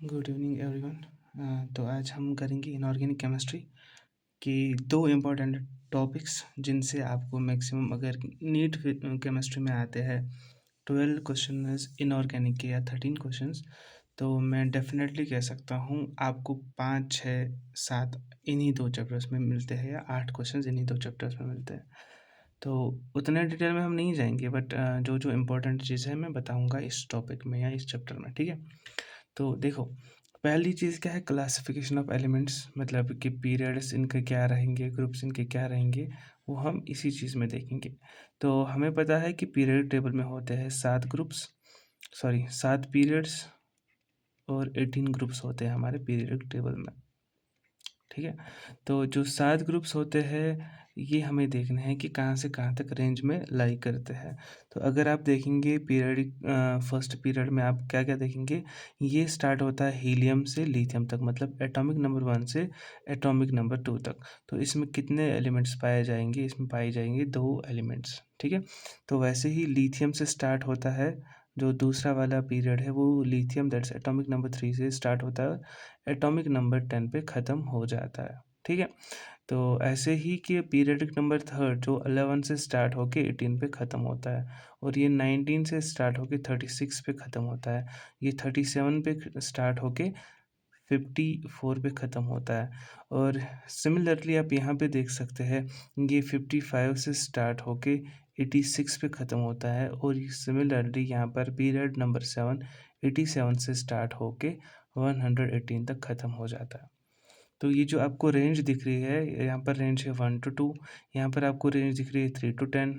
Good evening everyone. तो आज हम करेंगे इनऑर्गेनिक केमिस्ट्री की दो इम्पोर्टेंट टॉपिक्स जिनसे आपको मैक्सिमम अगर नीट केमिस्ट्री में आते हैं 12 क्वेश्चन इनऑर्गेनिक के या 13 क्वेश्चंस, तो मैं डेफिनेटली कह सकता हूँ आपको 5, 6, 7 इन्हीं दो चैप्टर्स में मिलते हैं या 8 क्वेश्चंस इन्हीं दो चैप्टर्स में मिलते हैं। तो उतने डिटेल में हम नहीं जाएंगे, बट जो जो इम्पोर्टेंट चीज़ है मैं बताऊँगा इस टॉपिक में या इस चैप्टर में, ठीक है। तो देखो, पहली चीज़ क्या है, क्लासिफिकेशन ऑफ एलिमेंट्स, मतलब कि पीरियड्स इनके क्या रहेंगे, ग्रुप्स इनके क्या रहेंगे, वो हम इसी चीज़ में देखेंगे। तो हमें पता है कि पीरियड टेबल में होते हैं 7 ग्रुप्स, सॉरी 7 पीरियड्स और 18 ग्रुप्स होते हैं हमारे पीरियड टेबल में, ठीक है। तो जो 7 ग्रुप्स होते हैं ये हमें देखना है कि कहाँ से कहाँ तक रेंज में लाई करते हैं। तो अगर आप देखेंगे पीरियडिक फर्स्ट पीरियड में आप क्या क्या देखेंगे, ये स्टार्ट होता है हीलियम से लिथियम तक, मतलब एटॉमिक नंबर 1 से एटॉमिक नंबर 2 तक। तो इसमें कितने एलिमेंट्स पाए जाएंगे, इसमें पाए जाएंगे 2 एलिमेंट्स, ठीक है। तो वैसे ही लिथियम से स्टार्ट होता है, जो दूसरा वाला पीरियड है वो लिथियम दैट्स एटॉमिक नंबर 3 से स्टार्ट होता है, एटॉमिक नंबर 10 पे ख़त्म हो जाता है, ठीक है। तो ऐसे ही कि पीरियडिक नंबर थर्ड जो 11 से स्टार्ट होके 18 पे ख़त्म होता है, और ये 19 से स्टार्ट होके 36 पे ख़त्म होता है, ये 37 पे स्टार्ट होके 54 पे ख़त्म होता है। और सिमिलरली आप यहाँ पे देख सकते हैं ये 55 से स्टार्ट होके 86 पे ख़त्म होता है, और सिमिलरली यहाँ पर पीरियड नंबर 7 87 से स्टार्ट होके 118 तक ख़त्म हो जाता है। तो ये जो आपको रेंज दिख रही है, यहाँ पर रेंज है 1 to 2, यहाँ पर आपको रेंज दिख रही है 3 to 10,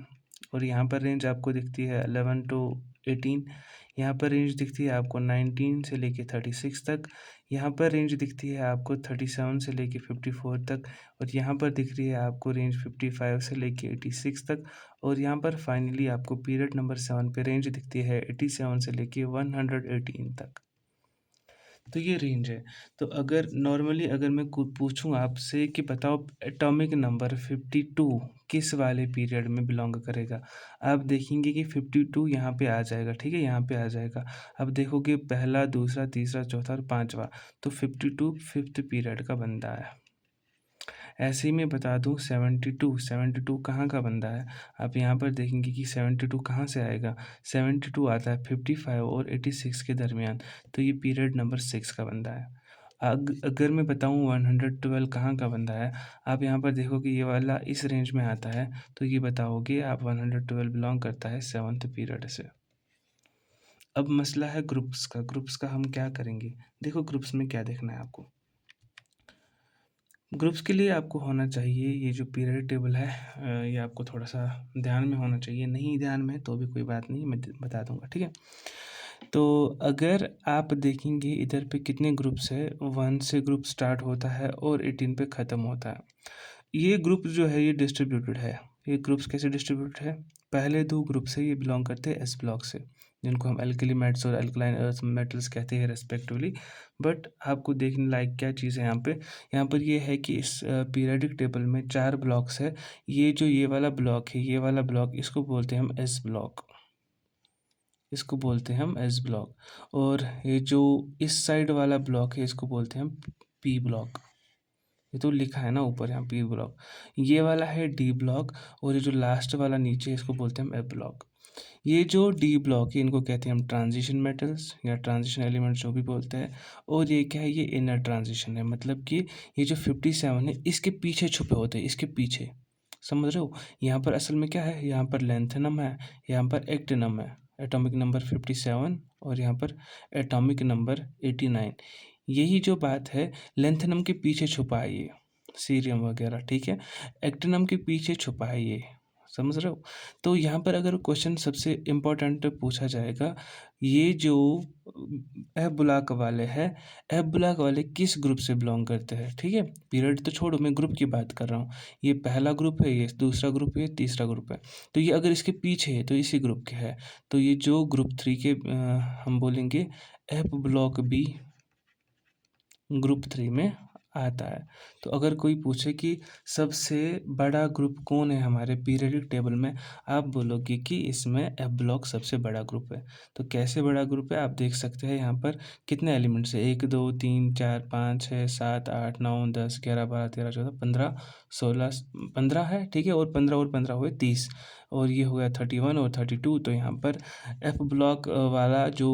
और यहाँ पर रेंज आपको दिखती है 11 to 18, यहाँ पर रेंज दिखती है आपको 19 से लेके 36 तक, यहाँ पर रेंज दिखती है आपको 37 से लेके 54 तक, और यहाँ पर दिख रही है आपको रेंज 55 से लेके 86 तक, और यहाँ पर फाइनली आपको पीरियड नंबर 7 पे रेंज दिखती है 87 से लेके 118 तक। तो ये रेंज है। तो अगर नॉर्मली अगर मैं पूछूं आपसे कि बताओ एटॉमिक नंबर 52 किस वाले पीरियड में बिलोंग करेगा, आप देखेंगे कि 52 यहाँ पे आ जाएगा, ठीक है, यहाँ पे आ जाएगा। अब देखोगे पहला, दूसरा, तीसरा, चौथा और पांचवा, तो 52 फिफ्थ पीरियड का बंदा है। ऐसे ही मैं बता दूं 72 कहाँ का बंदा है, आप यहाँ पर देखेंगे कि 72 कहाँ से आएगा, 72 आता है 55 और 86 के दरमियान, तो ये पीरियड नंबर 6 का बंदा है। अगर मैं बताऊं 112 कहाँ का बंदा है, आप यहाँ पर देखोगे ये वाला इस रेंज में आता है, तो ये बताओगे आप 112 बिलोंग करता है 7th पीरियड से। अब मसला है ग्रुप्स का हम क्या करेंगे। देखो ग्रुप्स में क्या देखना है आपको, ग्रुप्स के लिए आपको होना चाहिए ये जो पीरियड टेबल है, ये आपको थोड़ा सा ध्यान में होना चाहिए, नहीं ध्यान में तो भी कोई बात नहीं, मैं बता दूंगा, ठीक है। तो अगर आप देखेंगे इधर पे कितने ग्रुप्स है, 1 से ग्रुप स्टार्ट होता है और 18 पे ख़त्म होता है। ये ग्रुप जो है ये डिस्ट्रीब्यूटेड है। ये ग्रुप्स कैसे डिस्ट्रीब्यूटेड है, पहले 2 ग्रुप से ये बिलोंग करते हैं एस ब्लॉक से, जिनको हम एल्कली मेटल्स और एल्कलाइन अर्थ मेटल्स कहते हैं रेस्पेक्टिवली। बट आपको देखने लायक क्या चीज़ है यहाँ पे, यहाँ पर ये है कि इस पीरियडिक टेबल में 4 ब्लॉक्स है। ये जो ये वाला ब्लॉक है, ये वाला ब्लॉक, इसको बोलते हैं हम एस ब्लॉक, इसको बोलते हैं हम एस ब्लॉक। और ये जो इस साइड वाला ब्लॉक है इसको बोलते हैं हम पी ब्लॉक, ये तो लिखा है ना ऊपर यहाँ पी ब्लॉक। ये वाला है डी ब्लॉक, और ये जो लास्ट वाला नीचे इसको बोलते हैं हम एफ ब्लॉक। ये जो डी ब्लॉक है इनको कहते हैं हम ट्रांजिशन मेटल्स या ट्रांजिशन एलिमेंट्स जो भी बोलते हैं। और ये क्या है, ये इनर ट्रांजिशन है, मतलब कि ये जो 57 है इसके पीछे छुपे होते हैं, इसके पीछे, समझ रहे हो। यहाँ पर असल में क्या है, यहाँ पर लेंथेनम है, यहाँ पर एक्टिनम है, एटॉमिक नंबर 57 और यहाँ पर एटॉमिक नंबर 89। यही जो बात है लेंथेनम के पीछे छुपा है ये सीरियम वगैरह, ठीक है, एक्टिनम के पीछे छुपा है ये, समझ रहे हो। तो यहाँ पर अगर क्वेश्चन सबसे इम्पोर्टेंट पूछा जाएगा, ये जो एफ ब्लॉक वाले हैं, एफ ब्लॉक वाले किस ग्रुप से बिलोंग करते हैं, ठीक है। पीरियड तो छोड़ो, मैं ग्रुप की बात कर रहा हूँ। ये पहला ग्रुप है, ये दूसरा ग्रुप है, ये तीसरा ग्रुप है। तो ये अगर इसके पीछे है तो इसी ग्रुप के है। तो ये जो ग्रुप 3 के हम बोलेंगे एफ ब्लॉक बी ग्रुप 3 में आता है। तो अगर कोई पूछे कि सबसे बड़ा ग्रुप कौन है हमारे पीरियडिक टेबल में, आप बोलोगे कि इसमें एफ ब्लॉक सबसे बड़ा ग्रुप है। तो कैसे बड़ा ग्रुप है आप देख सकते हैं यहाँ पर कितने एलिमेंट्स है, 1 2 3 4 5 6 7 8 9 10 11 12 13 14 15 16 15 है, ठीक है, और 15 और 15 हुए 30, और ये हो गया 31 और 32। तो यहाँ पर एफ ब्लॉक वाला जो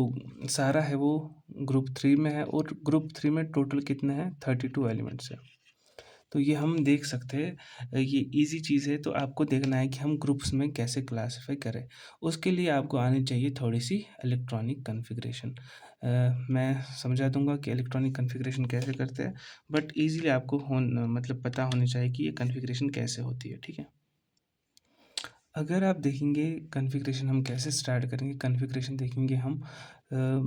सारा है वो ग्रुप 3 में है, और ग्रुप 3 में टोटल कितने हैं, 32 एलिमेंट्स है। तो ये हम देख सकते हैं, ये इजी चीज़ है। तो आपको देखना है कि हम ग्रुप्स में कैसे क्लासीफाई करें। उसके लिए आपको आनी चाहिए थोड़ी सी इलेक्ट्रॉनिक कॉन्फ़िगरेशन। मैं समझा दूंगा कि इलेक्ट्रॉनिक कॉन्फ़िगरेशन कैसे करते हैं, बट इजीली आपको मतलब पता होनी चाहिए कि ये कॉन्फ़िगरेशन कैसे होती है, ठीक है। अगर आप देखेंगे कॉन्फ़िगरेशन हम कैसे स्टार्ट करेंगे, कॉन्फ़िगरेशन देखेंगे हम,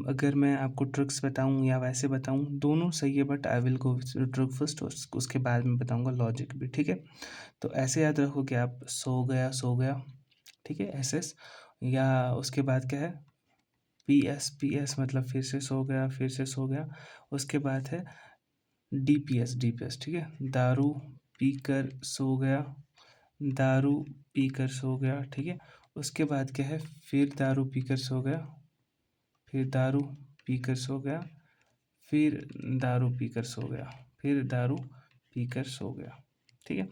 अगर मैं आपको ट्रिक्स बताऊं या वैसे बताऊं, दोनों सही है, but I will go trick first, और उसके बाद में बताऊंगा लॉजिक भी, ठीक है। तो ऐसे याद रखो कि आप सो गया, ठीक है, एस, या उसके बाद क्या है, पी एस मतलब फिर से सो गया, फिर से सो गया। उसके बाद है डी पी एस, ठीक है, दारू पीकर सो गया, दारू पीकर सो गया, ठीक है। उसके बाद क्या है, फिर दारू पीकर सो गया, फिर दारू पीकर सो गया, फिर दारू पीकर सो गया, फिर दारू पीकर सो गया, ठीक है।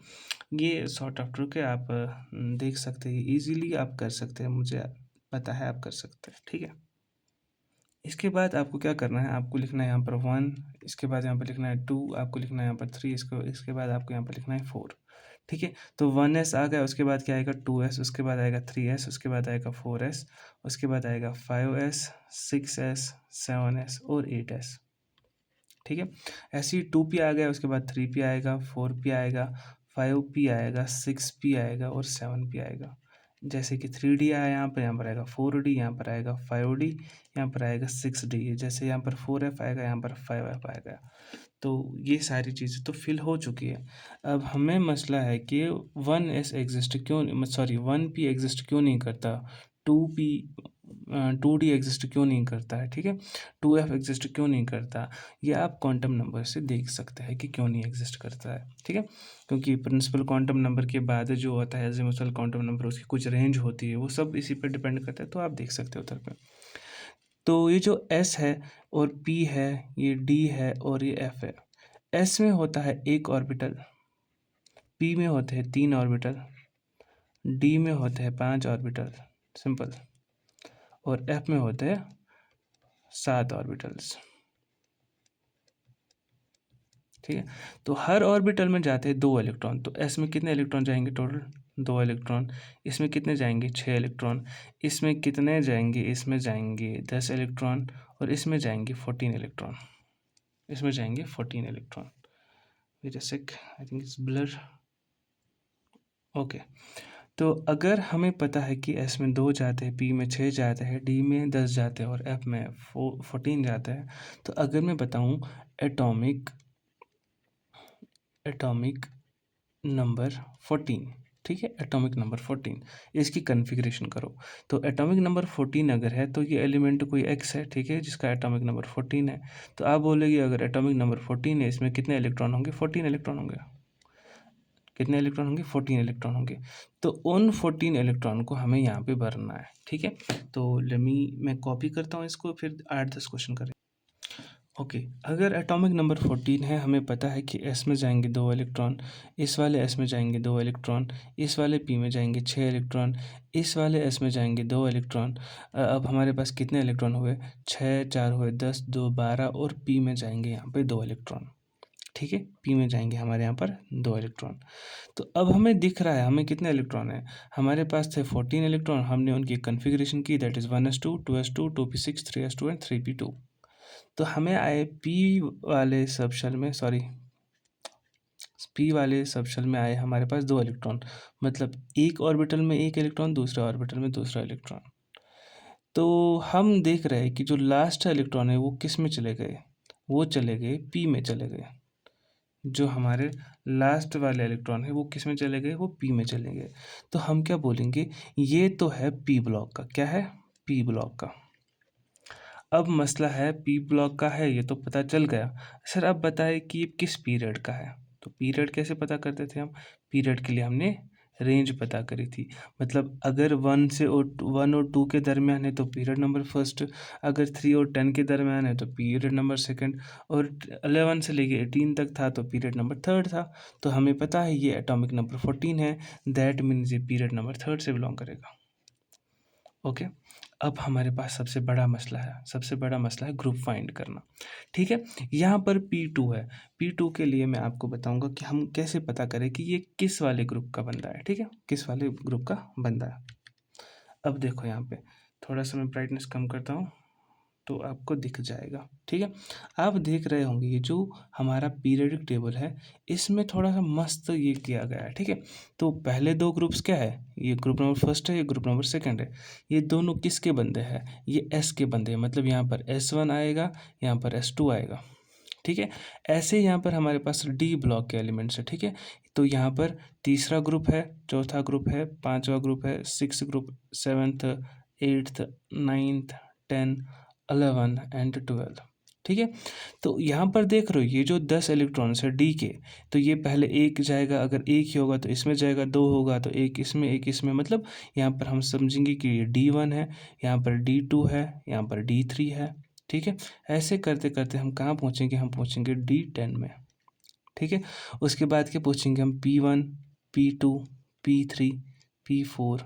ये शॉर्ट ऑफ ट्रिक है, आप देख सकते हैं, इजीली आप कर सकते हैं, मुझे पता है आप कर सकते हैं, ठीक है। इसके बाद आपको क्या करना है, आपको लिखना है यहाँ पर 1, इसके बाद यहाँ पर लिखना है 2, आपको लिखना है यहाँ पर 3, इसके बाद आपको यहाँ पर लिखना है 4, ठीक है। तो 1s आ गया, उसके बाद क्या आएगा 2s, उसके बाद आएगा 3s, उसके बाद आएगा 4s, उसके बाद आएगा 5s, 6s, 7s और 8s, ठीक है। ऐसे ही 2p आ गया, उसके बाद 3p आएगा, 4p आएगा, 5p आएगा, 6p आएगा और 7p आएगा। जैसे कि 3d आया यहाँ पर आएगा 4d, यहाँ पर आएगा 5d, यहाँ पर आएगा 6d, जैसे यहाँ पर 4f आएगा, यहाँ पर 5f आएगा। तो ये सारी चीज़ें तो फिल हो चुकी है। अब हमें मसला है कि 1s एग्जिस्ट क्यों, सॉरी 1p एग्जिस्ट क्यों नहीं करता, 2p 2d एग्जिस्ट क्यों नहीं करता है, ठीक है, 2f एग्जिस्ट क्यों नहीं करता। ये आप क्वांटम नंबर से देख सकते हैं कि क्यों नहीं एग्जिस्ट करता है, ठीक है। क्योंकि प्रिंसिपल क्वांटम नंबर के बाद जो होता है एजिमुथल क्वांटम नंबर, उसकी कुछ रेंज होती है, वो सब इसी पर डिपेंड करता है। तो आप देख सकते हो उधर पे। तो ये जो S है और P है, ये D है और ये F है। S में होता है 1 ऑर्बिटल, P में होते हैं 3 ऑर्बिटल, D में होते हैं 5 ऑर्बिटल, सिंपल, और F में होते हैं 7 ऑर्बिटल्स, ठीक है। तो हर ऑर्बिटल में जाते हैं 2 इलेक्ट्रॉन। तो S में कितने इलेक्ट्रॉन जाएंगे टोटल, 2 इलेक्ट्रॉन। इसमें कितने जाएंगे, 6 इलेक्ट्रॉन। इसमें कितने जाएंगे, इसमें जाएंगे 10 इलेक्ट्रॉन, और इसमें जाएंगे 14 इलेक्ट्रॉन, इसमें जाएंगे 14 electron. Wait a sec, I think it's blur, okay. तो अगर हमें पता है कि एस में 2 जाते हैं, पी में 6 जाते हैं, डी में 10 जाते हैं और एफ में 14 जाते हैं, तो अगर मैं बताऊं एटॉमिक एटॉमिक नंबर 14, ठीक है, एटॉमिक नंबर 14, इसकी कन्फिग्रेशन करो। तो एटॉमिक नंबर 14 अगर है तो ये एलिमेंट कोई एक्स है, ठीक है, जिसका एटॉमिक नंबर 14 है। तो आप बोलेंगे अगर एटॉमिक नंबर 14 है, इसमें कितने इलेक्ट्रॉन होंगे, 14 इलेक्ट्रॉन होंगे। कितने इलेक्ट्रॉन होंगे, 14 इलेक्ट्रॉन होंगे। तो उन 14 इलेक्ट्रॉन को हमें यहाँ पे भरना है, ठीक है। तो मैं कॉपी करता हूँ इसको, फिर 8-10 क्वेश्चन करें। ओके, अगर एटॉमिक नंबर 14 है, हमें पता है कि एस में जाएंगे 2 इलेक्ट्रॉन, इस वाले एस में जाएंगे 2 इलेक्ट्रॉन, इस वाले पी में जाएंगे 6 इलेक्ट्रॉन, इस वाले एस में जाएंगे 2 इलेक्ट्रॉन। अब हमारे पास कितने इलेक्ट्रॉन हुए, 6 4 हुए 10, 2 12, और पी में जाएंगे यहाँ पे 2 इलेक्ट्रॉन, ठीक है, पी में जाएंगे हमारे यहाँ पर 2 इलेक्ट्रॉन। तो अब हमें दिख रहा है हमें कितने इलेक्ट्रॉन है, हमारे पास थे 14 इलेक्ट्रॉन, हमने उनकी कन्फिग्रेशन की, that is 1s2 2s2 2p6 3s2 and 3p2। तो हमें आए पी वाले सबशेल में आए हमारे पास 2 इलेक्ट्रॉन, मतलब एक ऑर्बिटल में 1 इलेक्ट्रॉन, दूसरे ऑर्बिटल में दूसरा इलेक्ट्रॉन। तो हम देख रहे हैं कि जो लास्ट इलेक्ट्रॉन है वो किस में चले गए, वो चले गए पी में चले गए। जो हमारे लास्ट वाले इलेक्ट्रॉन है वो किस में चले गए, वो पी में चले गए। तो हम क्या बोलेंगे, ये तो है पी ब्लॉक का, क्या है, पी ब्लॉक का। अब मसला है पी ब्लॉक का है, ये तो पता चल गया। सर अब बताए कि ये किस पीरियड का है। तो पीरियड कैसे पता करते थे हम? पीरियड के लिए हमने रेंज पता करी थी। मतलब अगर 1 और 2 के दरमियान है तो पीरियड नंबर फर्स्ट, अगर 3 और 10 के दरमियान है तो पीरियड नंबर सेकंड, और 11 से लेके 18 तक था तो पीरियड नंबर थर्ड था। तो हमें पता है ये एटॉमिक नंबर 14 है, दैट मीन्स ये पीरियड नंबर थर्ड से बिलोंग करेगा। ओके, अब हमारे पास सबसे बड़ा मसला है, सबसे बड़ा मसला है ग्रुप फाइंड करना। ठीक है, यहाँ पर P2 है। P2 के लिए मैं आपको बताऊंगा कि हम कैसे पता करें कि ये किस वाले ग्रुप का बंदा है। ठीक है, किस वाले ग्रुप का बंदा है। अब देखो यहाँ पे थोड़ा सा मैं ब्राइटनेस कम करता हूँ तो आपको दिख जाएगा। ठीक है, आप देख रहे होंगे ये जो हमारा पीरियडिक टेबल है इसमें थोड़ा सा मस्त ये किया गया है। ठीक है, तो पहले दो ग्रुप्स क्या है, ये ग्रुप नंबर फर्स्ट है, ये ग्रुप नंबर सेकंड है। ये दोनों किसके बंदे हैं? ये एस के बंदे हैं। मतलब यहाँ पर S1 आएगा, यहाँ पर S2 आएगा। ठीक है, ऐसे यहाँ पर हमारे पास डी ब्लॉक के एलिमेंट्स है। ठीक है, तो यहाँ पर तीसरा ग्रुप है, चौथा ग्रुप है, पांचवा ग्रुप है, six group, seventh, eighth, ninth, 10, 11 and 12। ठीक है, तो यहाँ पर देख रहे हो ये जो 10 इलेक्ट्रॉन्स है डी के, तो ये पहले एक जाएगा, अगर एक ही होगा तो इसमें जाएगा, दो होगा तो एक इसमें एक इसमें। मतलब यहाँ पर हम समझेंगे कि ये D1 है, यहाँ पर D2 है, यहाँ पर D3 है। ठीक है, ऐसे करते करते हम कहाँ पहुँचेंगे? हम पहुँचेंगे D10 में। ठीक है, उसके बाद क्या पूछेंगे हम? P1, P2, P3, P4,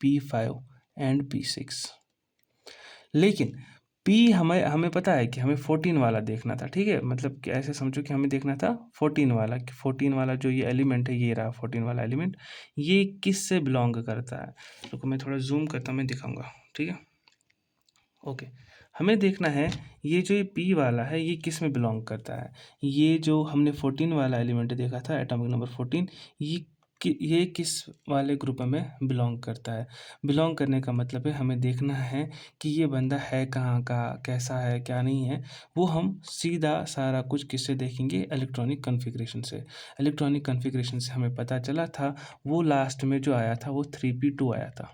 P5 and P6। लेकिन P हमें हमें पता है कि हमें 14 वाला देखना था। ठीक है, मतलब कि ऐसे समझो कि हमें देखना था 14 वाला, कि 14 वाला जो ये एलिमेंट है, ये रहा 14 वाला एलिमेंट, ये किस से बिलोंग करता है। रुको मैं थोड़ा जूम करता हूँ, मैं दिखाऊंगा। ठीक है, ओके, हमें देखना है ये जो ये पी वाला है ये किस में बिलोंग करता है। ये जो हमने 14 वाला एलिमेंट देखा था, एटॉमिक नंबर 14, ये किस वाले ग्रुप में बिलोंग करता है। बिलोंग करने का मतलब है हमें देखना है कि ये बंदा है कहाँ का, कैसा है, क्या नहीं है। वो हम सीधा सारा कुछ किससे देखेंगे? इलेक्ट्रॉनिक कन्फिग्रेशन से। इलेक्ट्रॉनिक कन्फिग्रेशन से हमें पता चला था, वो लास्ट में जो आया था वो 3p2 आया था।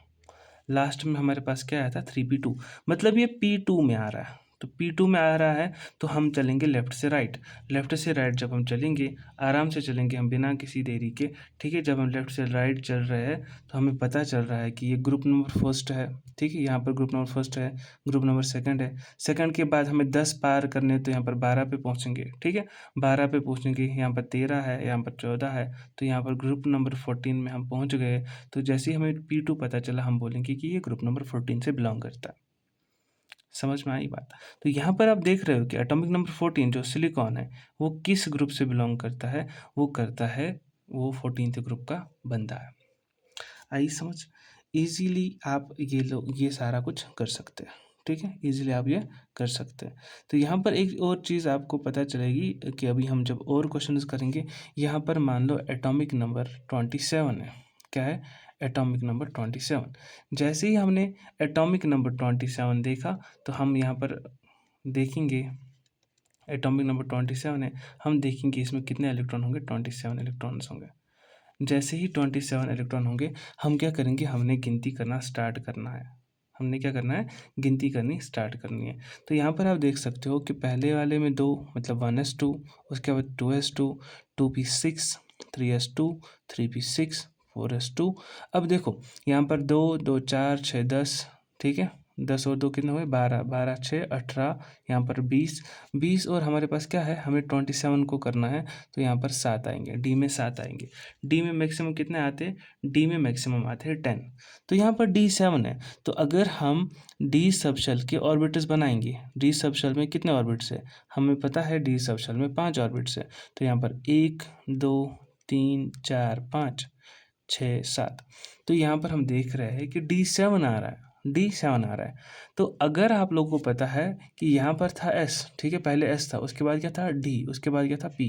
लास्ट में हमारे पास क्या आया था? 3p2। मतलब ये P2 में आ रहा है। तो P2 में आ रहा है तो हम चलेंगे लेफ़्ट से राइट। लेफ़्ट से राइट जब हम चलेंगे, आराम से चलेंगे हम बिना किसी देरी के। ठीक है, जब हम लेफ़्ट से राइट चल रहे हैं तो हमें पता चल रहा है कि ये ग्रुप नंबर फर्स्ट है। ठीक है, यहाँ पर ग्रुप नंबर फर्स्ट है, ग्रुप नंबर सेकंड है। सेकंड के बाद हमें 10 पार करने हैं तो यहाँ पर 12 पे पहुँचेंगे। ठीक है, 12 पे पहुँचेंगे, यहाँ पर 13 है, यहाँ पर 14 है, तो यहाँ पर ग्रुप नंबर 14 में हम पहुँच गए। तो जैसे ही हमें P2 पता चला हम बोलेंगे कि ये ग्रुप नंबर 14 से बिलोंग करता है। समझ में आई बात? तो यहाँ पर आप देख रहे हो कि एटॉमिक नंबर 14 जो सिलिकॉन है वो किस ग्रुप से बिलोंग करता है? वो करता है, वो 14th ग्रुप का बंदा है। आई समझ? इजीली आप ये सारा कुछ कर सकते हैं। ठीक है, इजीली आप ये कर सकते हैं। तो यहाँ पर एक और चीज़ आपको पता चलेगी कि अभी हम जब और क्वेश्चंस करेंगे, यहाँ पर मान लो एटॉमिक नंबर 27 है। क्या है? Atomic number 27। जैसे ही हमने एटॉमिक नंबर 27 देखा तो हम यहाँ पर देखेंगे एटॉमिक नंबर 27 है, हम देखेंगे इसमें कितने इलेक्ट्रॉन होंगे? 27 इलेक्ट्रॉन्स होंगे। जैसे ही 27 इलेक्ट्रॉन होंगे हम क्या करेंगे? हमने गिनती करना स्टार्ट करना है। हमने क्या करना है? गिनती करनी स्टार्ट करनी है। तो यहाँ पर आप देख सकते हो कि पहले वाले में 2, मतलब 1s2, उसके बाद 2s2, 2p6, 3s2, 3p6, 4s2। अब देखो यहाँ पर 2, 2, 4, 6, 10। ठीक है, 10 और 2 कितने हुए? 12, 12, 6, 18, यहाँ पर 20, 20, और हमारे पास क्या है? हमें 27 को करना है तो यहाँ पर 7 आएंगे, डी में 7 आएंगे। डी में मैक्सिमम कितने आते हैं? डी में मैक्सिमम आते हैं 10। तो यहाँ पर D7 है, तो अगर हम डी सबशेल के ऑर्बिटल्स बनाएंगे, डी सबशेल में कितने ऑर्बिट्स है? हमें पता है डी सबशेल में 5 ऑर्बिट्स है। तो यहाँ पर 1, 2, 3, 4, 5, 6, 7। तो यहाँ पर हम देख रहे हैं कि D7 आ रहा है, D7 आ रहा है। तो अगर आप लोगों को पता है कि यहाँ पर था S, ठीक है, पहले S था, उसके बाद क्या था? D, उसके बाद क्या था? P,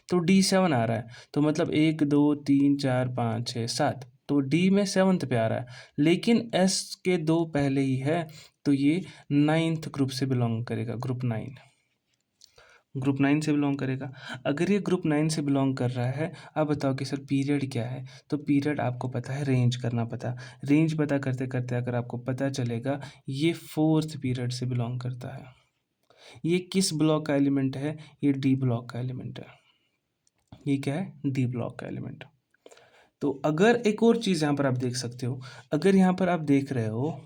तो D7 आ रहा है। तो मतलब 1, 2, 3, 4, 5, 6, 7, तो D में 7th पे आ रहा है। लेकिन S के 2 पहले ही है, तो ये 9th ग्रुप से बिलोंग करेगा, ग्रुप 9, ग्रुप 9 से बिलोंग करेगा। अगर ये ग्रुप 9 से बिलोंग कर रहा है, अब बताओ कि सर पीरियड क्या है? तो पीरियड आपको पता है, रेंज करना पता। रेंज पता करते करते अगर आपको पता चलेगा ये 4th पीरियड से बिलोंग करता है। ये किस ब्लॉक का एलिमेंट है? ये डी ब्लॉक का एलिमेंट है। ये क्या है? डी ब्लॉक का एलिमेंट। तो अगर एक और चीज़ यहाँ पर आप देख सकते हो, अगर यहाँ पर आप देख रहे हो,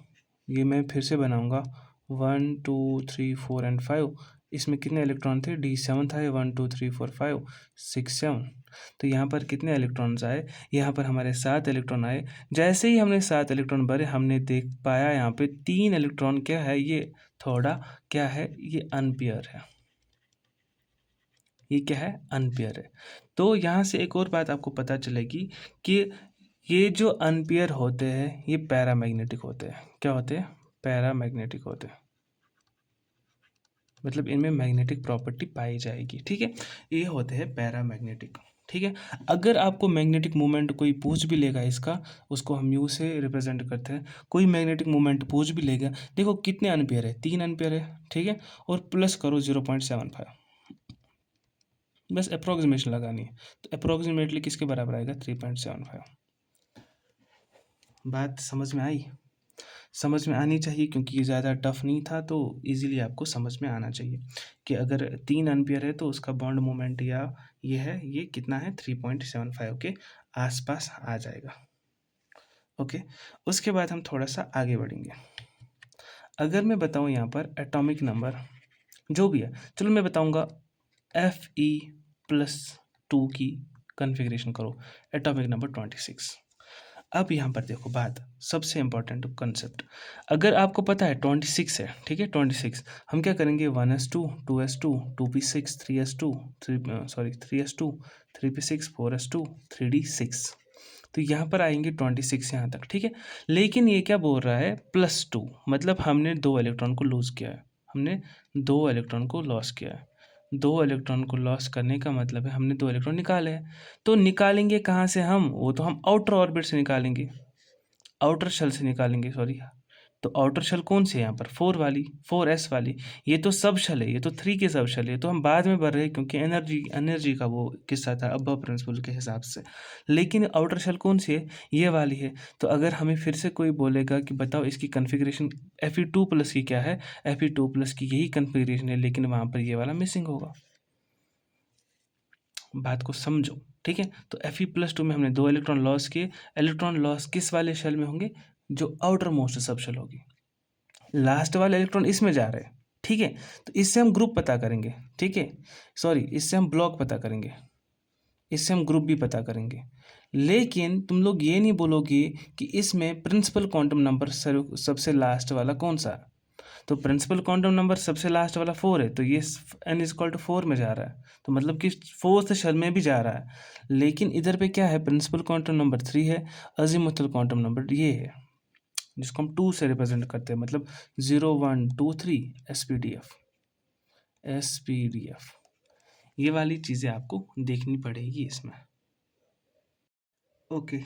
ये मैं फिर से बनाऊंगा 1 2 3 4 एंड 5, इसमें कितने इलेक्ट्रॉन थे? D7 था, 1 2 3 4 5 6 7। तो यहाँ पर कितने इलेक्ट्रॉन्स आए? यहाँ पर हमारे 7 इलेक्ट्रॉन आए। जैसे ही हमने 7 इलेक्ट्रॉन भरे, हमने देख पाया यहाँ पे 3 इलेक्ट्रॉन क्या है? ये थोड़ा क्या है? ये अनपेयर है। ये क्या है? अनपेयर है। तो यहाँ से एक और बात आपको पता चलेगी कि ये जो अनपेयर होते हैं ये पैरामैग्नेटिक होते हैं। क्या होते हैं? पैरामैग्नेटिक होते हैं, मतलब इनमें मैग्नेटिक प्रॉपर्टी पाई जाएगी। ठीक है, ये होते हैं पैरामैग्नेटिक। ठीक है, अगर आपको मैग्नेटिक मोमेंट कोई पूछ भी लेगा इसका, उसको हम यू से रिप्रेजेंट करते हैं, कोई मैग्नेटिक मोमेंट पूछ भी लेगा, देखो कितने अनपेयर है? 3 अनपेयर है। ठीक है, और प्लस करो 0.75, बस अप्रोक्सीमेशन लगानी है। तो अप्रोक्सीमेटली किसके बराबर आएगा? 3.75। बात समझ में आई? समझ में आनी चाहिए, क्योंकि ये ज़्यादा टफ नहीं था, तो इजीली आपको समझ में आना चाहिए कि अगर 3 एम्पियर है तो उसका बॉन्ड मोमेंट या ये है, ये कितना है? 3.75 के आसपास आ जाएगा। ओके, उसके बाद हम थोड़ा सा आगे बढ़ेंगे। अगर मैं बताऊँ यहाँ पर एटॉमिक नंबर जो भी है, चलो मैं बताऊँगा Fe+2 की कन्फिग्रेशन करो, एटॉमिक नंबर 26। अब यहाँ पर देखो बात, सबसे इम्पोर्टेंट कंसेप्ट, अगर आपको पता है 26 है, ठीक है 26, हम क्या करेंगे? 1s2 2s2 2p6 3s2 3s2 3p6 4s2 3d6। तो यहाँ पर आएंगे 26 यहाँ तक। ठीक है, लेकिन ये क्या बोल रहा है? +2, मतलब हमने 2 इलेक्ट्रॉन को लूज़ किया है। हमने 2 इलेक्ट्रॉन को लॉस किया है। 2 इलेक्ट्रॉन को लॉस करने का मतलब है हमने 2 इलेक्ट्रॉन निकाले हैं। तो निकालेंगे कहाँ से हम? वो तो हम आउटर ऑर्बिट से निकालेंगे, आउटर शेल से निकालेंगे, सॉरी। तो आउटर शेल कौन सी है यहाँ पर? 4 वाली, 4s वाली। ये तो सब शेल है, ये तो 3 के सब शेल है, तो हम बाद में बढ़ रहे हैं क्योंकि एनर्जी का वो किस्सा था अब्बा प्रिंसिपल के हिसाब से। लेकिन आउटर शेल कौन सी है? ये वाली है। तो अगर हमें फिर से कोई बोलेगा कि बताओ इसकी कन्फिग्रेशन Fe2+ की क्या है, Fe2+ की यही कन्फिग्रेशन है, लेकिन वहाँ पर ये वाला मिसिंग होगा। बात को समझो। ठीक है, तो Fe+2 में हमने 2 इलेक्ट्रॉन लॉस किए। इलेक्ट्रॉन लॉस किस वाले शेल में होंगे? जो आउटर मोस्ट सब शेल होगी। लास्ट वाले इलेक्ट्रॉन इसमें जा रहे हैं। ठीक है, तो इससे हम ग्रुप पता करेंगे। ठीक है, सॉरी, इससे हम ब्लॉक पता करेंगे, इससे हम ग्रुप भी पता करेंगे। लेकिन तुम लोग ये नहीं बोलोगे कि इसमें प्रिंसिपल क्वांटम नंबर सबसे लास्ट वाला कौन सा है? तो प्रिंसिपल क्वांटम नंबर सबसे लास्ट वाला 4 है, तो ये n=4 में जा रहा है, तो मतलब कि 4th शेल में भी जा रहा है। लेकिन इधर पे क्या है? प्रिंसिपल क्वांटम नंबर 3 है, अजीमुथल क्वांटम नंबर ये है, जिसको हम 2 से रिप्रेजेंट करते हैं, मतलब 0 1 2 3 एसपीडीएफ। ये वाली चीज़ें आपको देखनी पड़ेगी इसमें। ओके,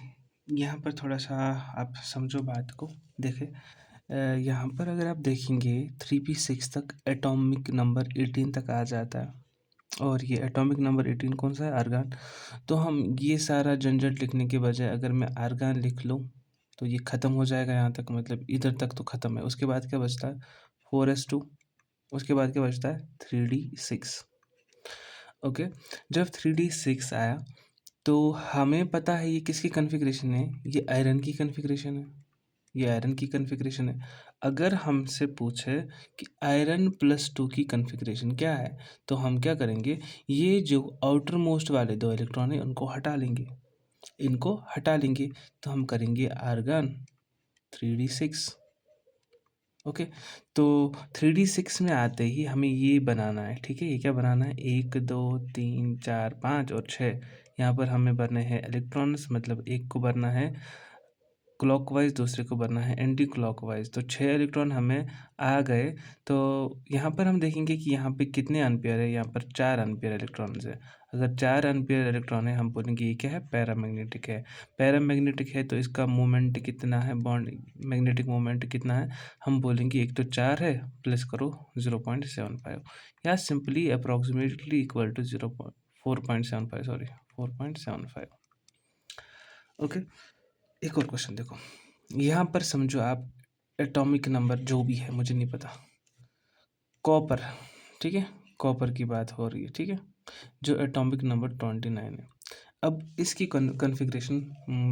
यहाँ पर थोड़ा सा आप समझो बात को। देखें, यहाँ पर अगर आप देखेंगे 3p6 तक एटॉमिक नंबर 18 तक आ जाता है, और ये एटॉमिक नंबर 18 कौन सा है? आर्गन। तो हम ये सारा झंझट लिखने के बजाय अगर मैं आर्गन लिख लूँ तो ये ख़त्म हो जाएगा यहाँ तक, मतलब इधर तक तो ख़त्म है। उसके बाद क्या बचता है? 4s2। उसके बाद क्या बचता है? 3d6। ओके, जब 3d6 आया तो हमें पता है ये किसकी कन्फिग्रेशन है? ये आयरन की कन्फिग्रेशन है, ये आयरन की कन्फिग्रेशन है। अगर हमसे पूछे कि आयरन+2 की कन्फिग्रेशन क्या है, तो हम क्या करेंगे? ये जो आउटर मोस्ट वाले 2 इलेक्ट्रॉन हैं उनको हटा लेंगे, इनको हटा लेंगे, तो हम करेंगे आर्गन 3d6। ओके, तो 3d6 में आते ही हमें ये बनाना है। ठीक है, ये क्या बनाना है? 1 2 3 4 5 और 6, यहाँ पर हमें भरने हैं इलेक्ट्रॉन्स, मतलब एक को भरना है क्लॉकवाइज, दूसरे को भरना है एंटी क्लॉकवाइज। तो 6 इलेक्ट्रॉन हमें आ गए। तो यहाँ पर हम देखेंगे कि यहाँ पे कितने अनपेयर है? यहाँ पर 4 अनपेयर इलेक्ट्रॉन है। अगर 4 अनपेयर इलेक्ट्रॉन है, हम बोलेंगे ये क्या है? पैरामैग्नेटिक है। पैरामैग्नेटिक है तो इसका मोमेंट कितना है? बॉन्ड मैग्नेटिक मोमेंट कितना है? हम बोलेंगे एक तो 4 है, प्लस करो 0.75, या simply approximately equal to 4.75, sorry 4.75। Okay, एक और क्वेश्चन देखो, यहाँ पर समझो आप एटॉमिक नंबर जो भी है मुझे नहीं पता, कॉपर ठीक है, कॉपर की बात हो रही है, ठीक है, जो एटॉमिक नंबर 29 है। अब इसकी कॉन्फ़िगरेशन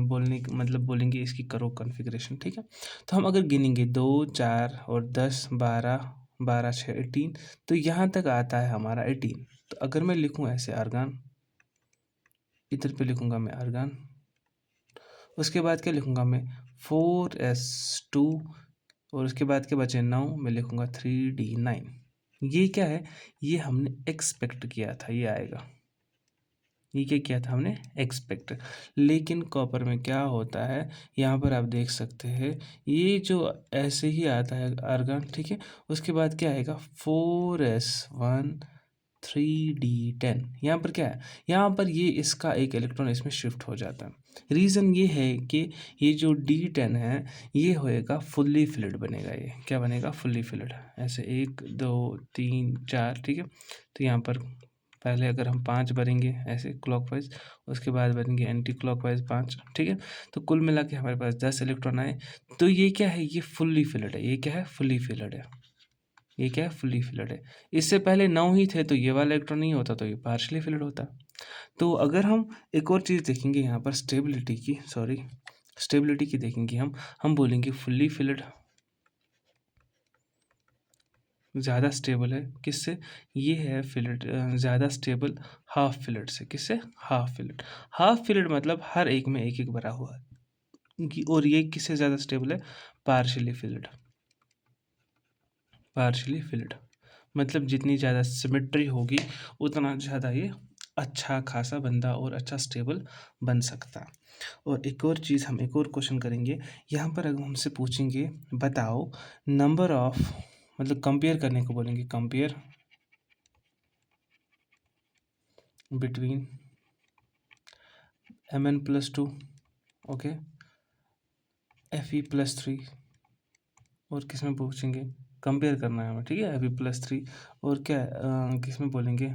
बोलने की मतलब बोलेंगे इसकी करो कॉन्फ़िगरेशन, ठीक है। तो हम अगर गिनेंगे 2, 4 और 10, 12, 12, 6, 18, तो यहाँ तक आता है हमारा 18। तो अगर मैं लिखूँ ऐसे आर्गन, इधर पे लिखूँगा मैं आर्गन, उसके बाद क्या लिखूँगा मैं 4s2, और उसके बाद के बचे 9, मैं लिखूँगा 3d9। ये क्या है, ये हमने एक्सपेक्ट किया था ये आएगा, ये क्या किया था हमने एक्सपेक्ट। लेकिन कॉपर में क्या होता है, यहाँ पर आप देख सकते हैं ये जो ऐसे ही आता है आर्गन, ठीक है, उसके बाद क्या आएगा 4s1 3d10। यहाँ पर क्या है, यहाँ पर ये इसका एक इलेक्ट्रॉन इसमें शिफ्ट हो जाता है। रीज़न ये है कि ये जो d10 है ये होएगा फुल्ली फिल्ड बनेगा, ये क्या बनेगा फुल्ली फिल्ड, ऐसे 1 2 3 4, ठीक है। तो यहाँ पर पहले अगर हम 5 भरेंगे ऐसे क्लॉकवाइज, उसके बाद भरेंगे एंटी क्लॉकवाइज 5, ठीक है। तो कुल मिला के हमारे पास 10 इलेक्ट्रॉन आए। तो ये क्या है, ये फुल्ली फिल्ड है, ये क्या है फुल्ली फिल्ड है, ये क्या है फुल्ली फिल्ड है। इससे पहले 9 ही थे तो ये वाला इलेक्ट्रॉन नहीं होता, तो ये पार्शली फिल्ड होता। तो अगर हम एक और चीज़ देखेंगे यहाँ पर स्टेबिलिटी की देखेंगे हम बोलेंगे फुल्ली फिल्ड ज़्यादा स्टेबल है किससे, ये है फिल्ड ज़्यादा स्टेबल हाफ फिल्ड से, किससे हाफ फिल्ड मतलब हर एक में एक एक भरा हुआ है और ये किससे ज़्यादा स्टेबल है, पार्शली फिल्ड मतलब जितनी ज़्यादा सिमेट्री होगी उतना ज़्यादा ये अच्छा खासा बंदा और अच्छा स्टेबल बन सकता। और एक और चीज़ हम एक और क्वेश्चन करेंगे यहाँ पर, अगर हमसे पूछेंगे बताओ नंबर ऑफ, मतलब कंपेयर करने को बोलेंगे, compare between Mn+2, okay, Fe+3, और किस में पूछेंगे, कंपेयर करना है हमें, ठीक है, Fe+3 और क्या किस में बोलेंगे,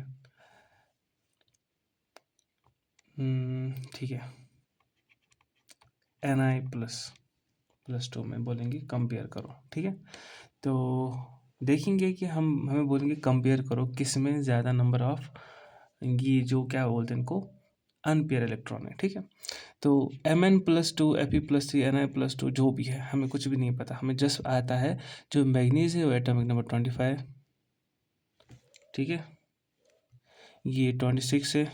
ठीक है, Ni++2 में बोलेंगे कंपेयर करो, ठीक है। तो देखेंगे कि हमें बोलेंगे कंपेयर करो किस में ज़्यादा नंबर ऑफ, ये जो क्या बोलते हैं इनको, अनपेयर इलेक्ट्रॉन है, ठीक है। तो Mn+2 Fe+3 Ni+2 जो भी है हमें कुछ भी नहीं पता, हमें जस्ट आता है जो मैग्नीज है वो एटॉमिक नंबर 25, ठीक है, ये 26 है,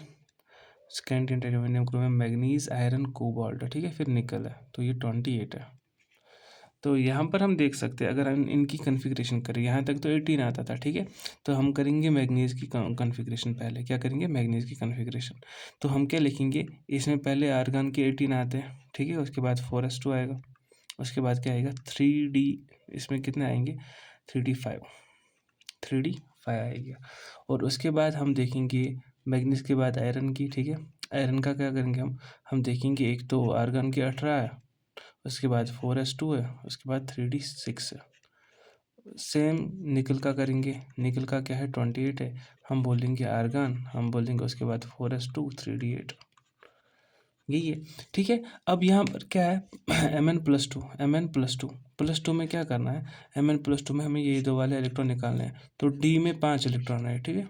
scandium titanium chromium manganese iron cobalt, ठीक है, फिर निकल है, तो ये 28 है। तो यहाँ पर हम देख सकते हैं अगर हम इनकी कॉन्फ़िगरेशन करें, यहाँ तक तो 18 आता था, ठीक है। तो हम करेंगे मैग्नीज की कॉन्फ़िगरेशन, पहले क्या करेंगे मैग्नीज की कॉन्फ़िगरेशन। तो हम क्या लिखेंगे, इसमें पहले आर्गन के 18 आते हैं, ठीक है, उसके बाद 4s2 आएगा, उसके बाद क्या आएगा 3d, इसमें कितने आएंगे 3d5 आएगा। और उसके बाद हम देखेंगे मैग्नीज के बाद आयरन की, ठीक है, आयरन का क्या करेंगे हम देखेंगे एक तो आर्गन के 18 है, उसके बाद 4s2 है, उसके बाद 3d6 है। सेम निकल का करेंगे, निकल का क्या है 28 है, हम बोलेंगे आर्गन, हम बोलेंगे उसके बाद 4s2 3d8, यही है, ठीक है। अब यहाँ पर क्या है Mn+2 में क्या करना है, Mn+2 में हमें ये दो वाले इलेक्ट्रॉन निकालने हैं। तो D में 5 इलेक्ट्रॉन है, ठीक है,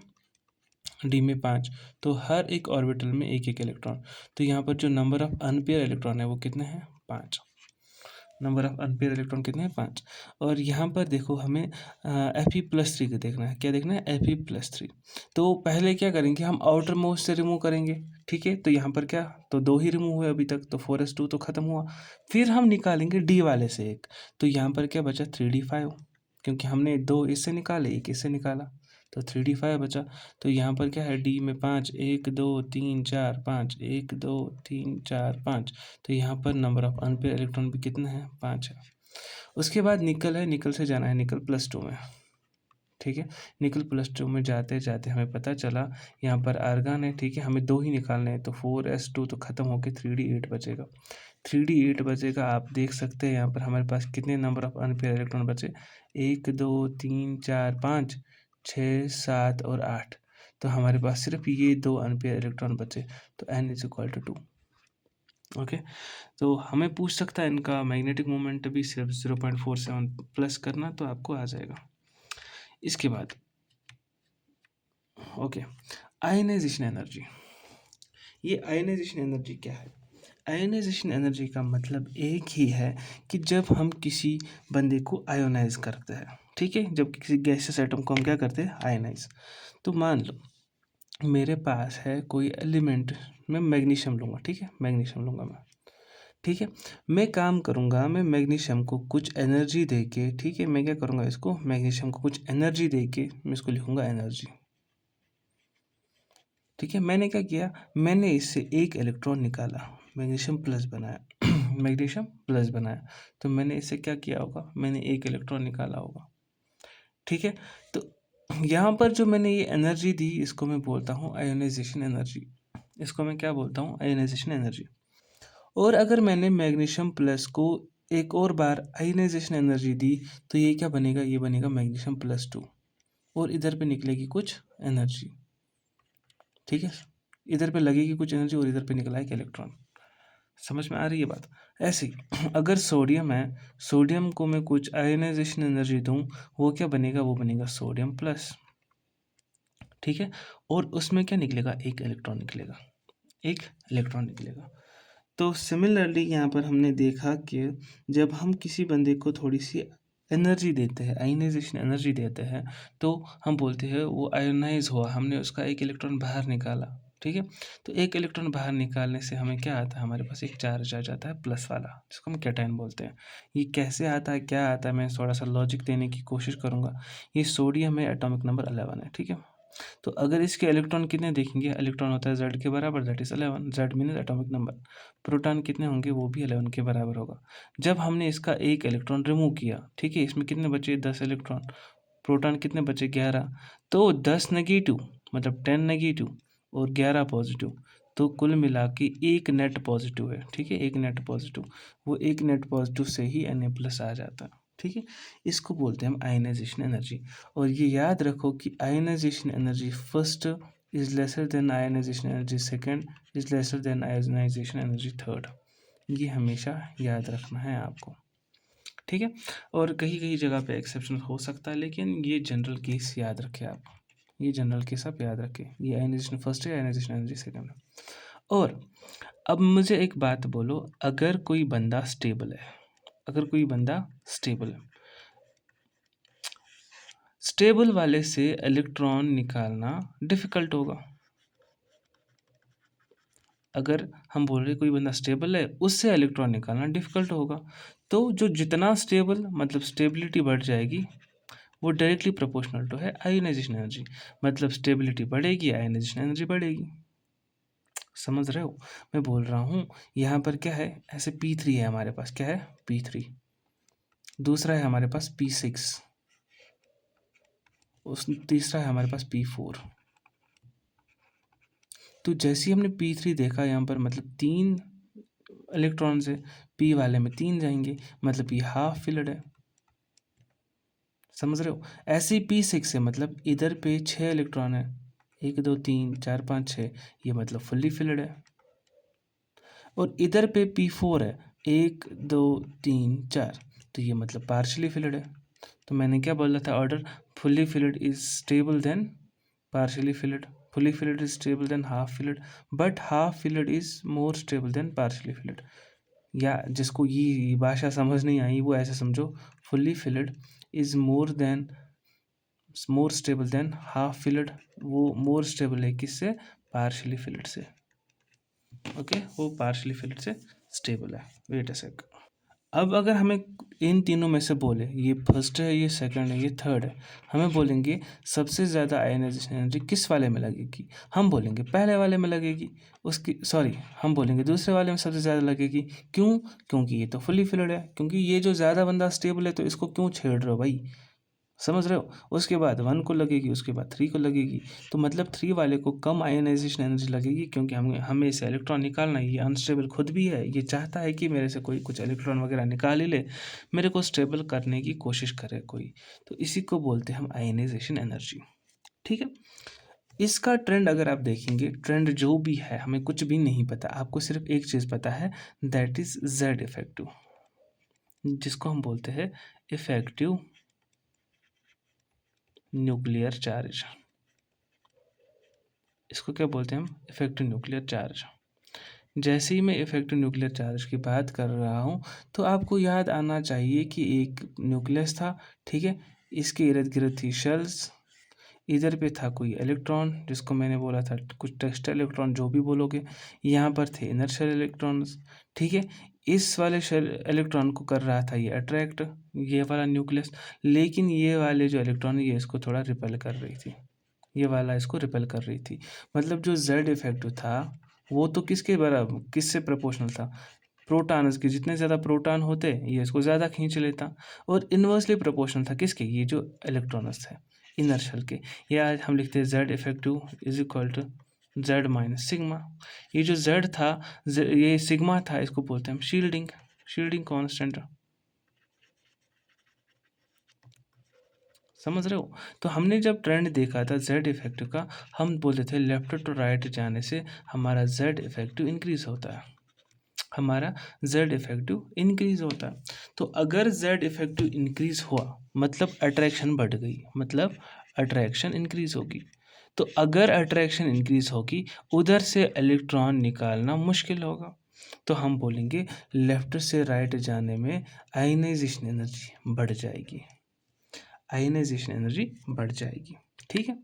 D में 5, तो हर एक ऑर्बिटल में एक एक इलेक्ट्रॉन। तो यहाँ पर जो नंबर ऑफ अनपेयर इलेक्ट्रॉन है वो कितने हैं 5, नंबर ऑफ अनपेयर इलेक्ट्रॉन कितने हैं 5। और यहाँ पर देखो हमें Fe+3 का देखना है, क्या देखना है Fe+3। तो पहले क्या करेंगे हम आउटर मोस्ट से रिमूव करेंगे, ठीक है। तो यहाँ पर क्या, तो 2 ही रिमूव हुए अभी तक, तो 4s2 तो ख़त्म हुआ। फिर हम निकालेंगे D वाले से एक, तो यहाँ पर क्या बचा 3d5, क्योंकि हमने 2 इससे निकाले 1 इससे निकाला, तो 3d5 बचा। तो यहाँ पर क्या है D में 5, 1 2 3 4 5, 1 2 3 4 5, तो यहाँ पर नंबर ऑफ अनपेयर इलेक्ट्रॉन भी कितने हैं 5 है। उसके बाद निकल है, निकल से जाना है निकल+2 में, ठीक है, निकल+2 में जाते जाते हमें पता चला यहाँ पर आर्गन है, ठीक है, हमें 2 ही निकालने हैं, तो 4s2 तो ख़त्म होके 3d8 बचेगा, 3d8 बचेगा। आप देख सकते हैं यहाँ पर हमारे पास कितने नंबर ऑफ अनपेयर इलेक्ट्रॉन बचे, 1 2 3 4 5 6 7 और 8, तो हमारे पास सिर्फ ये 2 अनपेयर इलेक्ट्रॉन बचे, तो n=2, ओके। तो हमें पूछ सकता है इनका मैग्नेटिक मोमेंट भी सिर्फ 0.47 प्लस करना तो आपको आ जाएगा। इसके बाद ओके, आयनाइजेशन एनर्जी। ये आयनाइजेशन एनर्जी क्या है? आयनाइजेशन एनर्जी का मतलब एक ही है कि जब हम किसी बंदे को आयोनाइज करते हैं, ठीक है, जब किसी गैसियस एटम को हम क्या करते हैं, आयनाइज। तो मान लो मेरे पास है कोई एलिमेंट, मैं मैग्नीशियम लूँगा, ठीक है, मैग्नीशियम लूँगा मैं, ठीक है। मैं काम करूँगा, मैं मैग्नीशियम को कुछ एनर्जी दे के, ठीक है, मैं क्या करूँगा, इसको मैग्नीशियम को कुछ एनर्जी दे के मैं इसको लिखूँगा एनर्जी, ठीक है। मैंने क्या किया, मैंने इससे एक इलेक्ट्रॉन निकाला, मैग्नीशियम प्लस बनाया मैग्नीशियम प्लस बनाया, तो मैंने इससे क्या किया होगा, मैंने एक इलेक्ट्रॉन निकाला होगा, ठीक है। तो यहाँ पर जो मैंने ये एनर्जी दी, इसको मैं बोलता हूँ आयोनाइजेशन एनर्जी, इसको मैं क्या बोलता हूँ, आयोनाइजेशन एनर्जी। और अगर मैंने मैग्नीशियम प्लस को एक और बार आयोनाइजेशन एनर्जी दी, तो ये क्या बनेगा, ये बनेगा मैग्नीशियम प्लस 2, और इधर पे निकलेगी कुछ एनर्जी, ठीक है, इधर पे लगेगी कुछ एनर्जी और इधर पे निकला एक इलेक्ट्रॉन। समझ में आ रही है बात? ऐसे ही अगर सोडियम है, सोडियम को मैं कुछ आयोनाइजेशन एनर्जी दूं, वो क्या बनेगा, वो बनेगा सोडियम प्लस, ठीक है। और उसमें क्या निकलेगा, एक इलेक्ट्रॉन निकलेगा, एक इलेक्ट्रॉन निकलेगा। तो सिमिलरली यहाँ पर हमने देखा कि जब हम किसी बंदे को थोड़ी सी एनर्जी देते हैं, आयनाइजेशन एनर्जी देते हैं, तो हम बोलते हैं वो आयोनाइज हुआ, हमने उसका एक इलेक्ट्रॉन बाहर निकाला, ठीक है। तो एक इलेक्ट्रॉन बाहर निकालने से हमें क्या आता है, हमारे पास एक चार्ज आ जाता है प्लस वाला, जिसको हम कैटायन बोलते हैं। ये कैसे आता है, क्या आता है, मैं थोड़ा सा लॉजिक देने की कोशिश करूँगा। ये सोडियम है, एटॉमिक नंबर 11 है, ठीक है। तो अगर इसके इलेक्ट्रॉन कितने देखेंगे, इलेक्ट्रॉन होता है जेड के बराबर, that is 11, Z mean atomic number. Proton कितने होंगे, वो भी 11 के बराबर होगा। जब हमने इसका एक इलेक्ट्रॉन रिमूव किया, ठीक है, इसमें कितने बचे, 10 इलेक्ट्रॉन, प्रोटॉन कितने बचे, 11। तो 10 नेगेटिव मतलब 10 नेगेटिव और 11 पॉजिटिव, तो कुल मिला के एक नेट पॉजिटिव है, ठीक है, एक नेट पॉजिटिव। वो एक नेट पॉजिटिव से ही Na+ आ जाता है, ठीक है। इसको बोलते हैं हम आयनाइजेशन एनर्जी। और ये याद रखो कि ionization energy first is lesser than ionization energy second is lesser than ionization energy third. ये हमेशा याद रखना है आपको, ठीक है। और कहीं कहीं जगह पे एक्सेप्शन हो सकता है, लेकिन ये जनरल केस याद रखें आप, ये जनरल केस आप याद रखें, ये आयनाइजेशन फर्स्ट है, आयनाइजेशन एनर्जी सेकंड है। और अब मुझे एक बात बोलो, अगर कोई बंदा स्टेबल है, अगर कोई बंदा स्टेबल है, स्टेबल वाले से इलेक्ट्रॉन निकालना डिफिकल्ट होगा। अगर हम बोल रहे कोई बंदा स्टेबल है, उससे इलेक्ट्रॉन निकालना डिफिकल्ट होगा। तो जो जितना स्टेबल मतलब स्टेबिलिटी बढ़ जाएगी, वो डायरेक्टली प्रोपोर्शनल टू है आयोनाइजेशन एनर्जी। मतलब स्टेबिलिटी बढ़ेगी, आयोनाइजेशन एनर्जी बढ़ेगी। समझ रहे हो? मैं बोल रहा हूँ यहाँ पर क्या है, ऐसे P3 है हमारे पास, क्या है, P3। दूसरा है हमारे पास P6, उस तीसरा है हमारे पास P4। तो जैसे ही हमने P3 देखा यहाँ पर, मतलब 3 इलेक्ट्रॉन से P वाले में 3 जाएंगे, मतलब ये हाफ फिल्ड है। समझ रहे हो? ऐसे ही P6 है, मतलब इधर पे 6 इलेक्ट्रॉन है, 1 2 3 4 5 6, ये मतलब फुल्ली फिल्ड है। और इधर पे P4 है, 1 2 3 4, तो ये मतलब पार्शली फिल्ड है। तो मैंने क्या बोला था order, fully filled is stable then partially filled, fully filled is stable than half filled, but half filled is more stable than partially filled। या जिसको ये भाषा समझ नहीं आई, वो ऐसे समझो, fully filled is more stable than half filled। वो more stable है किससे, partially filled से, ओके, वो partially filled से stable है। वेट अ सेक। अब अगर हमें इन तीनों में से बोले, ये फर्स्ट है, ये सेकंड है, ये थर्ड है, हमें बोलेंगे सबसे ज़्यादा आयनाइजेशन एनर्जी किस वाले में लगेगी, हम बोलेंगे पहले वाले में लगेगी। उसकी सॉरी, हम बोलेंगे दूसरे वाले में सबसे ज़्यादा लगेगी। क्यों? क्योंकि ये तो फुली फिल्ड है, क्योंकि ये जो ज़्यादा बंदा स्टेबल है, तो इसको क्यों छेड़ रहे हो भाई, समझ रहे हो? उसके बाद 1 को लगेगी, उसके बाद 3 को लगेगी। तो मतलब 3 वाले को कम आयनाइजेशन एनर्जी लगेगी, क्योंकि हमें इसे इलेक्ट्रॉन निकालना है। ये अनस्टेबल खुद भी है, ये चाहता है कि मेरे से कोई कुछ इलेक्ट्रॉन वगैरह निकाल ही ले, मेरे को स्टेबल करने की कोशिश करे कोई। तो इसी को बोलते हैं हम आयनाइजेशन एनर्जी, ठीक है। इसका ट्रेंड अगर आप देखेंगे, ट्रेंड जो भी है, हमें कुछ भी नहीं पता, आपको सिर्फ एक चीज़ पता है, दैट इज जेड इफेक्टिव, जिसको हम बोलते हैं इफेक्टिव न्यूक्लियर चार्ज। इसको क्या बोलते हैं हम? Effective nuclear charge. जैसे ही मैं इफेक्टिव न्यूक्लियर चार्ज की बात कर रहा हूँ तो आपको याद आना चाहिए कि एक न्यूक्लियस था, ठीक है, इसके इर्द गिर्द थी शेल्स, इधर पे था कोई इलेक्ट्रॉन जिसको मैंने बोला था कुछ टेक्सटाइल इलेक्ट्रॉन जो भी बोलोगे, यहाँ पर थे इनर शेल इलेक्ट्रॉन्स, ठीक है। इस वाले शेल इलेक्ट्रॉन को कर रहा था ये अट्रैक्ट, ये वाला न्यूक्लियस, लेकिन ये वाले जो इलेक्ट्रॉन ये इसको थोड़ा रिपेल कर रही थी, ये वाला इसको रिपेल कर रही थी। मतलब जो जेड इफेक्टिव था वो तो किसके बराबर, किससे प्रोपोर्शनल था? प्रोटॉन्स के, जितने ज़्यादा प्रोटॉन होते ये इसको ज़्यादा खींच लेता, और इन्वर्सली प्रोपोर्शनल था किसके? ये जो इलेक्ट्रॉन्स थे इनर शेल के। या हम लिखते हैं Z effective is equal to Z minus sigma. ये जो जेड था, ये सिग्मा था, इसको बोलते हैं हम शील्डिंग, शील्डिंग कांस्टेंट। समझ रहे हो? तो हमने जब ट्रेंड देखा था जेड इफेक्टिव का, हम बोलते थे लेफ्ट टू राइट जाने से हमारा जेड इफेक्टिव इंक्रीज होता है, हमारा जेड इफेक्टिव इंक्रीज होता है। तो अगर जेड इफेक्टिव इंक्रीज हुआ मतलब अट्रैक्शन बढ़ गई, मतलब अट्रैक्शन इंक्रीज होगी। तो अगर अट्रैक्शन इंक्रीज होगी उधर से इलेक्ट्रॉन निकालना मुश्किल होगा, तो हम बोलेंगे लेफ्ट से राइट जाने में आयनाइजेशन एनर्जी बढ़ जाएगी, आयनाइजेशन एनर्जी बढ़ जाएगी, ठीक है।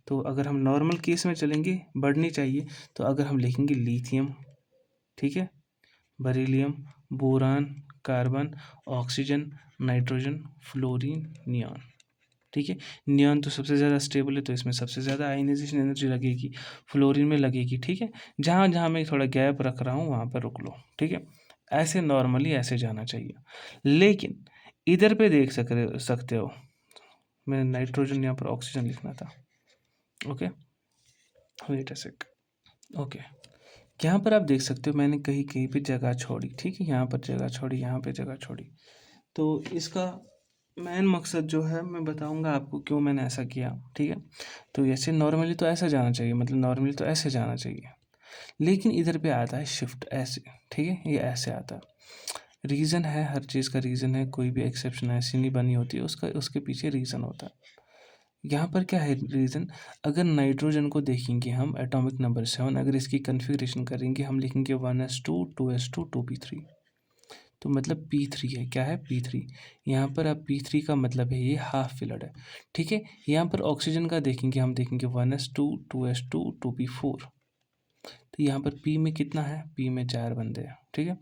तो अगर हम नॉर्मल केस में चलेंगे बढ़नी चाहिए, तो अगर हम लिखेंगे लिथियम, ठीक है, beryllium, boron, carbon, oxygen, nitrogen, fluorine, neon, ठीक है। नियॉन तो सबसे ज़्यादा स्टेबल है तो इसमें सबसे ज़्यादा आयनाइजेशन एनर्जी लगेगी, फ्लोरीन में लगेगी, ठीक है। जहाँ जहाँ मैं थोड़ा गैप रख रहा हूँ वहाँ पर रुक लो, ठीक है। ऐसे नॉर्मली ऐसे जाना चाहिए, लेकिन इधर पे देख सकते हो, मैं नाइट्रोजन यहाँ पर ऑक्सीजन लिखना था, okay, wait a sec, okay. यहाँ पर आप देख सकते हो मैंने कहीं कहीं पे जगह छोड़ी, ठीक है, यहाँ पर जगह छोड़ी, यहाँ पे जगह छोड़ी। तो इसका मेन मकसद जो है मैं बताऊंगा आपको क्यों मैंने ऐसा किया, ठीक है। तो ऐसे नॉर्मली तो ऐसा जाना चाहिए, मतलब नॉर्मली तो ऐसे जाना चाहिए, लेकिन इधर पे आता है शिफ्ट ऐसे, ठीक है, ये ऐसे आता है। रीज़न है, हर चीज़ का रीज़न है, कोई भी एक्सेप्शन ऐसी नहीं बनी होती है, उसका उसके पीछे रीज़न होता है। यहाँ पर क्या है रीज़न? अगर नाइट्रोजन को देखेंगे हम एटॉमिक नंबर 7, अगर इसकी कन्फिग्रेशन करेंगे हम लिखेंगे 1s2 2s2 2p3, तो मतलब P3 है, क्या है P3। यहाँ पर अब P3 का मतलब है ये हाफ फिलड है, ठीक है। यहाँ पर ऑक्सीजन का देखेंगे हम, देखेंगे 1s2 2s2 2p4, तो यहाँ पर P में कितना है? P में 4 बंदे हैं, ठीक है,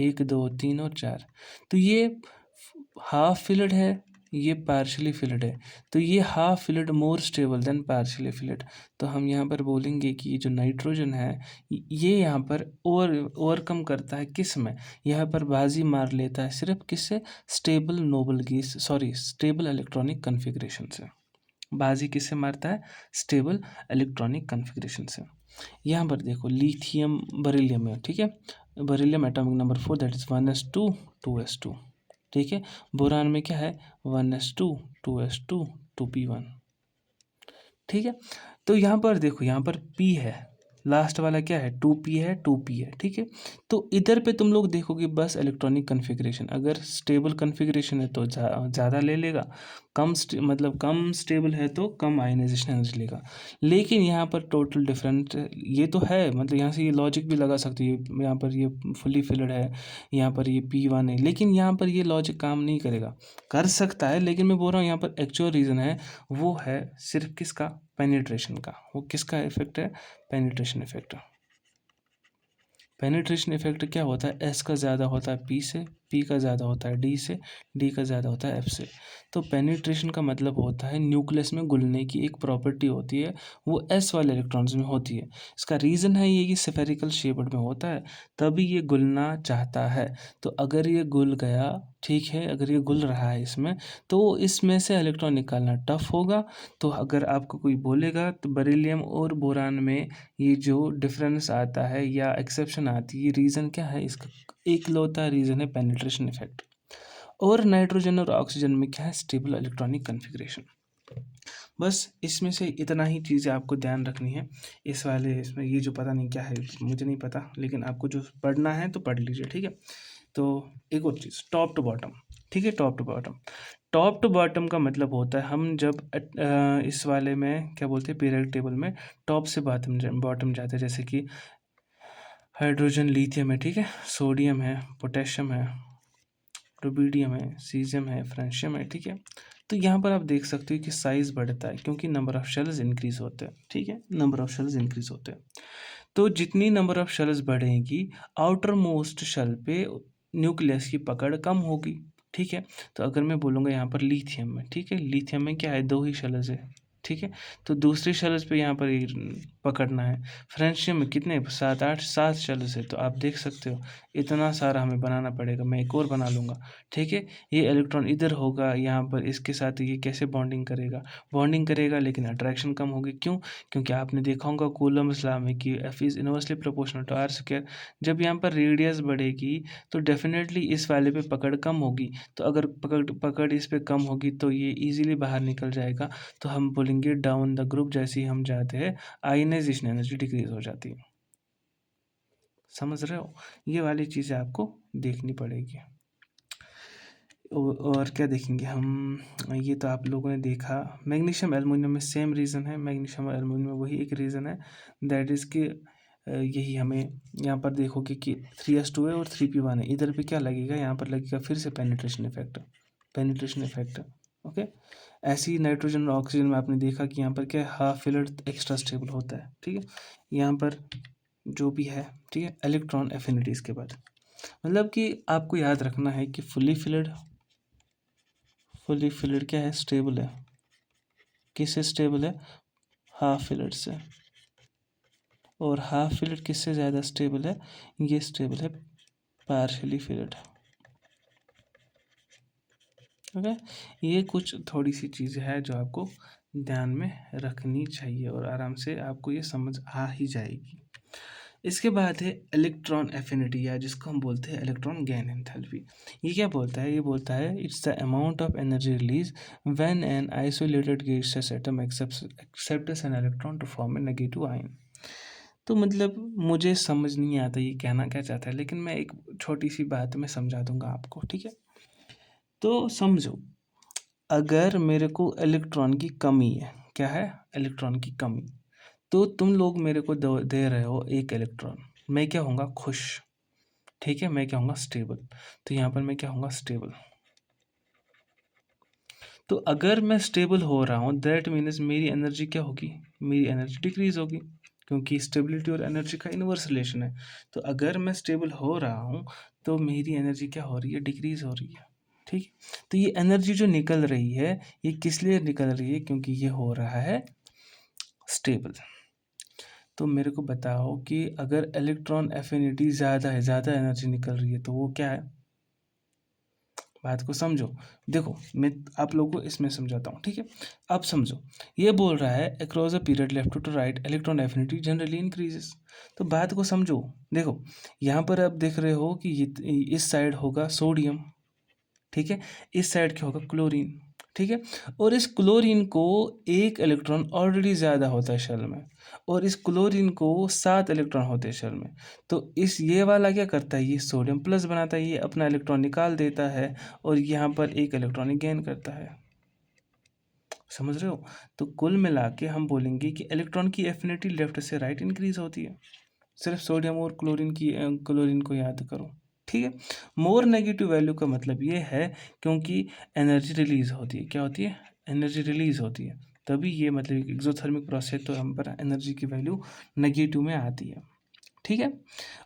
1 2 3 और 4। तो ये हाफ फिलड है, ये पार्शली फिलड है, तो ये half filled more stable then partially filled. तो हम यहाँ पर बोलेंगे कि ये जो नाइट्रोजन है ये यहाँ पर ओवरकम करता है किस में? यहाँ पर बाजी मार लेता है सिर्फ किससे? Stable noble gas, sorry stable electronic configuration से। बाजी किससे मारता है? स्टेबल इलेक्ट्रॉनिक कन्फिग्रेशन से। यहाँ पर देखो लिथियम बेरिलियम है, ठीक है, beryllium atomic number 4 that is 1s2 2s2, ठीक है। बोरान में क्या है? 1s2 2s2 2p1, ठीक है। तो यहाँ पर देखो, यहाँ पर P है, लास्ट वाला क्या है? 2p है, 2p है, ठीक है। तो इधर पे तुम लोग देखोगे बस इलेक्ट्रॉनिक कन्फिग्रेशन, अगर स्टेबल कन्फिग्रेशन है तो ज़्यादा ले लेगा, मतलब कम स्टेबल है तो कम आयनाइजेशन एनर्जी लेगा। लेकिन यहाँ पर टोटल डिफरेंट ये तो है, मतलब यहाँ से ये लॉजिक भी लगा सकते हो, यहाँ पर ये फुली फिल्ड है, यहाँ पर ये P1 है, लेकिन यहाँ पर ये लॉजिक काम नहीं करेगा, कर सकता है, लेकिन मैं बोल रहा हूँ यहाँ पर एक्चुअल रीज़न है वो है सिर्फ किसका? पेनिट्रेशन का। वो किसका इफेक्ट है? Penetration effect. पेनिट्रेशन इफेक्ट क्या होता है? एस का ज़्यादा होता है पी से, पी का ज़्यादा होता है डी से, डी का ज़्यादा होता है एफ से। तो पेनिट्रेशन का मतलब होता है न्यूक्लियस में घुलने की एक प्रॉपर्टी होती है, वो एस वाले इलेक्ट्रॉन्स में होती है। इसका रीज़न है ये कि स्फेरिकल शेप्ड में होता है, तभी ये घुलना चाहता है। तो अगर ये घुल गया, ठीक है, अगर ये घुल रहा है इसमें, तो इसमें से इलेक्ट्रॉन निकालना टफ होगा। तो अगर आपको कोई बोलेगा तो बेरिलियम और बोरान में ये जो डिफरेंस आता है या एक्सेप्शन आती है, रीज़न क्या है इसका? एक लौता रीज़न है पेनिट्रेशन इफेक्ट। और नाइट्रोजन और ऑक्सीजन में क्या है? Stable electronic configuration. बस इसमें से इतना ही चीज़ें आपको ध्यान रखनी है। इसमें ये जो पता नहीं क्या है मुझे नहीं पता, लेकिन आपको जो पढ़ना है तो पढ़ लीजिए, ठीक है। तो एक और चीज़ टॉप टू बॉटम, ठीक है, top to bottom. Top to bottom का मतलब होता है हम जब इस वाले में क्या बोलते हैं पीरियोडिक टेबल में टॉप से बॉटम बॉटम जाते हैं, जैसे कि हाइड्रोजन लिथियम है, ठीक है, सोडियम है, पोटेशियम है, रुबिडियम है, सीजियम है, फ्रेंशियम है, ठीक है। तो यहाँ पर आप देख सकते हो कि साइज बढ़ता है क्योंकि नंबर ऑफ शेल्स इंक्रीज होते हैं, ठीक है, नंबर ऑफ शेल्स इंक्रीज होते हैं। तो जितनी नंबर ऑफ शेल्स बढ़ेगी आउटर मोस्ट शेल पे न्यूक्लियस की पकड़ कम होगी, ठीक है। तो अगर मैं बोलूँगा यहाँ पर लिथियम में, ठीक है, लिथियम में क्या है, 2 ही शेल्स है, ठीक है। तो दूसरी शेल्स पे यहाँ पर ये पकड़ना है। फ्रेंशियम में कितने 7 8 7 शेल्स है, तो आप देख सकते हो इतना सारा हमें बनाना पड़ेगा। मैं एक और बना लूँगा, ठीक है। ये इलेक्ट्रॉन इधर होगा, यहाँ पर इसके साथ ये कैसे बॉन्डिंग करेगा लेकिन अट्रैक्शन कम होगी। क्यों? क्योंकि आपने देखा होगा कूलम्ब्स लॉ में कि F is inversely proportional to r square. जब यहाँ पर रेडियस बढ़ेगी तो डेफिनेटली इस वाले पे पकड़ कम होगी। तो अगर पकड़ इस पे कम होगी तो ये इजीली बाहर निकल जाएगा। तो हम बोलेंगे डाउन द ग्रुप जैसे ही हम जाते हैं आयनाइजेशन एनर्जी डिक्रीज हो जाती है। समझ रहे हो? ये वाली चीज़ें आपको देखनी पड़ेगी। और क्या देखेंगे हम, ये तो आप लोगों ने देखा। मैग्नीशियम एल्युमिनियम में सेम रीज़न है, मैग्नीशियम और एल्युमिनियम में वही एक रीज़न है, दैट इज़ कि यही हमें यहाँ पर देखोगे कि 3s2 है और 3p1 है। इधर पे क्या लगेगा, यहाँ पर लगेगा फिर से पेनिट्रेशन इफेक्ट, ओके। ऐसे ही नाइट्रोजन और ऑक्सीजन में आपने देखा कि यहाँ पर क्या हाफ फिल्ड एक्स्ट्रा स्टेबल होता है, ठीक है। यहाँ पर जो भी है, ठीक है, इलेक्ट्रॉन एफिनिटीज़ के बाद मतलब कि आपको याद रखना है कि फुली फिल्ड क्या है, स्टेबल है। किससे स्टेबल है? हाफ फिल्ड से। और हाफ फिल्ड किससे ज़्यादा स्टेबल है? ये स्टेबल है पार्शियली फिल्ड, ओके। ये कुछ थोड़ी सी चीज़ें हैं जो आपको ध्यान में रखनी चाहिए और आराम से आपको ये समझ आ ही जाएगी। इसके बाद है इलेक्ट्रॉन एफिनिटी, या जिसको हम बोलते हैं इलेक्ट्रॉन गेन एंथैल्पी। ये क्या बोलता है? ये बोलता है it's the amount of energy release when an isolated gaseous atom accepts an electron to form a negative ion. तो मतलब मुझे समझ नहीं आता ये कहना क्या चाहता है, लेकिन मैं एक छोटी सी बात में समझा दूंगा आपको, ठीक है। तो समझो, अगर मेरे को इलेक्ट्रॉन की कमी है, क्या है? इलेक्ट्रॉन की कमी। तो तुम लोग मेरे को दे रहे हो एक इलेक्ट्रॉन, मैं क्या होऊंगा? खुश, ठीक है। मैं क्या होऊंगा? स्टेबल। तो यहाँ पर मैं क्या होऊंगा? स्टेबल। तो अगर मैं स्टेबल हो रहा हूँ दैट मीन्स मेरी एनर्जी क्या होगी? मेरी एनर्जी डिक्रीज होगी, क्योंकि स्टेबिलिटी और एनर्जी का इनवर्स रिलेशन है। तो अगर मैं स्टेबल हो रहा हूँ तो मेरी एनर्जी क्या हो रही है? डिक्रीज हो रही है, ठीक है। तो ये एनर्जी जो निकल रही है ये किस लिए निकल रही है? क्योंकि ये हो रहा है स्टेबल। तो मेरे को बताओ कि अगर इलेक्ट्रॉन एफिनिटी ज़्यादा है, ज़्यादा एनर्जी निकल रही है, तो वो क्या है? बात को समझो। देखो मैं आप लोगों को इसमें समझाता हूँ, ठीक है। अब समझो, ये बोल रहा है across a period left to right electron affinity generally increases. तो बात को समझो। देखो यहाँ पर आप देख रहे हो कि इस साइड होगा सोडियम, ठीक है, इस साइड क्या होगा? क्लोरीन, ठीक है। और इस क्लोरीन को एक इलेक्ट्रॉन ऑलरेडी ज़्यादा होता है शेल में, और इस क्लोरीन को 7 इलेक्ट्रॉन होते हैं शेल में। तो इस ये वाला क्या करता है? ये सोडियम प्लस बनाता है, ये अपना इलेक्ट्रॉन निकाल देता है और यहाँ पर एक इलेक्ट्रॉन गेन करता है। समझ रहे हो? तो कुल मिला के हम बोलेंगे कि इलेक्ट्रॉन की एफिनिटी लेफ्ट से राइट इंक्रीज होती है। सिर्फ सोडियम और क्लोरीन को याद करो, ठीक है। मोर नेगेटिव वैल्यू का मतलब ये है क्योंकि एनर्जी रिलीज होती है। क्या होती है? एनर्जी रिलीज होती है, तभी ये मतलब एक्सोथर्मिक प्रोसेस, तो हम पर एनर्जी की वैल्यू नेगेटिव में आती है, ठीक है।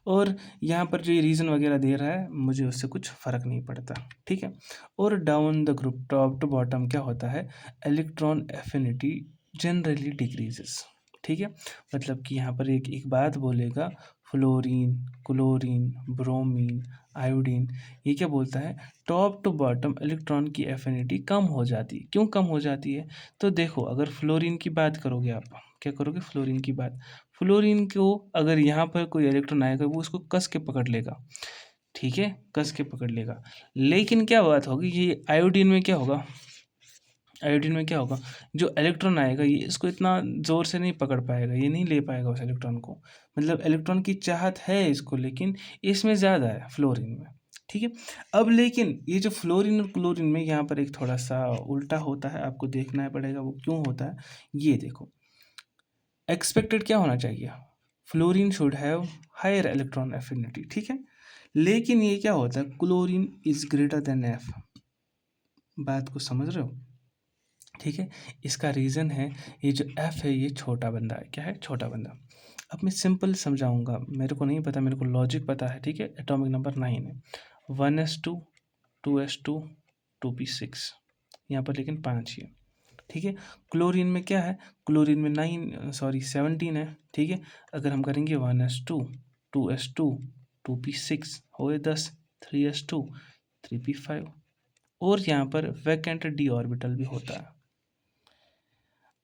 और यहाँ पर जो ये रीज़न वगैरह दे रहा है मुझे उससे कुछ फ़र्क नहीं पड़ता, ठीक है। और down the group top to bottom क्या होता है? इलेक्ट्रॉन एफिनिटी जनरली डिक्रीजेस, ठीक है। मतलब कि यहाँ पर एक एक बात बोलेगा, फ्लोरीन, क्लोरीन, ब्रोमीन, आयोडीन, ये क्या बोलता है? टॉप टू बॉटम इलेक्ट्रॉन की एफिनिटी कम हो जाती है। क्यों कम हो जाती है? तो देखो अगर फ्लोरीन की बात करोगे, आप क्या करोगे? फ्लोरीन की बात, फ्लोरीन को अगर यहाँ पर कोई इलेक्ट्रॉन आएगा वो उसको कस के पकड़ लेगा, ठीक है, कस के पकड़ लेगा। लेकिन क्या बात होगी, ये आयोडीन में क्या होगा? आयोडीन में क्या होगा? जो इलेक्ट्रॉन आएगा ये इसको इतना ज़ोर से नहीं पकड़ पाएगा, ये नहीं ले पाएगा उस इलेक्ट्रॉन को। मतलब इलेक्ट्रॉन की चाहत है इसको, लेकिन इसमें ज़्यादा है फ्लोरीन में, ठीक है। अब लेकिन ये जो फ्लोरीन और क्लोरीन में यहाँ पर एक थोड़ा सा उल्टा होता है, आपको देखना पड़ेगा वो क्यों होता है। ये देखो, एक्सपेक्टेड क्या होना चाहिए, fluorine should have higher electron affinity, ठीक है, लेकिन ये क्या होता है, chlorine is greater than F. बात को समझ रहे हो, ठीक है। इसका रीज़न है ये जो एफ है ये छोटा बंदा है, क्या है, छोटा बंदा। अब मैं सिंपल समझाऊंगा, मेरे को नहीं पता, मेरे को लॉजिक पता है, ठीक है। एटॉमिक नंबर 9 है, 1s2 2s2 2p6, यहाँ पर लेकिन 5 ही है, ठीक है। क्लोरीन में क्या है, क्लोरीन में 17 है, ठीक है। अगर हम करेंगे 1s2 2s2 2p6 हो गए 10, 3s2 3p5, और यहाँ पर वैकेंट डी ऑर्बिटल भी होता है।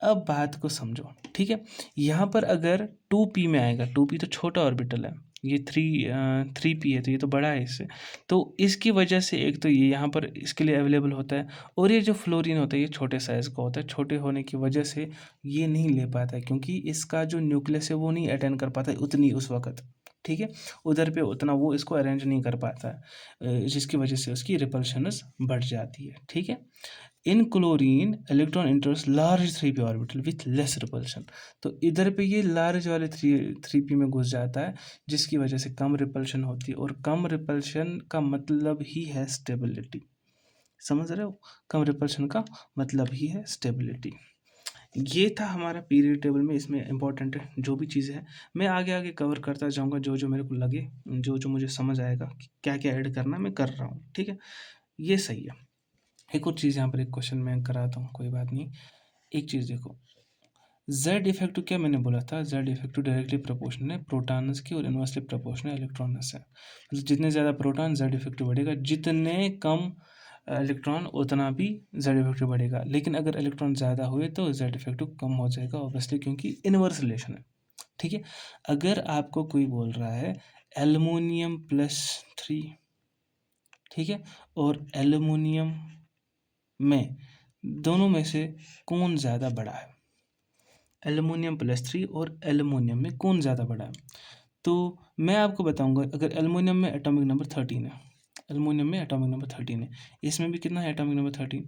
अब बात को समझो, ठीक है। यहाँ पर अगर 2p में आएगा, 2p तो छोटा ऑर्बिटल है, ये 3p है तो ये तो बड़ा है इससे, तो इसकी वजह से एक तो ये यहाँ पर इसके लिए अवेलेबल होता है, और ये जो फ्लोरीन होता है ये छोटे साइज़ का होता है, छोटे होने की वजह से ये नहीं ले पाता है, क्योंकि इसका जो न्यूक्लियस है वो नहीं अटेंड कर पाता है उतनी उस वक्त, ठीक है। उधर पे उतना वो इसको अरेंज नहीं कर पाता है, जिसकी वजह से उसकी रिपल्शनस बढ़ जाती है, ठीक है। In chlorine electron इंटर्स large 3p orbital with less repulsion, तो इधर पे ये लार्ज वाले 3p में घुस जाता है, जिसकी वजह से कम रिपल्शन होती है, और कम रिपल्शन का मतलब ही है स्टेबिलिटी, समझ रहे हो, कम रिपल्शन का मतलब ही है स्टेबिलिटी। ये था हमारा पीरियड टेबल में, इसमें इंपॉर्टेंट जो भी चीज़ें हैं मैं आगे आगे कवर करता जाऊंगा, जो जो मेरे को लगे, जो जो मुझे समझ आएगा क्या क्या ऐड करना मैं कर रहा हूँ, ठीक है। ये सही है। एक और चीज़ यहाँ पर एक क्वेश्चन मैं कराता हूँ, कोई बात नहीं। एक चीज़ देखो, जेड इफेक्टिव क्या मैंने बोला था, जेड इफेक्टिव डायरेक्टली प्रोपोर्शनल है प्रोटॉन्स की और इनवर्सली प्रोपोर्शनल इलेक्ट्रॉन्स है, मतलब जितने ज़्यादा प्रोटॉन जेड इफेक्टिव बढ़ेगा, जितने कम इलेक्ट्रॉन उतना भी जेड इफेक्टिव बढ़ेगा, लेकिन अगर इलेक्ट्रॉन ज़्यादा हुए तो जेड इफेक्टिव कम हो जाएगा ऑब्वियसली, क्योंकि इनवर्स रिलेशन है, ठीक है। अगर आपको कोई बोल रहा है एल्युमिनियम +3, ठीक है, और एल्युमिनियम में दोनों में से कौन ज़्यादा बड़ा है, एल्युमिनियम +3 और एल्युमिनियम में कौन ज़्यादा बड़ा है, तो मैं आपको बताऊंगा। अगर एल्युमिनियम में एटॉमिक नंबर 13 है, एल्युमिनियम में एटॉमिक नंबर 13 है, इसमें भी कितना है एटॉमिक नंबर 13,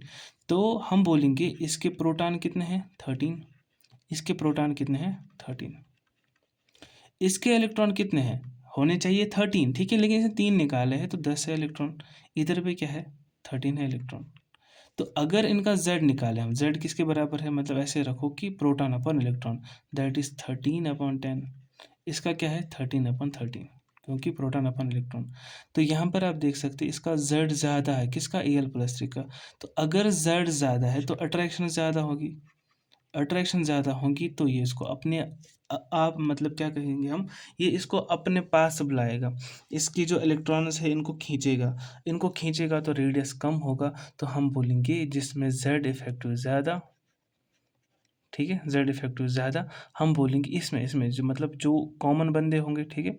तो हम बोलेंगे इसके प्रोटॉन कितने हैं 13, इसके प्रोटॉन कितने हैं 13, इसके इलेक्ट्रॉन कितने हैं, होने चाहिए 13, ठीक है, लेकिन इसे 3 निकाले हैं तो 10 है इलेक्ट्रॉन, इधर पे क्या है 13 है इलेक्ट्रॉन। तो अगर इनका z निकालें हम, z किसके बराबर है, मतलब ऐसे रखो कि proton upon electron, that is 13/10, इसका क्या है 13/13, क्योंकि प्रोटॉन अपन इलेक्ट्रॉन। तो यहाँ पर आप देख सकते हैं इसका z ज़्यादा है, किसका Al+3 का, तो अगर z ज़्यादा है तो अट्रैक्शन ज़्यादा होगी, अट्रैक्शन ज़्यादा होगी तो ये इसको अपने आप मतलब क्या कहेंगे हम, ये इसको अपने पास बुलाएगा, इसकी जो इलेक्ट्रॉन्स है इनको खींचेगा, इनको खींचेगा तो रेडियस कम होगा, तो हम बोलेंगे जिसमें जेड इफेक्टिव ज़्यादा, ठीक है, जेड इफेक्टिव ज़्यादा, हम बोलेंगे इसमें इसमें जो मतलब जो कॉमन बंदे होंगे, ठीक है,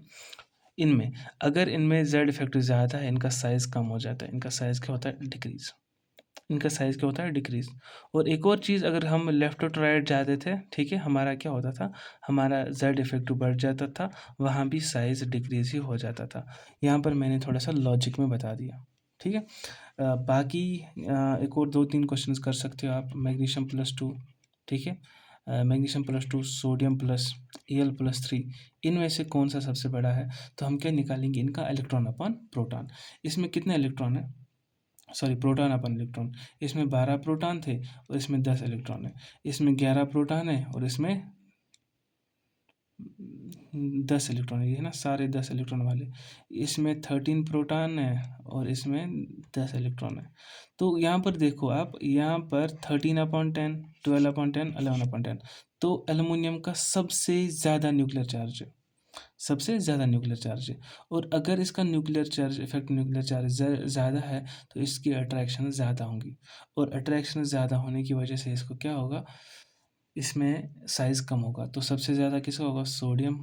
इनमें अगर इनमें जेड इफेक्टिव ज़्यादा है, इनका साइज़ कम हो जाता है, इनका साइज़ क्या होता है डिक्रीज़, इनका साइज़ क्या होता है डिक्रीज़। और एक और चीज़, अगर हम लेफ़्ट टू राइट जाते थे, ठीक है, हमारा क्या होता था, हमारा जेड इफेक्टिव बढ़ जाता था, वहाँ भी साइज़ डिक्रीज़ ही हो जाता था। यहाँ पर मैंने थोड़ा सा लॉजिक में बता दिया, ठीक है। बाकी एक और 2-3 क्वेश्चंस कर सकते हो आप, मैग्नीशियम +2, ठीक है, मैग्नीशियम +2 सोडियम+Al+3, इनमें से कौन सा सबसे बड़ा है, तो हम क्या निकालेंगे इनका इलेक्ट्रॉन अपॉन प्रोटॉन, इसमें कितने इलेक्ट्रॉन है, सॉरी प्रोटॉन अपन इलेक्ट्रॉन, इसमें 12 प्रोटॉन थे और इसमें 10 इलेक्ट्रॉन है, इसमें 11 प्रोटॉन है और इसमें 10 इलेक्ट्रॉन है, ये है ना सारे 10 इलेक्ट्रॉन वाले, इसमें 13 प्रोटॉन है और इसमें 10 इलेक्ट्रॉन है। तो यहाँ पर देखो आप, यहाँ पर 13/10 12/10 11/10, तो एल्युमिनियम का सबसे ज़्यादा न्यूक्लियर चार्ज है, सबसे ज़्यादा न्यूक्लियर चार्ज है, और अगर इसका nuclear charge effect nuclear charge ज़्यादा है तो इसकी अट्रैक्शन ज़्यादा होंगी, और अट्रैक्शन ज़्यादा होने की वजह से इसको क्या होगा, इसमें साइज़ कम होगा, तो सबसे ज़्यादा किसका होगा सोडियम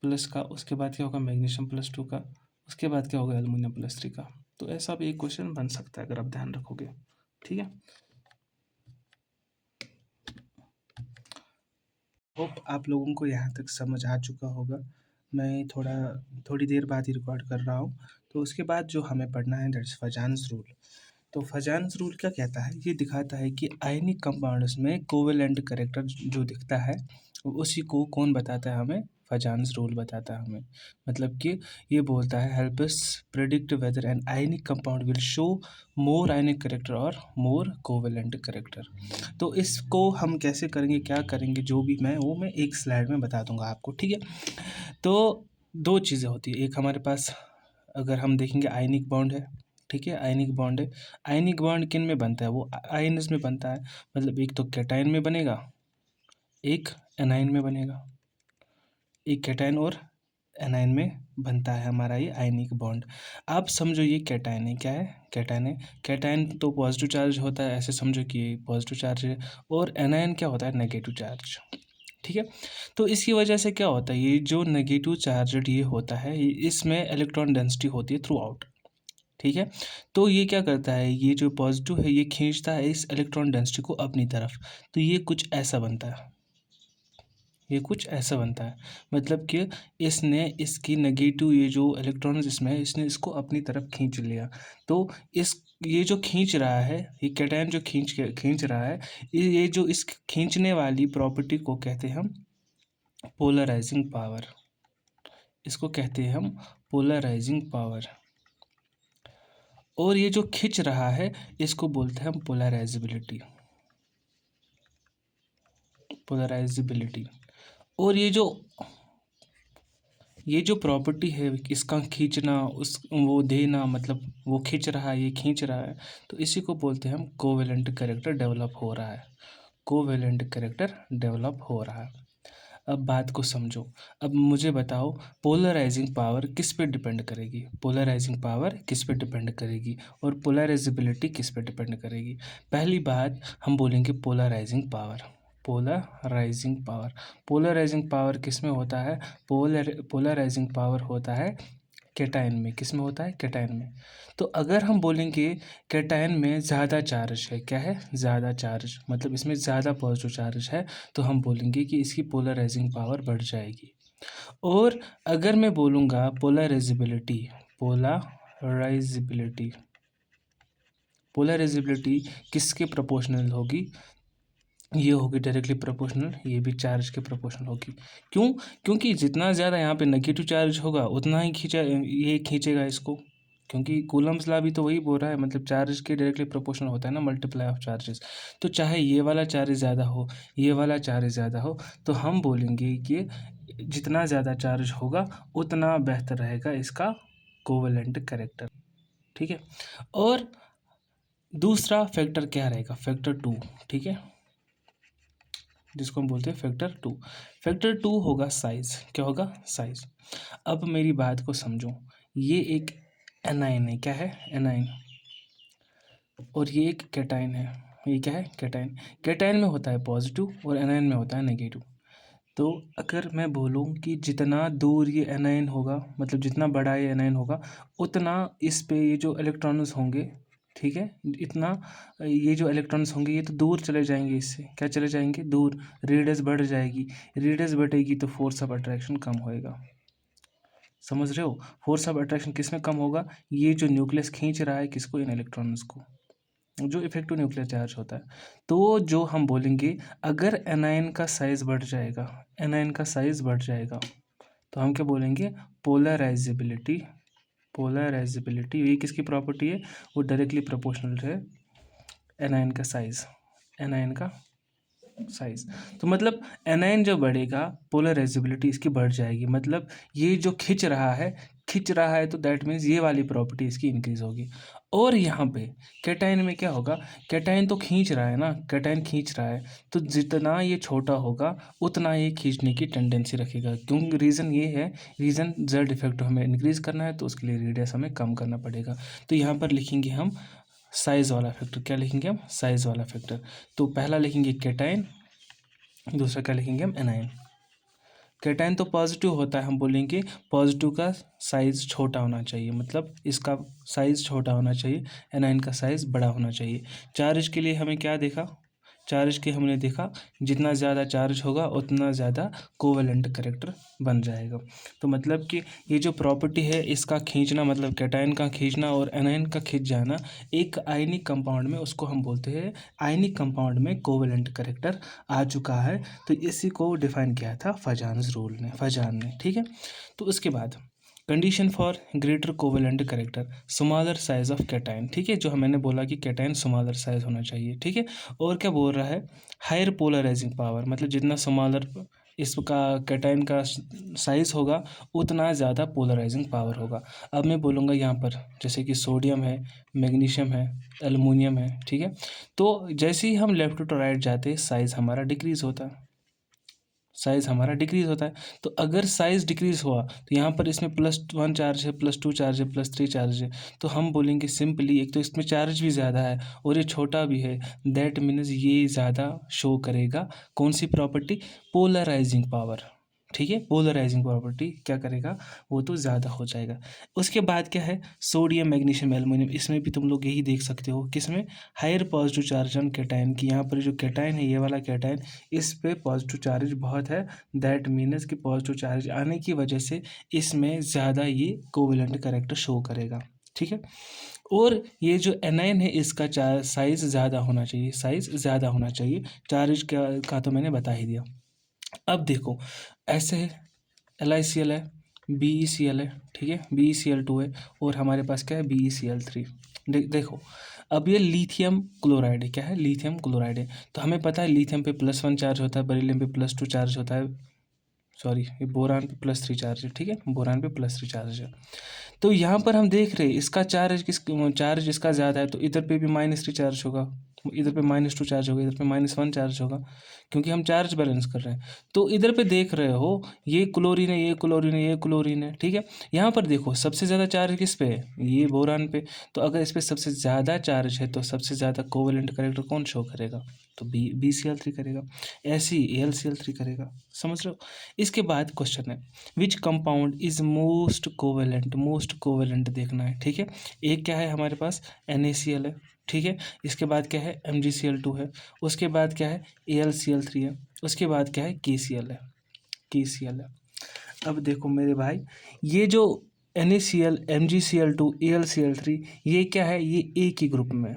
प्लस का, उसके बाद क्या होगा मैग्नीशियम +2 का, उसके बाद क्या होगा एल्युमिनियम +3 का। तो ऐसा भी एक क्वेश्चन बन सकता है अगर आप ध्यान रखोगे, ठीक है। होप आप लोगों को यहाँ तक समझ आ चुका होगा। मैं थोड़ी देर बाद ही रिकॉर्ड कर रहा हूँ। तो उसके बाद जो हमें पढ़ना है दैट्स फजान्स रूल। तो फजान्स रूल क्या कहता है? ये दिखाता है कि आयनिक कंपाउंड्स में कोवेलेंट कैरेक्टर जो दिखता है उसी को कौन बताता है हमें? फजान्स रूल बताता है हमें। मतलब कि ये बोलता है help us predict whether an ionic compound will show more ionic character और मोर कोवेलेंट कैरेक्टर। तो इसको हम कैसे करेंगे, क्या करेंगे, जो भी मैं एक स्लाइड में बता दूंगा आपको, ठीक है। तो दो चीज़ें होती है, एक हमारे पास अगर हम देखेंगे आयनिक बॉन्ड है, ठीक है, आयनिक बॉन्ड है। आयनिक बॉन्ड किन में बनता है? वो आयन्स में बनता है। मतलब एक तो कैटायन में बनेगा, एक एनायन में बनेगा। एक कैटायन और एनायन में बनता है हमारा ये आयनिक बॉन्ड। आप समझो ये कैटायन है, क्या है? कैटायन है। कैटायन तो पॉजिटिव चार्ज होता है, ऐसे समझो कि ये पॉजिटिव चार्ज है, और एनायन क्या होता है? नेगेटिव चार्ज, ठीक है। तो इसकी वजह से क्या होता है, ये जो नेगेटिव चार्ज ये होता है, इसमें इलेक्ट्रॉन डेंसिटी होती है थ्रू आउट, ठीक है। तो ये क्या करता है, ये जो पॉजिटिव है ये खींचता है इस इलेक्ट्रॉन डेंसिटी को अपनी तरफ। तो ये कुछ ऐसा बनता है, ये कुछ ऐसा बनता है। मतलब कि इसने इसकी नेगेटिव ये जो इलेक्ट्रॉन्स इसमें है, इसने इसको अपनी तरफ खींच लिया। तो इस ये जो खींच रहा है, ये कैटायन जो खींच रहा है, ये जो इस खींचने वाली प्रॉपर्टी को कहते हैं हम पोलराइजिंग पावर। इसको कहते हैं हम पोलराइजिंग पावर। और ये जो खिंच रहा है इसको बोलते हैं हम पोलराइजिबिलिटी। पोलराइजिबिलिटी। और ये जो प्रॉपर्टी है इसका खींचना, उस वो देना, मतलब वो खींच रहा है, ये खींच रहा है, तो इसी को बोलते हैं हम कोवेलेंट कैरेक्टर डेवलप हो रहा है। कोवेलेंट कैरेक्टर डेवलप हो रहा है। अब बात को समझो। अब मुझे बताओ पोलराइजिंग पावर किस पे डिपेंड करेगी? पोलराइजिंग पावर किस पे डिपेंड करेगी और पोलराइजिबिलिटी किस पे डिपेंड करेगी? पहली बात हम बोलेंगे polarizing power. Polarizing power, polarizing power किस में होता है? पोलराइजिंग पावर होता है कैटायन में। किस में होता है? कैटायन में। तो अगर हम बोलेंगे कैटायन में ज़्यादा चार्ज है, क्या है? ज़्यादा चार्ज, मतलब इसमें ज़्यादा पॉजिटिव चार्ज है, तो हम बोलेंगे कि इसकी पोलराइजिंग पावर बढ़ जाएगी। और अगर मैं बोलूँगा पोलराइजिबिलिटी, पोलराइजिबिलिटी, पोलराइजिबिलिटी किसके प्रोपोर्शनल होगी? ये होगी डायरेक्टली प्रोपोर्शनल, ये भी चार्ज के प्रोपोर्शनल होगी। क्यों? क्योंकि जितना ज़्यादा यहाँ पे नेगेटिव चार्ज होगा उतना ही ये खींचेगा इसको। क्योंकि कूलम्स लॉ भी तो वही बोल रहा है, मतलब चार्ज के डायरेक्टली प्रोपोर्शनल होता है ना, मल्टीप्लाई ऑफ चार्जेस। तो चाहे ये वाला चार्ज ज़्यादा हो, ये वाला चार्ज ज़्यादा हो, तो हम बोलेंगे कि जितना ज़्यादा चार्ज होगा उतना बेहतर रहेगा इसका कोवेलेंट कैरेक्टर, ठीक है। और दूसरा फैक्टर क्या रहेगा? फैक्टर 2, ठीक है, जिसको हम बोलते हैं फैक्टर 2। फैक्टर 2 होगा साइज। क्या होगा? साइज। अब मेरी बात को समझो, ये एक एनाइन है, क्या है? एनाइन। और ये एक कैटाइन है, ये क्या है? कैटाइन। कैटाइन में होता है पॉजिटिव और एनाइन में होता है नेगेटिव। तो अगर मैं बोलूँ कि जितना दूर ये एनाइन होगा, मतलब जितना बड़ा ये एनाइन होगा, उतना इस पे ये जो इलेक्ट्रॉन्स होंगे, ठीक है, इतना ये जो इलेक्ट्रॉन्स होंगे ये तो दूर चले जाएंगे इससे। क्या चले जाएंगे? दूर। रेडियस बढ़ जाएगी। रेडियस बढ़ेगी तो फोर्स ऑफ अट्रैक्शन कम होएगा। समझ रहे हो? फोर्स ऑफ अट्रैक्शन किस में कम होगा? ये जो न्यूक्लियस खींच रहा है किसको? इन इलेक्ट्रॉन्स को, जो इफेक्टिव न्यूक्लियर चार्ज होता है। तो जो हम बोलेंगे अगर एनायन का साइज बढ़ जाएगा, एनायन का साइज बढ़ जाएगा, तो हम क्या बोलेंगे? पोलराइजिबिलिटी। पोलराइजिबिलिटी ये किसकी प्रॉपर्टी है? वो डायरेक्टली प्रोपोर्शनल है एनायन का साइज, एनायन का साइज। तो मतलब एनायन जो बढ़ेगा पोलराइजिबिलिटी इसकी बढ़ जाएगी। मतलब ये जो खिंच रहा है तो दैट मीन्स ये वाली प्रॉपर्टी इसकी इंक्रीज होगी। और यहाँ पे कैटायन में क्या होगा? कैटायन तो खींच रहा है ना, कैटायन खींच रहा है, तो जितना ये छोटा होगा उतना ये खींचने की टेंडेंसी रखेगा। क्यों? रीज़न ये है, रीज़न जेड इफेक्ट हमें इंक्रीज करना है तो उसके लिए रेडियस हमें कम करना पड़ेगा। तो यहाँ पर लिखेंगे हम साइज़ वाला फैक्टर। क्या लिखेंगे हम? साइज़ वाला फैक्टर। तो पहला लिखेंगे कैटायन, दूसरा क्या लिखेंगे हम? एनायन। कैटायन तो पॉजिटिव होता है, हम बोलेंगे पॉजिटिव का साइज़ छोटा होना चाहिए, मतलब इसका साइज़ छोटा होना चाहिए, एनायन का साइज़ बड़ा होना चाहिए। चार्ज के लिए हमें क्या देखा? चार्ज के हमने देखा जितना ज़्यादा चार्ज होगा उतना ज़्यादा कोवेलेंट कैरेक्टर बन जाएगा। तो मतलब कि ये जो प्रॉपर्टी है इसका खींचना, मतलब कैटायन का खींचना और एनायन का खींच जाना एक आयनिक कंपाउंड में, उसको हम बोलते हैं आयनिक कंपाउंड में कोवेलेंट कैरेक्टर आ चुका है। तो इसी को डिफाइन किया था फजान ने, ठीक है। तो उसके बाद condition for greater covalent character, smaller size of cation, ठीक है, जो मैंने बोला कि कैटायन स्मॉलर साइज होना चाहिए, ठीक है। और क्या बोल रहा है, हायर पोलराइजिंग पावर, मतलब जितना स्मॉलर इसका कैटायन का साइज होगा उतना ज़्यादा पोलराइजिंग पावर होगा। अब मैं बोलूँगा यहाँ पर जैसे कि सोडियम है, मैग्नीशियम है, एल्युमिनियम है, ठीक है। तो जैसे ही हम लेफ्ट टू राइट जाते हैं साइज़ हमारा डिक्रीज़ होता है, तो अगर साइज़ डिक्रीज़ हुआ तो यहाँ पर इसमें +1 चार्ज है, +2 चार्ज है, +3 चार्ज है, तो हम बोलेंगे सिंपली, एक तो इसमें चार्ज भी ज़्यादा है और ये छोटा भी है, दैट मीन्स ये ज़्यादा शो करेगा कौन सी प्रॉपर्टी, पोलराइजिंग पावर, ठीक है। पोलराइजिंग प्रॉपर्टी क्या करेगा, वो तो ज़्यादा हो जाएगा। उसके बाद क्या है, सोडियम, मैग्नीशियम, एल्युमिनियम, इसमें भी तुम लोग यही देख सकते हो, किसमें, higher positive charge on cation की। यहाँ पर जो कैटायन है, ये वाला कैटायन, इस पे पॉजिटिव चार्ज बहुत है, दैट मीन्स कि पॉजिटिव चार्ज आने की वजह से इसमें ज़्यादा ये कोवेलेंट कैरेक्टर शो करेगा, ठीक है। और ये जो एनायन है इसका साइज़ ज़्यादा होना चाहिए, चार्ज का तो मैंने बता ही दिया। अब देखो ऐसे है, LiCl है, BeCl है, ठीक है, BeCl2 है, और हमारे पास क्या है, BeCl3। देखो अब ये लिथियम क्लोराइड है, क्या है, लिथियम क्लोराइड है। तो हमें पता है लिथियम पे +1 चार्ज होता है, बेरिलियम पे +2 चार्ज होता है, सॉरी ये बोरान पे +3 चार्ज है, ठीक है, बोरान पे +3 चार्ज है। तो यहाँ पर हम देख रहे हैं इसका चार्ज इसका ज़्यादा है, तो इधर पे भी -3 चार्ज होगा, इधर पे -2 चार्ज होगा, इधर पे -1 चार्ज होगा, क्योंकि हम चार्ज बैलेंस कर रहे हैं। तो इधर पे देख रहे हो ये क्लोरीन है, ये क्लोरीन है, ये क्लोरीन है, ठीक है। यहाँ पर देखो सबसे ज़्यादा चार्ज किस पे है, ये बोरान पे। तो अगर इस पे सबसे ज़्यादा चार्ज है तो सबसे ज़्यादा कोवेलेंट कैरेक्टर कौन शो करेगा, तो BeCl3 करेगा, ऐसे ही AlCl3 करेगा, समझ रहे हो। इसके बाद क्वेश्चन है which compound is most covalent देखना है, ठीक है। एक क्या है हमारे पास, NaCl है, ठीक है। इसके बाद क्या है, MgCl2 है, उसके बाद क्या है, AlCl3 है, उसके बाद क्या है, KCl है। अब देखो मेरे भाई, ये जो NaCl, MgCl2, AlCl3, ये क्या है, ये एक ही ग्रुप में,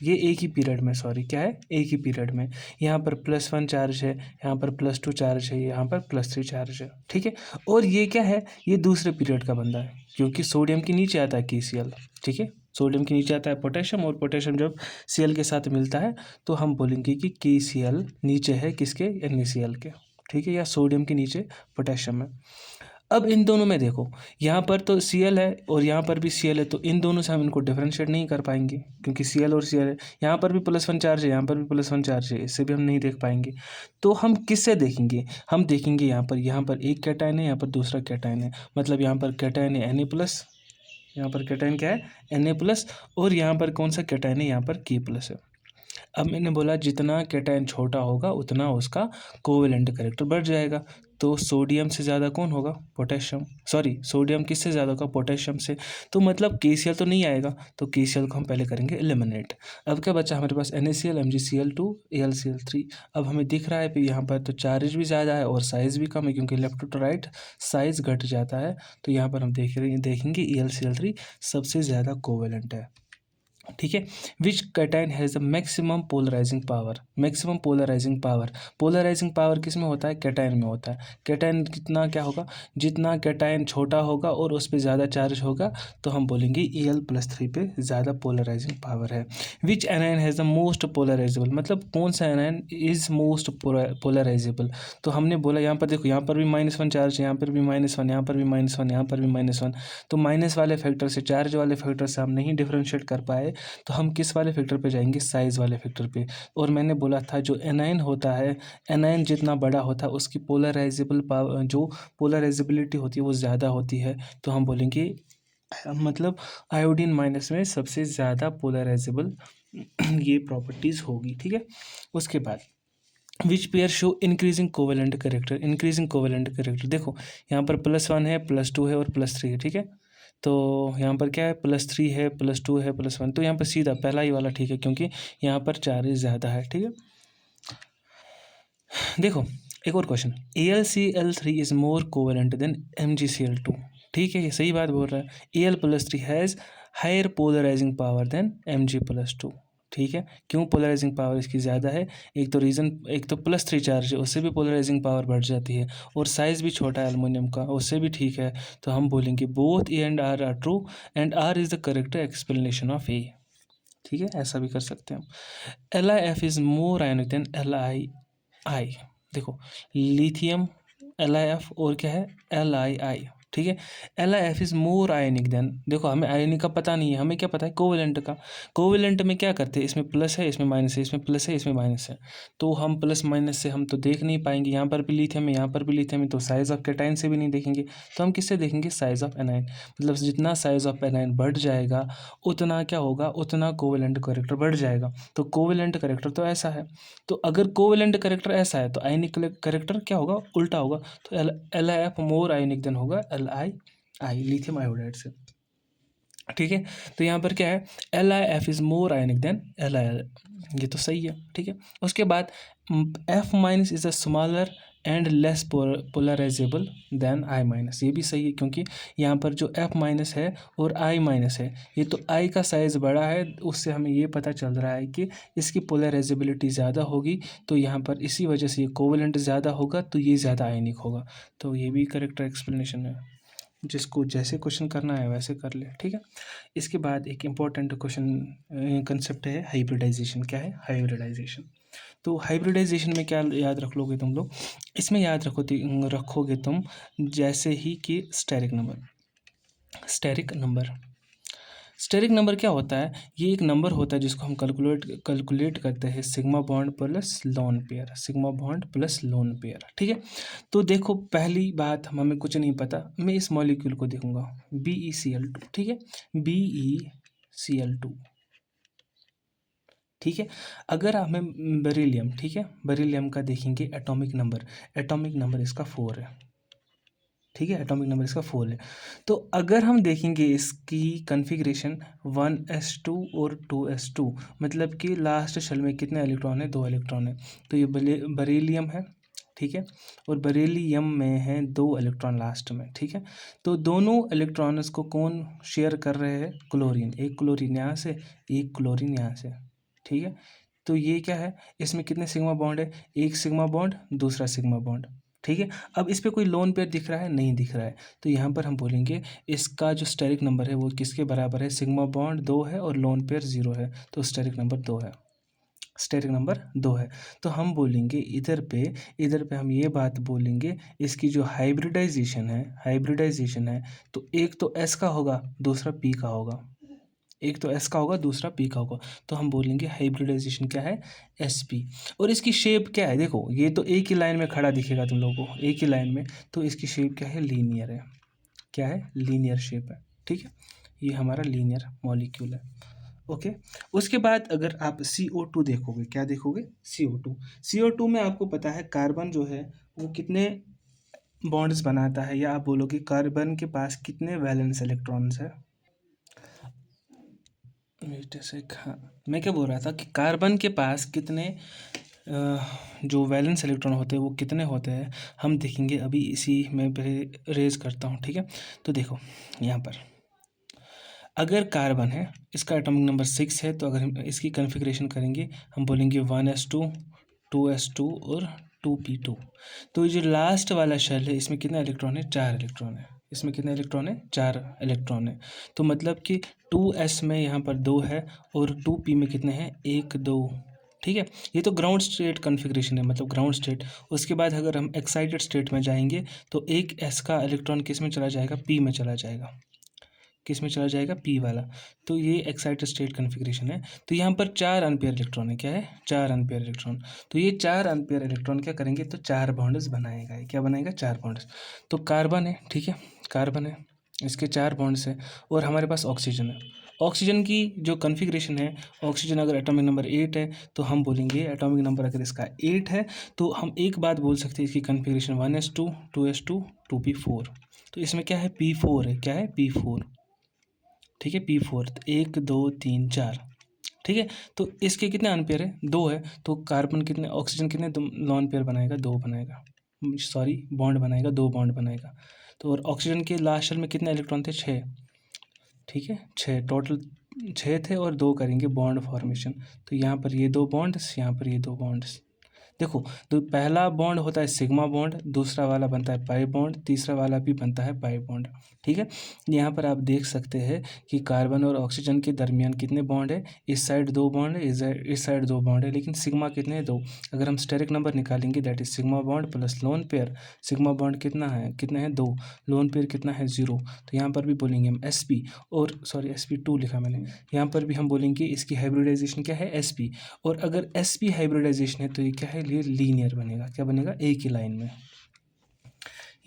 ये एक ही पीरियड में, सॉरी क्या है, एक ही पीरियड में। यहाँ पर +1 चार्ज है, यहाँ पर +2 चार्ज है, यहाँ पर +3 चार्ज है, ठीक है। और ये क्या है, ये दूसरे पीरियड का बंदा है, क्योंकि सोडियम के नीचे आता है KCl, ठीक है, सोडियम के नीचे आता है पोटेशियम, और पोटेशियम जब Cl के साथ मिलता है तो हम बोलेंगे कि KCl नीचे है किसके, NaCl के, ठीक है, या सोडियम के नीचे पोटेशियम है। अब इन दोनों में देखो, यहाँ पर तो Cl है और यहाँ पर भी Cl है, तो इन दोनों से हम इनको डिफरेंशिएट नहीं कर पाएंगे, क्योंकि Cl और Cl है। यहाँ पर भी +1 चार्ज है, यहाँ पर भी +1 चार्ज है, इससे भी हम नहीं देख पाएंगे। तो हम किससे देखेंगे, हम देखेंगे यहाँ पर एक कैटायन है, यहाँ पर दूसरा कैटायन है, मतलब यहाँ पर कैटायन है Na+, यहाँ पर कैटायन क्या है, Na+, और यहाँ पर कौन सा कैटायन है, यहाँ पर K+ है। अब मैंने बोला जितना कैटायन छोटा होगा उतना उसका कोवेलेंट कैरेक्टर बढ़ जाएगा। तो सोडियम से ज़्यादा कौन होगा, पोटेशियम, सॉरी सोडियम किससे ज़्यादा होगा, पोटेशियम से। तो मतलब KCl तो नहीं आएगा, तो KCl को हम पहले करेंगे एलिमिनेट। अब क्या बचा हमारे पास, NaCl, MgCl2, AlCl3। अब हमें दिख रहा है कि यहाँ पर तो चार्ज भी ज़्यादा है और साइज़ भी कम है, क्योंकि लेफ्ट टू राइट साइज़ घट जाता है। तो यहाँ पर हम देखेंगे AlCl3 सबसे ज़्यादा कोवेलेंट है, ठीक है। Which cation has the maximum polarising power किस में होता है, कैटायन में होता है। कैटायन कितना क्या होगा, जितना कैटायन छोटा होगा और उस पर ज़्यादा चार्ज होगा, तो हम बोलेंगे Al+3 पे ज़्यादा पोलराइजिंग पावर है। Which anion has the most polarisable, मतलब कौन सा एनायन इज़ मोस्ट पोलराइजेबल। तो हमने बोला यहाँ पर देखो, यहाँ पर भी -1 चार्ज है, यहाँ पर भी -1, यहाँ पर भी -1, यहाँ पर भी -1। तो माइनस वाले फैक्टर से, चार्ज वाले फैक्टर से हम नहीं डिफ्रेंशिएट कर पाए, तो हम किस वाले फैक्टर पे जाएंगे, साइज़ वाले फैक्टर पे। और मैंने बोला था जो एनायन होता है, एनायन जितना बड़ा होता है उसकी जो पोलराइजेबिलिटी होती है वो ज़्यादा होती है। तो हम बोलेंगे मतलब आयोडीन माइनस में सबसे ज़्यादा पोलराइजेबल ये प्रॉपर्टीज़ होगी, ठीक है। उसके बाद which pair show increasing covalent character. देखो यहाँ पर +1 है, +2 है और +3 है, ठीक है। तो यहाँ पर क्या है, +3 है, +2 है, +1, तो यहाँ पर सीधा पहला ही वाला ठीक है, क्योंकि यहाँ पर चार्ज ज़्यादा है, ठीक है। देखो एक और question, AlCl3 is more covalent than MgCl2। ठीक है, ये सही बात बोल रहा है। Al+3 has higher polarizing power than Mg+2। ठीक है, क्यों पोलराइजिंग पावर इसकी ज़्यादा है? एक तो रीज़न, एक तो +3 चार्ज है, उससे भी पोलराइजिंग पावर बढ़ जाती है, और साइज़ भी छोटा है एलुमिनियम का, उससे भी ठीक है। तो हम बोलेंगे both A and R are true and R is the correct explanation of A. ठीक है, ऐसा भी कर सकते हैं हम। LiF is more ionic than Li। देखो लिथियम LiF और क्या है Lii। ठीक है, LiF is more ionic than, देखो हमें आयनिक का पता नहीं है, हमें क्या पता है कोवेलेंट का। कोवेलेंट में क्या करते हैं, इसमें प्लस है, इसमें माइनस है, इसमें प्लस है, इसमें माइनस है, तो हम प्लस माइनस से हम तो देख नहीं पाएंगे। यहाँ पर भी लिथियम है, यहाँ पर भी लिथियम है, तो साइज ऑफ कैटायन से भी नहीं देखेंगे, तो हम किससे देखेंगे? Size of anion. मतलब जितना साइज ऑफ एनायन बढ़ जाएगा उतना क्या होगा, उतना कोवेलेंट कैरेक्टर बढ़ जाएगा। तो कोवेलेंट कैरेक्टर तो ऐसा है, तो अगर कोवेलेंट कैरेक्टर ऐसा है तो आयनिक कैरेक्टर क्या होगा, उल्टा होगा। तो LiF मोर आयनिक देन होगा Li लिथियम आयोडाइड से। ठीक है, तो यहाँ पर क्या है, LiF is more ionic than Li, ये तो सही है। ठीक है, उसके बाद F- is a smaller and less polarizable than I-, ये भी सही है, क्योंकि यहाँ पर जो F- है और I- है, ये तो I का साइज़ बड़ा है, उससे हमें ये पता चल रहा है कि इसकी पोलराइजेबिलिटी ज़्यादा होगी, तो यहाँ पर इसी वजह से ये कोवेलेंट ज़्यादा होगा, तो ये ज़्यादा आयनिक होगा। तो ये भी करेक्ट एक्सप्लेनेशन है, जिसको जैसे क्वेश्चन करना है वैसे कर ले। ठीक है, इसके बाद एक इम्पॉर्टेंट क्वेश्चन कंसेप्ट है हाइब्रिडाइजेशन। क्या है हाइब्रिडाइजेशन? तो हाइब्रिडाइजेशन में क्या याद रख लोगे तुम लोग, इसमें याद रखोगे तुम जैसे ही कि स्टेरिक नंबर क्या होता है? ये एक नंबर होता है जिसको हम कैलकुलेट करते हैं sigma bond plus lone pair, sigma bond plus lone pair. ठीक है, तो देखो पहली बात, हमें कुछ नहीं पता, मैं इस मॉलिक्यूल को देखूंगा BeCl2। ठीक है, BeCl2। ठीक है, अगर हमें बेरिलियम, ठीक है, बेरिलियम का देखेंगे एटॉमिक नंबर इसका 4 है। ठीक है, एटॉमिक नंबर इसका 4 है। तो अगर हम देखेंगे इसकी कन्फिग्रेशन 1s2 और 2s2, मतलब कि लास्ट शेल में कितने इलेक्ट्रॉन है? 2 इलेक्ट्रॉन है। तो ये बेरिलियम है। ठीक है, और बेरिलियम में है 2 इलेक्ट्रॉन लास्ट में। ठीक है, तो दोनों इलेक्ट्रॉन्स को कौन शेयर कर रहे हैं? क्लोरीन, एक क्लोरीन यहाँ से, एक क्लोरीन यहाँ से। ठीक है, तो ये क्या है, इसमें कितने सिग्मा बॉन्ड है? एक सिग्मा बॉन्ड, दूसरा सिग्मा बॉन्ड। ठीक है, अब इस पे कोई लोन पेयर दिख रहा है? नहीं दिख रहा है, तो यहाँ पर हम बोलेंगे इसका जो स्टेरिक नंबर है वो किसके बराबर है? सिग्मा बॉन्ड 2 है और लोन पेयर 0 है, तो स्टेरिक नंबर 2 है, स्टेरिक नंबर 2 है। तो हम बोलेंगे इधर पे हम ये बात बोलेंगे, इसकी जो हाइब्रिडाइजेशन है, तो एक तो S का होगा, दूसरा P का होगा, एक तो S का होगा, दूसरा P का होगा, तो हम बोलेंगे हाइब्रिडाइजेशन क्या है? SP। और इसकी शेप क्या है? देखो ये तो एक ही लाइन में खड़ा दिखेगा तुम लोगों को, एक ही लाइन में, तो इसकी शेप क्या है? लीनियर है। क्या है? लीनियर शेप है। ठीक है, ये हमारा लीनियर मॉलिक्यूल है। ओके, उसके बाद अगर आप CO2 देखोगे, क्या देखोगे? CO2 में आपको पता है कार्बन जो है वो कितने बॉन्ड्स बनाता है, या आप बोलोगे कार्बन के पास कितने वैलेंस इलेक्ट्रॉन्स है? वेट अ सेक, हाँ, मैं क्या बोल रहा था कि कार्बन के पास कितने जो वैलेंस इलेक्ट्रॉन होते हैं वो कितने होते हैं, हम देखेंगे अभी, इसी में रेज करता हूँ। ठीक है, तो देखो यहाँ पर अगर कार्बन है, इसका एटॉमिक नंबर 6 है, तो अगर हम इसकी कन्फिग्रेशन करेंगे, हम बोलेंगे 1s2, 2s2 और 2p2। तो ये जो लास्ट वाला शेल है इसमें कितना इलेक्ट्रॉन है? 4 इलेक्ट्रॉन है। इसमें कितने इलेक्ट्रॉन है? 4 इलेक्ट्रॉन है। तो मतलब कि 2s में यहाँ पर 2 है और 2p में कितने हैं? 1 2। ठीक है, ये तो ग्राउंड स्टेट कन्फिग्रेशन है, मतलब ग्राउंड स्टेट। उसके बाद अगर हम एक्साइटेड स्टेट में जाएंगे तो एक s का इलेक्ट्रॉन किस में चला जाएगा? p में चला जाएगा। किस में चला जाएगा? P वाला। तो ये एक्साइटेड स्टेट कन्फिग्रेशन है। तो यहाँ पर 4 अनपेयर इलेक्ट्रॉन है। क्या है? 4 अनपेयर इलेक्ट्रॉन। तो ये 4 अनपेयर इलेक्ट्रॉन क्या करेंगे? तो 4 बॉन्ड्स बनाएगा। ये क्या बनाएगा? 4 बॉन्ड्स। तो कार्बन है, ठीक है, कार्बन है, इसके 4 बॉन्ड्स हैं, और हमारे पास ऑक्सीजन है। ऑक्सीजन की जो कन्फिग्रेशन है, ऑक्सीजन अगर एटॉमिक नंबर 8 है तो हम बोलेंगे एटॉमिक नंबर अगर इसका 8 है तो हम एक बात बोल सकते हैं, इसकी कन्फिग्रेशन 1s2, 2s2, 2p4। तो इसमें क्या है? P4 है। क्या है? P4। ठीक है, P4, 1 2 3 4, ठीक है। तो इसके कितने अनपेयर है, 2 है, तो कार्बन कितने, ऑक्सीजन कितने लॉन पेयर बनाएगा, 2 बनाएगा, सॉरी बॉन्ड बनाएगा, 2 बॉन्ड बनाएगा। तो और ऑक्सीजन के लास्ट शेल में कितने इलेक्ट्रॉन थे, 6, ठीक है, 6 टोटल, 6 थे और 2 करेंगे बॉन्ड फॉर्मेशन। तो यहाँ पर ये 2 बॉन्ड्स, यहाँ पर ये 2 बॉन्ड्स। देखो, तो पहला बॉन्ड होता है सिग्मा बॉन्ड, दूसरा वाला बनता है पाई बॉन्ड, तीसरा वाला भी बनता है पाई बॉन्ड, ठीक है। यहाँ पर आप देख सकते हैं कि कार्बन और ऑक्सीजन के दरमियान कितने बॉन्ड है, इस साइड 2 बॉन्ड है, इस साइड 2 बॉन्ड है, लेकिन सिग्मा कितने हैं, 2। अगर हम स्टेरिक नंबर निकालेंगे that is sigma bond plus lone pair, sigma bond कितना है, कितने हैं, 2, लोन पेयर कितना है, 0। तो यहाँ पर भी बोलेंगे हम sp, और सॉरी sp2 लिखा मैंने, यहाँ पर भी हम बोलेंगे इसकी हाइब्रिडाइजेशन क्या है, sp। और अगर sp हाइब्रिडाइजेशन है तो ये क्या है, ये लीनियर बनेगा, क्या बनेगा, एक ही लाइन में,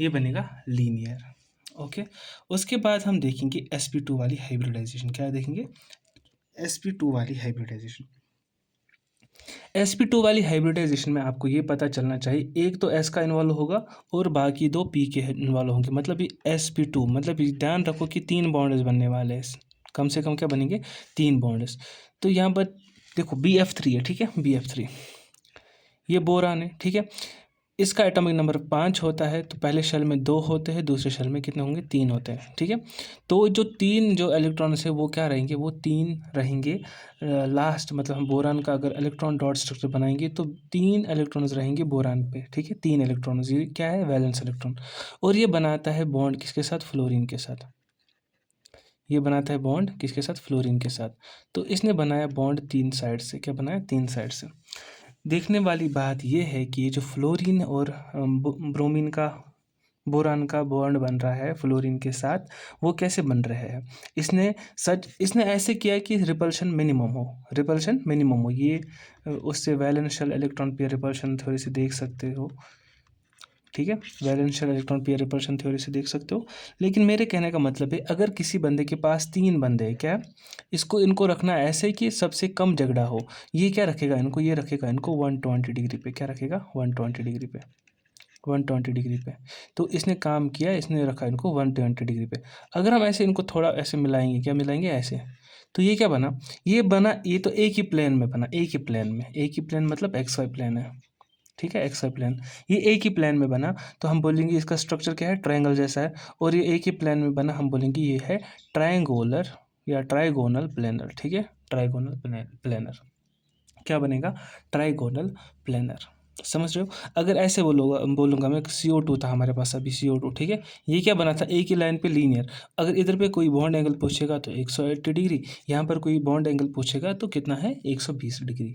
ये बनेगा लीनियर। ओके, उसके बाद हम देखेंगे sp2 वाली हाइब्रिडाइजेशन, क्या देखेंगे, sp2 वाली हाइब्रिडाइजेशन। sp2 वाली हाइब्रिडाइजेशन में आपको ये पता चलना चाहिए, एक तो s का इन्वॉल्व होगा और बाकी 2 p के इन्वॉल्व होंगे, मतलब ये sp2, मतलब ये ध्यान रखो कि 3 बॉन्ड्स बनने वाले हैं, कम से कम क्या बनेंगे, 3 बॉन्ड्स। तो यहाँ पर देखो bf3 है, ठीक है, bf3 ये बोरान है, ठीक है, इसका एटॉमिक नंबर 5 होता है, तो पहले शेल में 2 होते हैं, दूसरे शेल में कितने होंगे, 3 होते हैं, ठीक है। तो जो 3 जो इलेक्ट्रॉन्स है वो क्या रहेंगे, वो 3 रहेंगे लास्ट, मतलब हम बोरान का अगर इलेक्ट्रॉन डॉट स्ट्रक्चर बनाएंगे तो 3 इलेक्ट्रॉन्स रहेंगे बोरान पे, ठीक है, 3 इलेक्ट्रॉन्स, ये क्या है, वैलेंस इलेक्ट्रॉन। और ये बनाता है बॉन्ड किसके साथ, फ्लोरीन के साथ, ये बनाता है बॉन्ड किसके साथ, फ्लोरीन के साथ। तो इसने बनाया बॉन्ड 3 साइड से, क्या बनाया, 3 साइड से। देखने वाली बात यह है कि ये जो फ्लोरीन और ब्रोमीन का, बोरान का बॉन्ड बन रहा है फ्लोरीन के साथ, वो कैसे बन रहे हैं, इसने ऐसे किया कि रिपल्शन मिनिमम हो, रिपल्शन मिनिमम हो, ये उससे वैलेंशियल इलेक्ट्रॉन पेयर रिपल्शन थ्योरी से देख सकते हो, ठीक है, वैलेंशियल इलेक्ट्रॉन पेयर रिपल्शन थ्योरी से देख सकते हो। लेकिन मेरे कहने का मतलब है, अगर किसी बंदे के पास 3 बंदे हैं, क्या इनको रखना ऐसे कि सबसे कम झगड़ा हो, ये क्या रखेगा इनको, ये रखेगा इनको 120 डिग्री पे, क्या रखेगा, 120 डिग्री पे, 120 डिग्री पे। तो इसने काम किया, इसने रखा इनको 120 डिग्री पे। अगर हम ऐसे इनको थोड़ा ऐसे मिलाएंगे, क्या मिलाएंगे, ऐसे, तो ये क्या बना, ये तो एक ही प्लेन में बना, एक ही प्लेन में, एक ही प्लेन मतलब एक्स वाई प्लेन है, ठीक है, एक्स वाई प्लेन, ये एक ही प्लेन में बना, तो हम बोलेंगे इसका स्ट्रक्चर क्या है, ट्रायंगल जैसा है। और ये एक ही प्लेन में बना, हम बोलेंगे ये है ट्रायंगुलर या ट्राइगोनल प्लेनर, ठीक है, ट्राइगोनल प्लेनर, क्या बनेगा, ट्राइगोनल प्लेनर, समझ रहे हो। अगर ऐसे बोलूँगा मैं, CO2 था हमारे पास अभी, CO2, ठीक है, ये क्या बना था, एक ही लाइन पे लीनियर। अगर इधर पे कोई बॉन्ड एंगल पूछेगा तो 180 डिग्री, यहाँ पर कोई बॉन्ड एंगल पूछेगा तो कितना है, 120 डिग्री,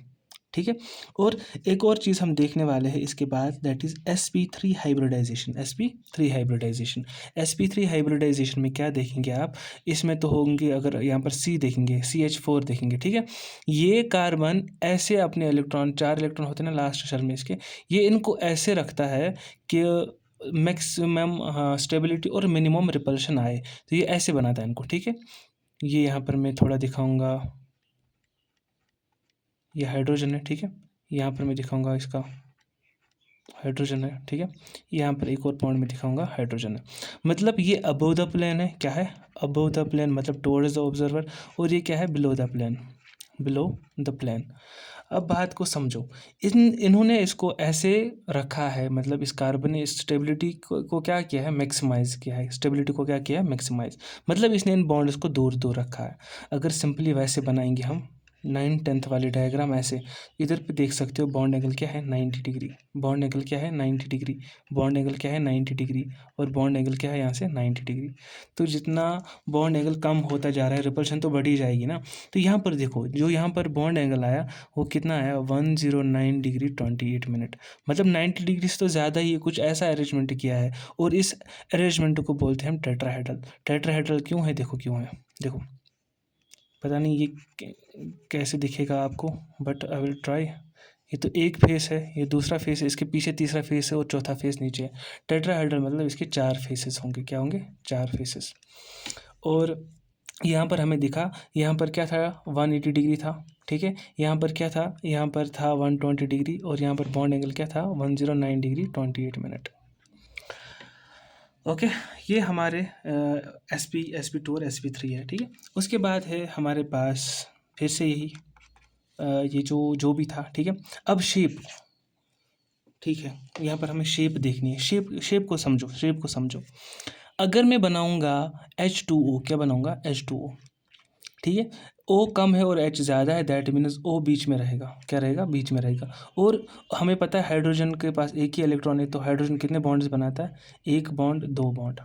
ठीक है। और एक और चीज़ हम देखने वाले हैं इसके बाद, that is sp3 hybridization, sp3 hybridization. sp3 hybridization में क्या देखेंगे आप, इसमें तो होंगे, अगर यहाँ पर C देखेंगे, CH4 देखेंगे, ठीक है, ये कार्बन ऐसे अपने इलेक्ट्रॉन, 4 इलेक्ट्रॉन होते हैं ना लास्ट शेल में इसके, ये इनको ऐसे रखता है कि मैक्सिमम स्टेबिलिटी और मिनिमम रिपल्शन आए, तो ये ऐसे बनाता है इनको, ठीक है। ये यहाँ पर मैं थोड़ा दिखाऊंगा, ये हाइड्रोजन है, ठीक है, यहाँ पर मैं दिखाऊंगा इसका हाइड्रोजन है, ठीक है, यहाँ पर एक और पॉइंट में दिखाऊंगा हाइड्रोजन है, मतलब ये अबव द प्लेन है, क्या है, अबव द प्लेन मतलब टुवर्ड्स द ऑब्जर्वर, और ये क्या है, below the plane, below the plane. अब बात को समझो, इन्होंने इसको ऐसे रखा है, मतलब इस कार्बन ने स्टेबिलिटी को क्या किया है, मैक्सिमाइज किया है, स्टेबिलिटी को क्या किया है, मैक्सिमाइज, मतलब इसने इन बॉन्ड्स को दूर दूर रखा है। अगर सिंपली वैसे बनाएंगे हम 9/10 वाली डायग्राम ऐसे, इधर पे देख सकते हो बॉन्ड एंगल क्या है, 90 डिग्री, बॉन्ड एंगल क्या है, 90 डिग्री, बॉन्ड एंगल क्या है, 90 डिग्री, और बॉन्ड एंगल क्या है यहाँ से 90 डिग्री। तो जितना बॉन्ड एंगल कम होता जा रहा है, रिपल्शन तो बढ़ी जाएगी ना। तो यहाँ पर देखो, जो यहाँ पर बॉन्ड एंगल आया वो कितना आया, 109 डिग्री 28 मिनट, मतलब 90 डिग्री से तो ज़्यादा ही कुछ ऐसा अरेंजमेंट किया है। और इस अरेंजमेंट को बोलते हैं हम टेट्राहेड्रल। टेट्राहेड्रल क्यों है, देखो क्यों है, देखो, पता नहीं ये कैसे दिखेगा आपको, बट आई विल ट्राई। ये तो एक फेस है, ये दूसरा फेस है, इसके पीछे तीसरा फेस है और चौथा फेस नीचे है। टेट्राहेड्रल मतलब इसके 4 फेसेस होंगे, क्या होंगे, 4 फेसेस। और यहाँ पर हमें दिखा, यहाँ पर क्या था, 180 डिग्री था, ठीक है, यहाँ पर क्या था, यहाँ पर था 120 डिग्री, और यहाँ पर बॉन्ड एंगल क्या था, 109 डिग्री 28 मिनट। ओके, ये हमारे sp2 और sp3 है, ठीक है। उसके बाद है हमारे पास फिर से यही ये जो भी था, ठीक है। अब शेप, ठीक है, यहाँ पर हमें शेप देखनी है। शेप को समझो। अगर मैं बनाऊंगा H2O, क्या बनाऊंगा H2O, ठीक है। O कम है और H ज़्यादा है, दैट मीन्स O बीच में रहेगा। क्या रहेगा? बीच में रहेगा। और हमें पता है हाइड्रोजन के पास एक ही इलेक्ट्रॉन है, तो हाइड्रोजन कितने बॉन्ड्स बनाता है? एक बॉन्ड, दो बॉन्ड,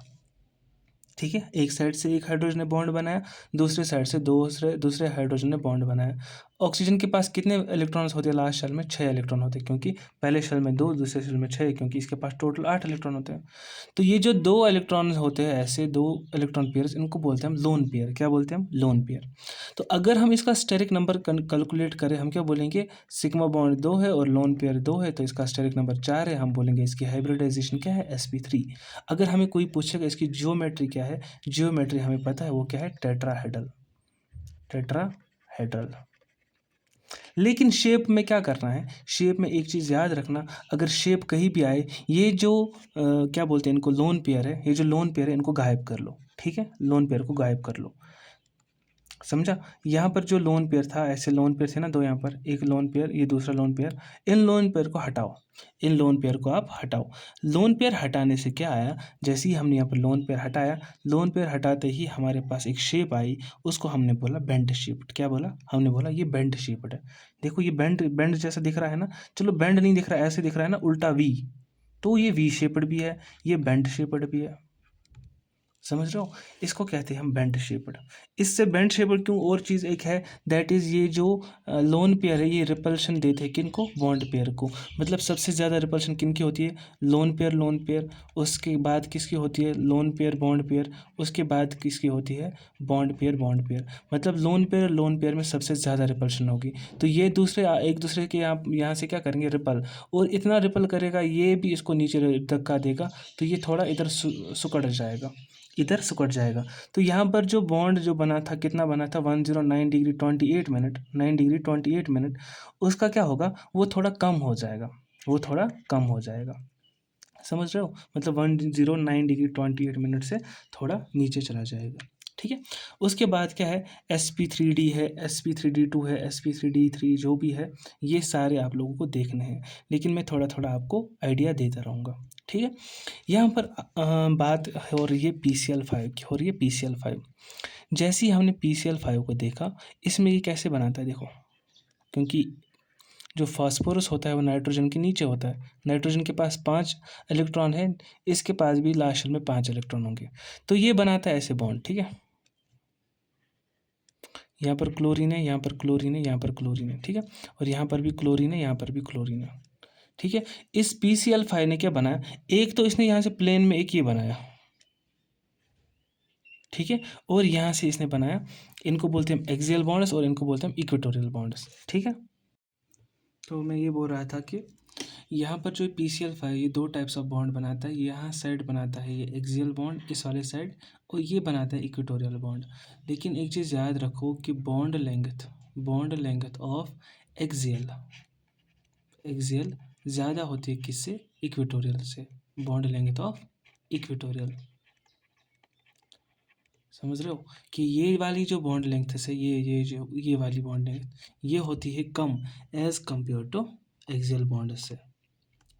ठीक है। एक साइड से एक हाइड्रोजन ने बॉन्ड बनाया, दूसरे साइड से दूसरे हाइड्रोजन ने बॉन्ड बनाया। ऑक्सीजन के पास कितने इलेक्ट्रॉन्स होते हैं लास्ट शेल में? 6 इलेक्ट्रॉन होते हैं, क्योंकि पहले शेल में 2, दूसरे शेल में 6, क्योंकि इसके पास टोटल 8 इलेक्ट्रॉन होते हैं। तो ये जो 2 इलेक्ट्रॉन होते हैं, ऐसे 2 इलेक्ट्रॉन पेयर्स, इनको बोलते हैं हम लोन पेयर। क्या बोलते हैं हम? Lone pair. तो अगर हम इसका स्टेरिक नंबर कैलकुलेट करें, हम क्या बोलेंगे? सिग्मा बॉन्ड 2 है और लोन पेयर 2 है, तो इसका स्टेरिक नंबर 4 है। हम बोलेंगे इसकी हाइब्रिडाइजेशन क्या है? sp3। अगर हमें कोई पूछेगा इसकी जियोमेट्री क्या है, जियोमेट्री हमें पता है वो क्या है? टेट्राहेड्रल। लेकिन शेप में क्या करना है? शेप में एक चीज़ याद रखना, अगर शेप कहीं भी आए, ये जो क्या बोलते हैं इनको, लोन पेयर है, ये जो लोन पेयर है इनको गायब कर लो, ठीक है। लोन पेयर को गायब कर लो, समझा? यहाँ पर जो लोन पेयर था, ऐसे लोन पेयर थे ना 2, यहाँ पर एक लोन पेयर, ये दूसरा लोन पेयर। इन लोन पेयर को हटाओ, इन लोन पेयर को आप हटाओ। लोन पेयर हटाने से क्या आया? जैसे ही हमने यहाँ पर लोन पेयर हटाया, लोन पेयर हटाते ही हमारे पास एक शेप आई, उसको हमने बोला बेंड शेप्ड। क्या बोला? हमने बोला ये बेंड शेप्ड है। देखो ये बेंड जैसा दिख रहा है ना, चलो बेंड नहीं दिख रहा है, ऐसे दिख रहा है ना, उल्टा वी, तो ये वी शेप्ड भी है, ये बेंड शेप्ड भी है। समझ रहे हो? इसको कहते हैं हम बेंड शेप्ड। इससे बेंड शेप्ड क्यों? और चीज़ एक है, दैट इज़ ये जो लोन पेयर है, ये रिपल्शन देते हैं किनको? बॉन्ड पेयर को। मतलब सबसे ज़्यादा रिपल्शन किनकी होती है? लोन पेयर, उसके बाद किसकी होती है? लोन पेयर बॉन्ड पेयर, उसके बाद किसकी होती है? Bond pair. मतलब लोन पेयर में सबसे ज़्यादा रिपल्शन होगी। तो ये एक दूसरे के यहाँ से क्या करेंगे? रिपल। और इतना रिपल करेगा, ये भी इसको नीचे धक्का देगा, तो ये थोड़ा इधर सुकड़ जाएगा। तो यहाँ पर जो बॉन्ड जो बना था, कितना बना था? 109 डिग्री 28 मिनट, 9 डिग्री 28 मिनट। उसका क्या होगा? वो थोड़ा कम हो जाएगा। समझ रहे हो? मतलब 109 डिग्री 28 मिनट से थोड़ा नीचे चला जाएगा, ठीक है। उसके बाद क्या है? sp3d है, sp3d2 है, sp3d3, जो भी है, ये सारे आप लोगों को देखने हैं, लेकिन मैं थोड़ा थोड़ा आपको आइडिया देता रहूँगा, ठीक है। यहाँ पर बात हो रही है PCl5 की, हो रही है PCl5। जैसे ही हमने PCl5 को देखा, इसमें ये कैसे बनाता है देखो, क्योंकि जो फास्फोरस होता है वो नाइट्रोजन के नीचे होता है। नाइट्रोजन के पास 5 इलेक्ट्रॉन है, इसके पास भी लास्ट में 5 इलेक्ट्रॉन होंगे। तो ये बनाता है ऐसे बॉन्ड, ठीक है। यहाँ पर क्लोरीन है, यहाँ पर क्लोरीन है, यहाँ पर क्लोरीन है, ठीक है। और यहाँ पर भी क्लोरीन है, यहाँ पर भी क्लोरीन है, ठीक है। इस PCl5 ने क्या बनाया? एक तो इसने यहाँ से प्लेन में एक ये बनाया, ठीक है। और यहाँ से इसने बनाया, इनको बोलते हैं एक्सियल बॉन्ड्स और इनको बोलते हैं इक्वेटोरियल बॉन्ड्स, ठीक है। तो मैं ये बोल रहा था कि यहाँ पर जो PCl5 ये 2 टाइप्स ऑफ बॉन्ड बनाता है। यहाँ साइड बनाता है ये एक्सियल बॉन्ड, इस वाले साइड, और ये बनाता है इक्वेटोरियल बॉन्ड। लेकिन एक चीज़ याद रखो कि बॉन्ड लेंथ ऑफ एक्सियल ज़्यादा होती है किससे? इक्वेटोरियल से। बॉन्ड लेंथ ऑफ इक्वेटोरियल, समझ रहे हो? कि ये वाली जो बॉन्ड लेंथ है, ये वाली बॉन्ड लेंथ, ये होती है कम as compared to axial bond से,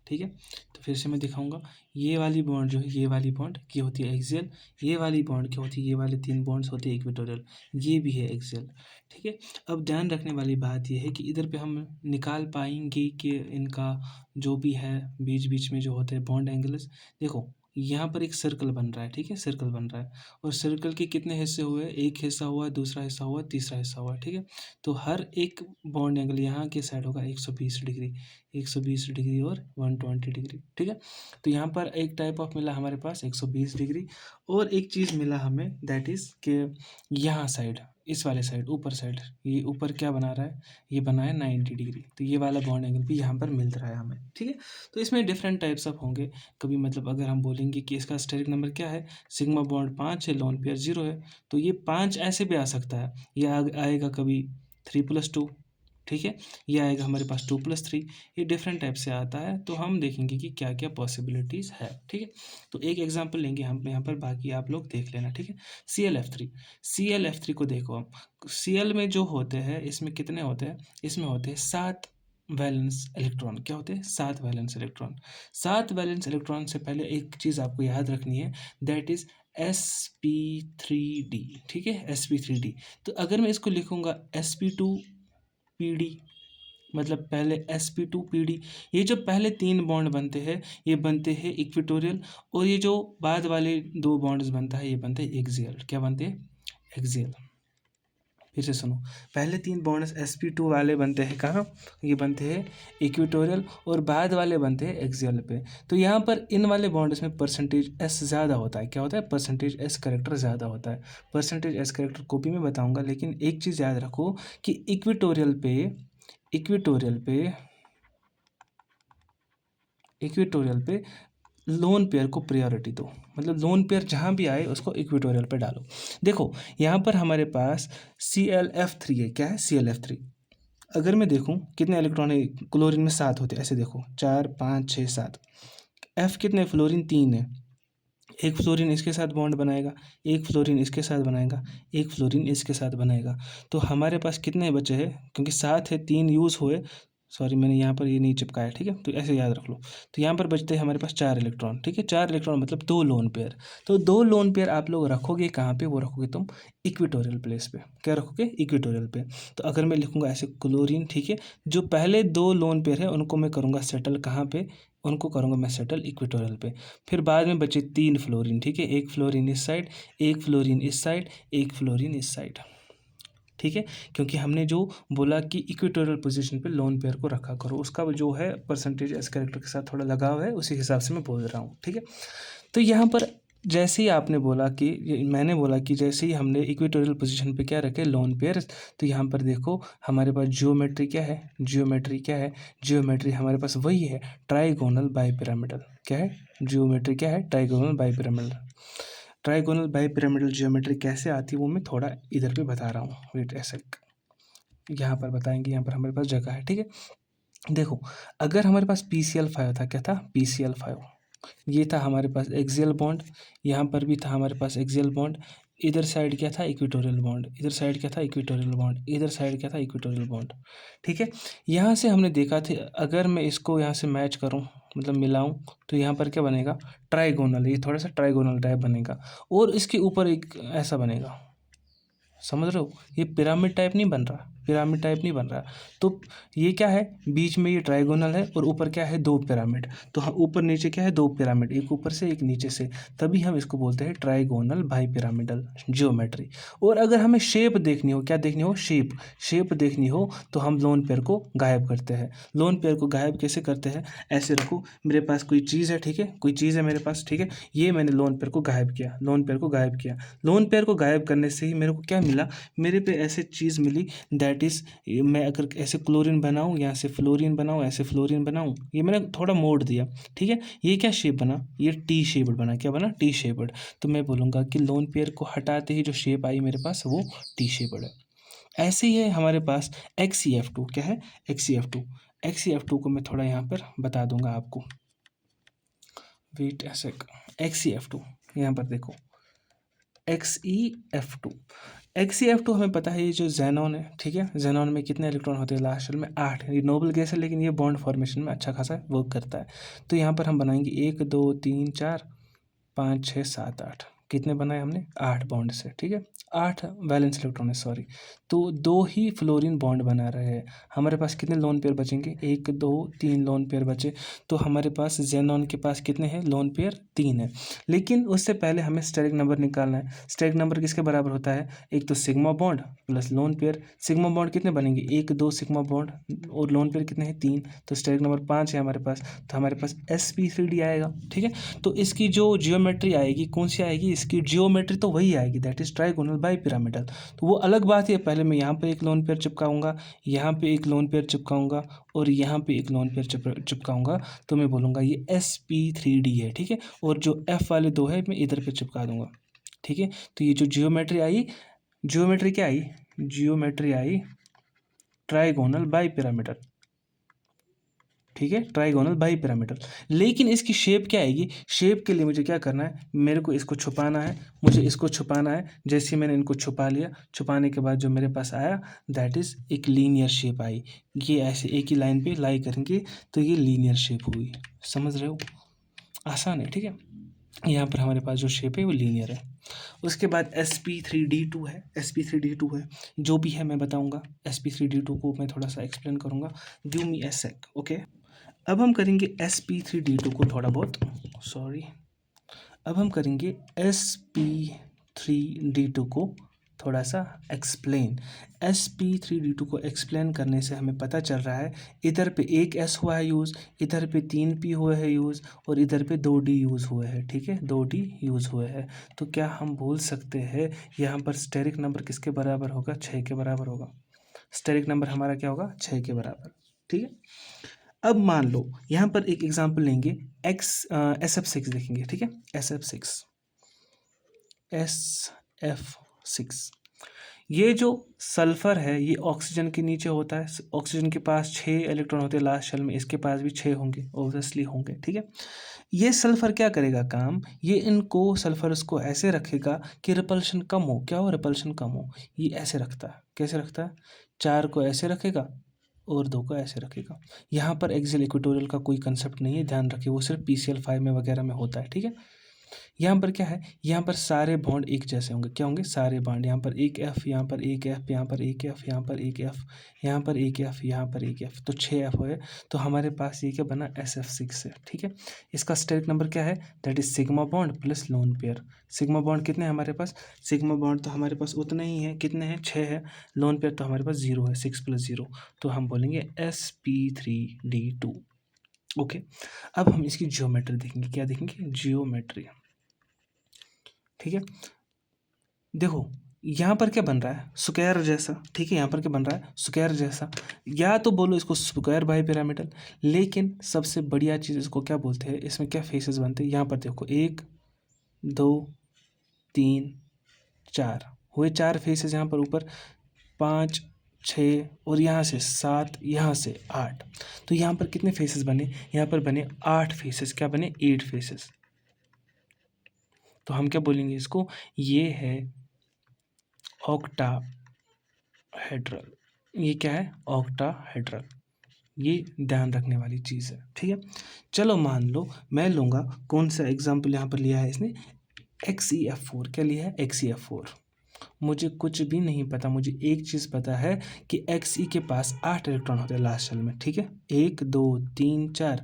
ठीक है। तो फिर से मैं दिखाऊंगा, ये वाली बॉन्ड जो है, ये वाली बॉन्ड की होती है एक्सियल, ये वाली बॉन्ड की होती है, ये वाले 3 बॉन्ड्स होते हैं इक्वेटोरियल, ये भी है एक्सियल, ठीक है। अब ध्यान रखने वाली बात ये है कि इधर पे हम निकाल पाएंगे कि इनका जो भी है बीच बीच में जो होते हैं बॉन्ड एंगल्स। देखो यहाँ पर एक सर्कल बन रहा है, ठीक है, सर्कल बन रहा है, और सर्कल के कितने हिस्से हुए? एक हिस्सा हुआ, दूसरा हिस्सा हुआ, तीसरा हिस्सा हुआ, ठीक है। तो हर एक बॉन्ड एंगल यहाँ के साइड होगा 120 डिग्री, 120 डिग्री और 120 डिग्री, ठीक है। तो यहाँ पर एक टाइप ऑफ मिला हमारे पास 120 डिग्री, और एक चीज़ मिला हमें, दैट इज़ कि यहाँ साइड, इस वाले साइड, ऊपर साइड, ये ऊपर क्या बना रहा है? ये बना है 90 डिग्री। तो ये वाला बॉन्ड एंगल भी यहाँ पर मिल रहा है हमें, ठीक है। तो इसमें डिफरेंट टाइप्स ऑफ होंगे। कभी मतलब अगर हम बोलेंगे कि इसका स्टेरिक नंबर क्या है, सिग्मा बॉन्ड 5 है, लोन पेयर 0 है, तो ये 5 ऐसे भी आ सकता है, ये आएगा कभी 3+2, ठीक है। ये आएगा हमारे पास 2+3, ये डिफरेंट टाइप से आता है, तो हम देखेंगे कि क्या क्या पॉसिबिलिटीज़ है, ठीक है। तो एक एग्जांपल लेंगे हम यहाँ पर, बाकी आप लोग देख लेना, ठीक है। ClF3 को देखो हम, Cl में जो होते हैं इसमें कितने होते हैं, इसमें होते हैं 7 वैलेंस इलेक्ट्रॉन। क्या होते हैं? 7 वैलेंस इलेक्ट्रॉन। 7 वैलेंस इलेक्ट्रॉन से पहले एक चीज़ आपको याद रखनी है, दैट इज़ sp3d, ठीक है, sp3d। तो अगर मैं इसको लिखूंगा sp2pd, मतलब पहले sp2pd, ये जो पहले 3 बॉन्ड बनते हैं ये बनते हैं इक्वेटोरियल, और ये जो बाद वाले 2 बॉन्ड्स बनता है ये बनते हैं एक्सियल। क्या बनते हैं? एक्सियल। फिर से सुनो, पहले 3 बॉन्ड्स sp2 वाले बनते हैं कहाँ? ये बनते हैं इक्वेटोरियल, और बाद वाले बनते हैं एक्सियल पे। तो यहाँ पर इन वाले बॉन्ड्स में परसेंटेज s ज़्यादा होता है। क्या होता है? परसेंटेज s करेक्टर ज़्यादा होता है। परसेंटेज s करेक्टर को भी मैं बताऊँगा, लेकिन एक चीज़ याद रखो कि इक्वेटोरियल पे लोन पेयर को प्रायोरिटी दो, मतलब लोन पेयर जहाँ भी आए उसको इक्वेटोरियल पे डालो। देखो यहाँ पर हमारे पास ClF3 है। क्या है? ClF3। अगर मैं देखूँ कितने इलेक्ट्रॉन है, क्लोरीन में 7 होते हैं, ऐसे देखो 4 5 6 7। F कितने? फ्लोरीन 3 है। एक फ्लोरीन इसके साथ बॉन्ड बनाएगा, एक फ्लोरीन इसके साथ बनाएगा, एक फ्लोरीन इसके साथ बनाएगा। तो हमारे पास कितने बचे हैं? क्योंकि 7 है, 3 यूज़ हुए, सॉरी मैंने यहाँ पर ये नहीं चिपकाया, ठीक है, तो ऐसे याद रख लो। तो यहाँ पर बचते हैं हमारे पास 4 इलेक्ट्रॉन, ठीक है, 4 इलेक्ट्रॉन मतलब 2 लोन पेयर। तो 2 लोन पेयर आप लोग रखोगे कहाँ पे? वो रखोगे तुम इक्वेटोरियल प्लेस पे। क्या रखोगे? इक्वेटोरियल पे। तो अगर मैं लिखूँगा ऐसे क्लोरीन, ठीक है, जो पहले 2 लोन पेयर है उनको मैं करूँगा सेटल कहाँ पे? उनको करूँगा मैं सेटल इक्वेटोरियल पे। फिर बाद में बचे 3 फ्लोरीन, ठीक है, एक फ्लोरीन इस साइड, एक फ्लोरीन इस साइड, एक फ्लोरीन इस साइड, ठीक है। क्योंकि हमने जो बोला कि इक्वेटोरियल पोजीशन पे लोन पेयर को रखा करो, उसका जो है परसेंटेज एस कैरेक्टर के साथ थोड़ा लगाव है, उसी हिसाब से मैं बोल रहा हूँ, ठीक है। तो यहाँ पर जैसे ही आपने बोला कि मैंने बोला कि जैसे ही हमने इक्वेटोरियल पोजीशन पे क्या रखे? Lone pairs. तो यहाँ पर देखो हमारे पास जियोमेट्री क्या है? जियोमेट्री हमारे पास वही है, ट्राइगोनल बाइपिरामिडल। क्या है? जियोमेट्री क्या है? Trigonal bipyramidal. Trigonal bipyramidal geometry कैसे आती है वो मैं थोड़ा इधर पे बता रहा हूँ, वेट ऐसे यहाँ पर बताएंगे, यहाँ पर हमारे पास जगह है, ठीक है। देखो अगर हमारे पास PCl5 था, क्या था? PCl5, ये था हमारे पास एक्सियल बॉन्ड, यहाँ पर भी था हमारे पास एक्सियल बॉन्ड, इधर साइड क्या था? इक्वेटोरियल बॉन्ड, इधर साइड क्या था? इक्वेटोरियल बॉन्ड, इधर साइड क्या था? इक्वेटोरियल बॉन्ड, ठीक है। यहाँ से हमने देखा था, अगर मैं इसको यहाँ से मैच करूँ, मतलब मिलाऊं, तो यहाँ पर क्या बनेगा? ट्राइगोनल, ये थोड़ा सा ट्राइगोनल टाइप बनेगा, और इसके ऊपर एक ऐसा बनेगा, समझ रहे हो? ये पिरामिड टाइप नहीं बन रहा, पिरामिड टाइप नहीं बन रहा। तो ये क्या है? बीच में ये ट्राइगोनल है, और ऊपर क्या है? 2 पिरामिड। तो ऊपर नीचे क्या है? 2 पिरामिड, एक ऊपर से एक नीचे से, तभी हम इसको बोलते हैं ट्राइगोनल बाई पिरामिडल जियोमेट्री। और अगर हमें शेप देखनी हो, क्या देखनी हो? शेप देखनी हो, तो हम लोन पेयर को गायब करते हैं। लोन पेयर को गायब कैसे करते हैं? ऐसे रखो, मेरे पास कोई चीज़ है, ठीक है, कोई चीज़ है मेरे पास, ठीक है, ये मैंने लोन पेयर को गायब किया, लोन पेयर को गायब किया। लोन पेयर को गायब करने से ही मेरे को क्या मिला? मेरे पे ऐसे चीज़ मिली, दैट इज़, मैं अगर ऐसे क्लोरीन बनाऊँ, यहाँ से फ्लोरीन बनाऊँ, ऐसे फ्लोरीन बनाऊँ, ये मैंने थोड़ा मोड़ दिया, ठीक है। ये क्या शेप बना? ये टी शेप्ड बना। क्या बना? T shaped. तो मैं बोलूँगा कि लोन पेयर को हटाते ही जो शेप आई मेरे पास वो टी शेप्ड है। ऐसे ही है हमारे पास XeF2। क्या है? XeF2 को मैं थोड़ा यहाँ पर बता दूंगा आपको, वेट ऐसे, XeF2 यहाँ पर देखो, XeF2 हमें पता है, ये जो जेनॉन है, ठीक है, जेनॉन में कितने इलेक्ट्रॉन होते हैं? लास्ट में 8। ये नोबल गैस है, लेकिन ये बॉन्ड फॉर्मेशन में अच्छा खासा वर्क करता है। तो यहाँ पर हम बनाएंगे 1 2 3 4 5 6 7 8, कितने बनाए हमने? 8 बॉन्ड से, ठीक है, 8 वैलेंस इलेक्ट्रॉन है, सॉरी। तो 2 ही फ्लोरीन बॉन्ड बना रहे हैं। हमारे पास कितने लोन पेयर बचेंगे? 1 2 3 लोन पेयर बचे। तो हमारे पास जेनॉन के पास कितने हैं लोन पेयर? 3 है। लेकिन उससे पहले हमें स्टेरिक नंबर निकालना है। स्टेरिक नंबर किसके बराबर होता है? एक तो sigma bond plus lone pair. Sigma bond कितने बनेंगे? 1 2 सिग्मा बॉन्ड, और लोन पेयर कितने हैं? 3। तो स्टेरिक नंबर 5 है हमारे पास, तो हमारे पास sp3d आएगा, ठीक है। तो इसकी जो जियोमेट्री आएगी कौन सी आएगी? इसकी जियोमेट्री तो वही आएगी, that is trigonal bi pyramidal. तो वो अलग बात है, पहले मैं यहाँ पर एक लोन पेयर चिपकाऊंगा, यहाँ पे एक लोन पेयर चिपकाऊंगा, और यहाँ पे एक लोन पेयर चिपकाऊंगा, तो मैं बोलूँगा ये sp3d है, ठीक है। और जो f वाले 2 है मैं इधर पे चिपका दूंगा, ठीक है। तो ये जो जियोमेट्री आई, जियोमेट्री क्या आई? जियोमेट्री आई ट्राइगोनल बाईपिरामिडल, ठीक है, ट्राइगोनल बाईपिरामिडल। लेकिन इसकी शेप क्या आएगी? शेप के लिए मुझे क्या करना है, मेरे को इसको छुपाना है, मुझे इसको छुपाना है। जैसे मैंने इनको छुपा लिया, छुपाने के बाद जो मेरे पास आया दैट इज़ एक लीनियर शेप आई। ये ऐसे एक ही लाइन पे लाई करेंगे तो ये लीनियर शेप हुई। समझ रहे हो? आसान है, ठीक है। यहाँ पर हमारे पास जो शेप है वो लीनियर है। उसके बाद sp3d2 है, sp3d2 है, जो भी है मैं बताऊंगा। sp3d2 को मैं थोड़ा सा एक्सप्लेन करूंगा, गिव मी अ सेक, ओके। अब हम करेंगे sp3d2 को थोड़ा बहुत, सॉरी, अब हम करेंगे sp3d2 को थोड़ा सा एक्सप्लेन। sp3d2 को एक्सप्लेन करने से हमें पता चल रहा है इधर पे एक s हुआ है यूज़, इधर पे 3p हुआ है यूज़, और इधर पे 2d यूज़ हुए हैं, ठीक है, 2d यूज़ हुए हैं। तो क्या हम बोल सकते हैं यहाँ पर स्टेरिक नंबर किसके बराबर होगा? 6 के बराबर होगा। स्टेरिक नंबर हमारा क्या होगा? 6 के बराबर, ठीक है। अब मान लो यहाँ पर एक एग्जांपल लेंगे, SF6 देखेंगे, ठीक है, SF6 ये जो सल्फर है ये ऑक्सीजन के नीचे होता है। ऑक्सीजन के पास 6 इलेक्ट्रॉन होते हैं लास्ट शेल में, इसके पास भी 6 होंगे, ऑब्वियसली होंगे, ठीक है। ये सल्फर क्या करेगा काम, ये इनको सल्फरस को ऐसे रखेगा कि रिपल्शन कम हो। क्या हो? रिपल्शन कम हो। ये ऐसे रखता है, कैसे रखता है? 4 को ऐसे रखेगा और 2 को ऐसे रखेगा। यहाँ पर एक्सियल इक्वेटोरियल का कोई कंसेप्ट नहीं है, ध्यान रखिए, वो सिर्फ PCl5 में वगैरह में होता है, ठीक है। यहाँ पर क्या है, यहाँ पर सारे बॉन्ड एक जैसे होंगे। क्या होंगे? सारे बॉन्ड। यहाँ पर एक F, यहाँ पर एक F, यहाँ पर एक F, यहाँ पर एक F, यहाँ पर एक F, यहाँ पर एक F, तो 6 F हुए। तो हमारे पास ये क्या बना? SF6 है, ठीक है। इसका स्टेरिक नंबर क्या है? That is sigma bond plus lone pair. Sigma bond कितने हैं हमारे पास? सिग्मा बॉन्ड तो हमारे पास उतने ही है, कितने हैं? 6 है। लोन पेयर तो हमारे पास 0 है, 6 + 0, तो हम बोलेंगे sp3d2, ओके। अब हम इसकी जियोमेट्री देखेंगे। क्या देखेंगे? जियोमेट्री, ठीक है। देखो यहाँ पर क्या बन रहा है? स्क्वायर जैसा, ठीक है। यहाँ पर क्या बन रहा है? स्क्वायर जैसा, या तो बोलो इसको स्क्वायर बाई पिरामिडल, लेकिन सबसे बढ़िया चीज़ इसको क्या बोलते हैं, इसमें क्या फेसेस बनते हैं? यहाँ पर देखो 1 2 3 4 हुए, 4 फेसेस यहाँ पर ऊपर, 5 6 और यहाँ से 7, यहाँ से 8, तो यहाँ पर कितने फेसेस बने? यहाँ पर बने 8 फेसेस। क्या बने? 8 फेसेस। तो हम क्या बोलेंगे इसको? ये है ऑक्टाहेड्रल। ये क्या है? ऑक्टाहेड्रल। ये ध्यान रखने वाली चीज़ है, ठीक है। चलो मान लो मैं लूँगा, कौन सा एग्जाम्पल यहाँ पर लिया है इसने? XeF4। क्या लिया है? XeF4। मुझे कुछ भी नहीं पता, मुझे एक चीज़ पता है कि Xe के पास 8 इलेक्ट्रॉन होते हैं लास्ट शेल में, ठीक है। 1 2 3 4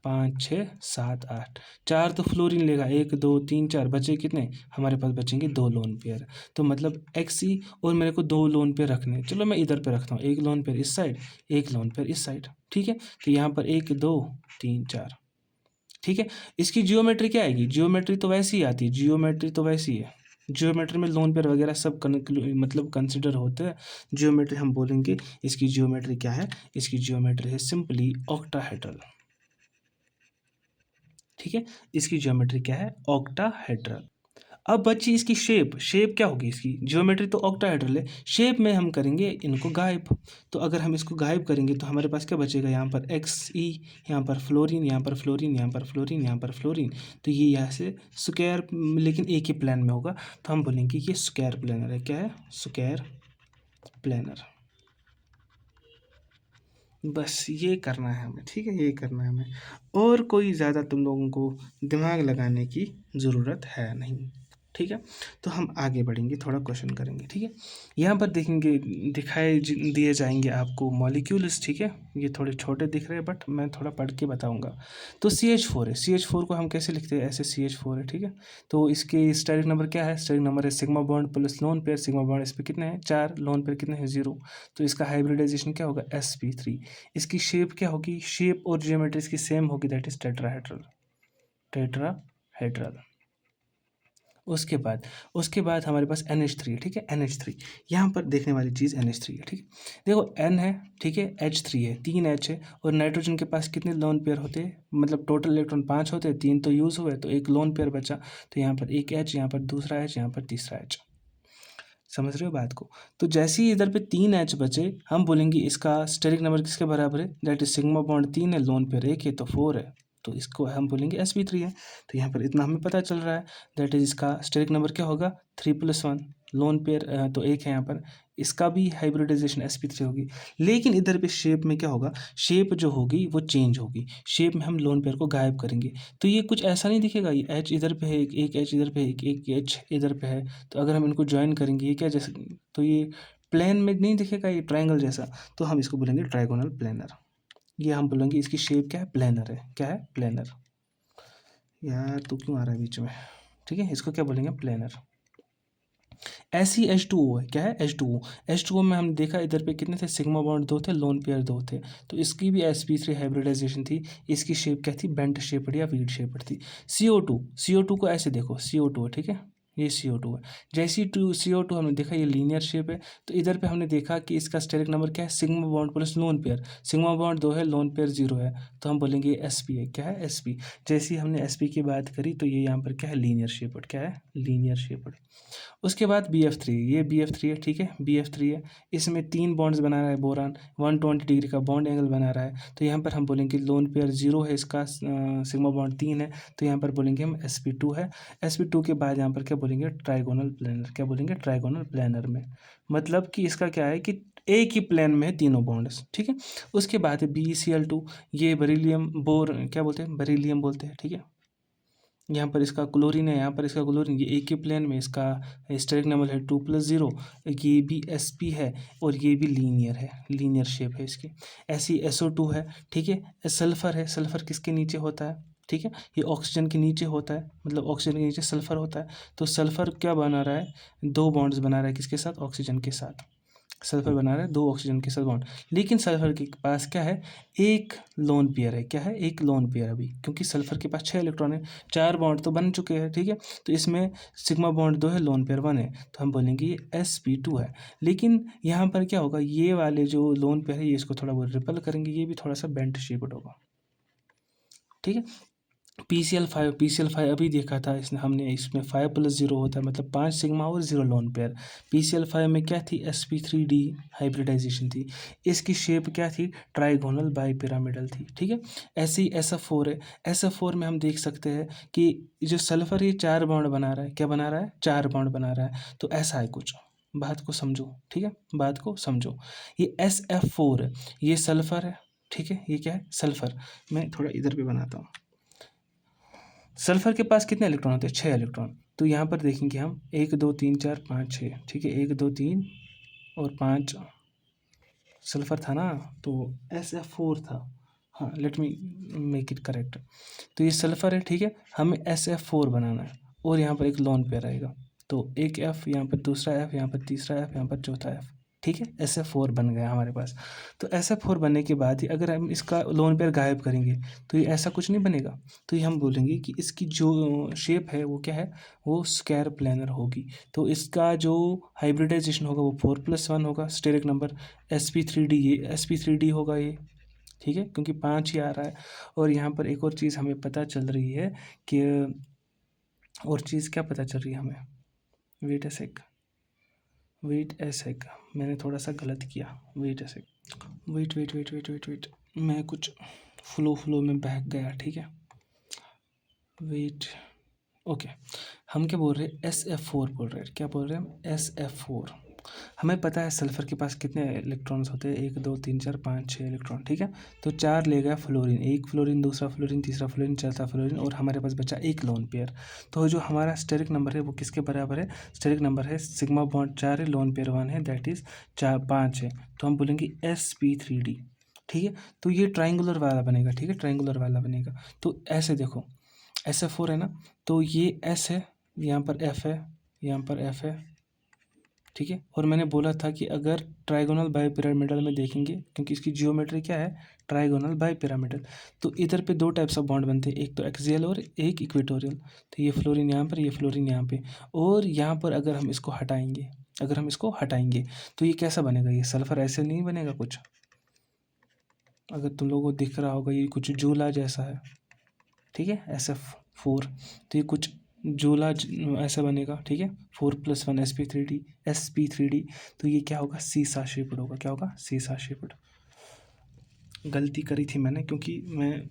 5 6 7 8, 4 तो फ्लोरीन लेगा, 1 2 3 4, बचे कितने? हमारे पास बचेंगे 2 लोन पेयर। तो मतलब Xe, और मेरे को 2 लोन पेयर रखने हैं। चलो मैं इधर पे रखता हूँ, 1 लोन पेयर इस साइड, 1 लोन पेयर इस साइड, ठीक है। तो यहाँ पर 1 2 3 4, ठीक है। इसकी जियोमेट्री क्या आएगी? जियोमेट्री तो वैसी ही आती है, जियोमेट्री तो वैसी है। जियोमेट्री में लोन पेयर वगैरह सब मतलब कंसिडर होते हैं। जियोमेट्री हम बोलेंगे, इसकी जियोमेट्री क्या है? इसकी जियोमेट्री है सिंपली ऑक्टाहेड्रल, ठीक है। इसकी ज्योमेट्री क्या है? ऑक्टाहेड्रल। अब बची इसकी शेप। शेप क्या होगी इसकी? ज्योमेट्री तो ऑक्टाहेड्रल है, शेप में हम करेंगे इनको गायब। तो अगर हम इसको गायब करेंगे तो हमारे पास क्या बचेगा? यहाँ पर Xe, यहाँ पर फ्लोरीन, यहाँ पर फ्लोरीन, यहाँ पर फ्लोरीन, यहाँ पर फ्लोरीन। तो ये यहाँ से स्क्वायर, लेकिन एक ही प्लान में होगा, तो हम बोलेंगे ये स्क्वायर प्लानर है। क्या है? Square planar. बस ये करना है हमें, ठीक है, ये करना है हमें, और कोई ज़्यादा तुम लोगों को दिमाग लगाने की ज़रूरत है नहीं, ठीक है। तो हम आगे बढ़ेंगे, थोड़ा क्वेश्चन करेंगे, ठीक है। यहाँ पर देखेंगे, दिए जाएंगे आपको मॉलिक्यूल्स, ठीक है। ये थोड़े छोटे दिख रहे हैं बट मैं थोड़ा पढ़ के बताऊँगा। तो CH4 है, CH4 को हम कैसे लिखते हैं? ऐसे CH4 है, ठीक है। तो इसके स्टेरिक नंबर क्या है? स्टेरिक नंबर है sigma bond plus lone pair. Sigma bond इस पर कितने हैं? 4, लोन पेयर कितने हैं? 0। तो इसका हाइब्रिडाइजेशन क्या होगा? sp3। इसकी शेप क्या होगी? शेप और जियोमेट्री इसकी सेम होगी, दैट इज टेट्राहेड्रल, टेट्राहेड्रल। उसके बाद हमारे पास NH3 है, ठीक है। NH3 यहाँ पर देखने वाली चीज़ NH3 है, ठीक है। देखो N है, ठीक है, H3 है, 3 H है, और नाइट्रोजन के पास कितने लोन पेयर होते हैं? मतलब टोटल इलेक्ट्रॉन 5 होते हैं, 3 तो यूज़ हुए, तो एक लोन पेयर बचा। तो यहाँ पर एक H, यहाँ पर दूसरा H, यहाँ पर तीसरा H। समझ रहे हो बात को? तो जैसे ही इधर पे 3 H बचे, हम बोलेंगे इसका स्टेरिक नंबर किसके बराबर है, दैट इज सिग्मा बॉन्ड 3 है, लोन पेयर 1 है तो 4 है, तो इसको हम बोलेंगे sp3 है। तो यहाँ पर इतना हमें पता चल रहा है, दैट इज इसका स्टेरिक नंबर क्या होगा 3+1, लोन पेयर तो 1 है यहाँ पर, इसका भी हाइब्रिडाइजेशन sp3 होगी। लेकिन इधर पे शेप में क्या होगा, शेप जो होगी वो चेंज होगी, शेप में हम लोन पेयर को गायब करेंगे। तो ये कुछ ऐसा नहीं दिखेगा, ये H इधर पे है, एक H इधर पे है, एक H इधर पे है, तो अगर हम इनको ज्वाइन करेंगे ये क्या जैसे, तो ये प्लेन में नहीं दिखेगा, ये ट्रायंगल जैसा, तो हम इसको बोलेंगे ट्राइगोनल प्लेनर। ये हम बोलेंगे इसकी शेप क्या है, प्लेनर है। क्या है, प्लेनर। यार तो क्यों आ रहा है बीच में, ठीक है, इसको क्या बोलेंगे, प्लेनर। ऐसी H2O है, क्या है, H2O। H2O में हम देखा इधर पे कितने थे, सिग्मा बॉन्ड 2 थे, लोन पेयर 2 थे, तो इसकी भी sp3 हाइब्रिडाइजेशन थी। इसकी शेप क्या थी, बेंट शेप्ड या वीड शेप्ड थी। CO2 को ऐसे देखो, CO2 है, ठीक है, ये CO2 है। जैसी CO2 हमने देखा ये लीनियर शेप है, तो इधर पे हमने देखा कि इसका स्टेरिक नंबर क्या है, sigma bond plus lone pair, sigma bond 2 है, लोन पेयर 0 है, तो हम बोलेंगे ये sp है। क्या है, sp। जैसे ही हमने sp की बात करी तो ये यहाँ पर क्या है, लीनियर शेप्ड। क्या है, लीनियर शेप्ड। उसके बाद BF3, ये BF3 है, ठीक है, BF3 है, इसमें 3 बॉन्ड्स बना रहा है बोरान, 120 डिग्री का बॉन्ड एंगल बना रहा है, तो यहाँ पर हम बोलेंगे लोन पेयर 0 है, इसका सिग्मा बॉन्ड 3 है, तो यहाँ पर बोलेंगे हम sp2 है। sp2 के बाद यहाँ पर क्या बोलेंगे, ट्राइगोनल प्लेनर। क्या बोलेंगे, ट्राइगोनल प्लेनर में, मतलब कि इसका क्या है कि एक ही प्लेन में है तीनों बॉन्ड्स, ठीक है। उसके बाद है BeCl2, ये बेरिलियम बोर क्या बोलते हैं, बेरिलियम बोलते हैं, ठीक है। यहाँ पर इसका क्लोरीन है, यहाँ पर इसका क्लोरीन, ये एक ही प्लेन में, इसका स्टेरिक नंबर है 2+0, ये भी sp है और ये भी लीनियर है, लीनियर शेप है इसकी। ऐसी SO2 है, ठीक है। सल्फर है, सल्फर किसके नीचे होता है, ठीक है, ये ऑक्सीजन के नीचे होता है, मतलब ऑक्सीजन के नीचे सल्फर होता है, तो सल्फर क्या बना रहा है, 2 बॉन्ड्स बना रहा है, किसके साथ, ऑक्सीजन के साथ। सल्फर बना रहा है 2 ऑक्सीजन के साथ बॉन्ड, लेकिन सल्फर के पास क्या है, एक लोन पेयर है। क्या है, एक लोन पेयर अभी, क्योंकि सल्फर के पास 6 इलेक्ट्रॉन है, 4 बॉन्ड तो बन चुके हैं, ठीक है। तो इसमें सिग्मा बॉन्ड 2 है, लोन पेयर 1 है, तो हम बोलेंगे ये sp2 है। लेकिन यहाँ पर क्या होगा, ये वाले जो लोन पेयर है ये इसको थोड़ा बहुत रिपल करेंगे, ये भी थोड़ा सा बेंट शेप्ड होगा, ठीक है। PCl5 अभी देखा था इसने, हमने इसमें 5+0 होता है, मतलब 5 सिग्मा और 0 लोन पेयर। PCl5 में क्या थी, sp3d हाइब्रिडाइजेशन थी। इसकी शेप क्या थी, ट्राइगोनल बाईपिरामिडल थी, ठीक है। ऐसे ही SF4 है, SF4 में हम देख सकते हैं कि जो सल्फर ये 4 बॉन्ड बना रहा है, क्या बना रहा है, 4 बॉन्ड बना रहा है, तो ऐसा है कुछ, बात को समझो, ठीक है, बात को समझो। ये SF4 है, ये सल्फर है, ठीक है, ये क्या है, सल्फर। मैं थोड़ा इधर भी बनाता हूँ। सल्फर के पास कितने इलेक्ट्रॉन होते हैं, 6 इलेक्ट्रॉन, तो यहाँ पर देखेंगे हम 1 2 3 4 5 6, ठीक है, 1 2 3 और 5 सल्फर था ना, तो SF4 था, हाँ, let me make it correct. तो ये सल्फर है, ठीक है, हमें SF4 बनाना है, और यहाँ पर एक लोन पेयर आएगा, तो एक F, यहाँ पर दूसरा F, यहाँ पर तीसरा F, यहाँ पर चौथा F, ठीक है, SF4 बन गया हमारे पास। तो SF4 बनने के बाद ही अगर हम इसका लोन पेयर गायब करेंगे तो ये ऐसा कुछ नहीं बनेगा, तो ये हम बोलेंगे कि इसकी जो शेप है वो क्या है, वो स्क्वायर प्लेनर होगी। तो इसका जो हाइब्रिडाइजेशन होगा वो 4+1 होगा, स्टेरिक नंबर sp3d, ये sp3d होगा ये, ठीक है, क्योंकि 5 ही आ रहा है। और यहाँ पर एक और चीज़ हमें पता चल रही है कि, और चीज़ क्या पता चल रही है हमें, वेट ए सेक, मैंने थोड़ा सा गलत किया, वेट ए सेक, वेट, मैं कुछ फ्लो में बहक गया, ठीक है, वेट, ओके। हम क्या बोल रहे हैं, SF4 बोल रहे हैं, क्या बोल रहे हैं हम, SF4। हमें पता है सल्फर के पास कितने इलेक्ट्रॉन्स होते हैं, 1 2 3 4 5 6 इलेक्ट्रॉन, ठीक है। तो 4 ले गया फ्लोरीन, एक फ्लोरीन, दूसरा फ्लोरीन, तीसरा फ्लोरीन, चौथा फ्लोरीन, और हमारे पास बचा एक लोन पेयर। तो जो हमारा स्टेरिक नंबर है वो किसके बराबर है, स्टेरिक नंबर है सिग्मा बॉन्ड 4 है, लोन पेयर 1 है, दैट इज 5 है, तो हम बोलेंगे sp3d, ठीक है। तो ये ट्राइंगुलर वाला बनेगा, ठीक है, ट्राइंगुलर वाला बनेगा। तो ऐसे देखो, SF4 है ना, तो ये S है, यहाँ पर F है, यहाँ पर F है, ठीक है। और मैंने बोला था कि अगर ट्राइगोनल बाईपिरामिडल में देखेंगे, क्योंकि इसकी जियोमेट्री क्या है, ट्राइगोनल बाईपिरामिडल, तो इधर पे 2 टाइप्स ऑफ बॉन्ड बनते हैं, एक तो एक्सियल और एक इक्वेटोरियल। तो ये फ्लोरीन यहाँ पर, ये फ्लोरीन यहाँ पे, और यहाँ पर अगर हम इसको हटाएंगे, तो ये कैसा बनेगा, ये सल्फर ऐसे नहीं बनेगा कुछ, अगर तुम लोगों को दिख रहा होगा ये कुछ जूला जैसा है, ठीक है, SF4। तो ये कुछ जूला ऐसा बनेगा, ठीक है, 4+1 sp3d, तो ये क्या होगा, सीसा शेप्ड होगा, क्या होगा, सीसा शेप्ड। गलती करी थी मैंने क्योंकि मैं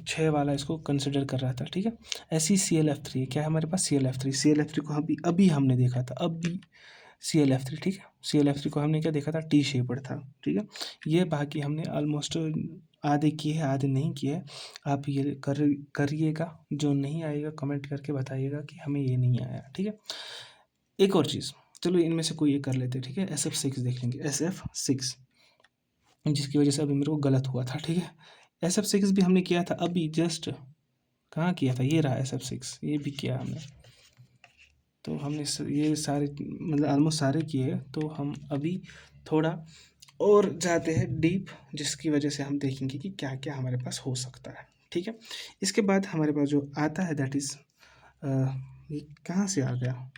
6 वाला इसको कंसिडर कर रहा था, ठीक है। ऐसी ClF3 है, क्या है हमारे पास, ClF3 को अभी अभी हमने देखा था, अभी ClF3, ठीक है। ClF3 को हमने क्या देखा था, टी शेप्ड था, ठीक है। ये बाकी हमने ऑलमोस्ट आधे किए हैं, आधे नहीं किए हैं। आप ये करिएगा, जो नहीं आएगा कमेंट करके बताइएगा कि हमें ये नहीं आया, ठीक है। एक और चीज़, चलो इनमें से कोई एक कर लेते हैं, ठीक है। SF6 देख लेंगे, SF6, जिसकी वजह से अभी मेरे को गलत हुआ था, ठीक है। SF6 भी हमने किया था अभी जस्ट, कहाँ किया था, ये रहा SF6, ये भी किया हमने। तो हमने ये सारे मतलब ऑलमोस्ट सारे किए, तो हम अभी थोड़ा और जाते हैं डीप, जिसकी वजह से हम देखेंगे कि क्या क्या हमारे पास हो सकता है, ठीक है। इसके बाद हमारे पास जो आता है दैट इज़, ये कहाँ से आ गया,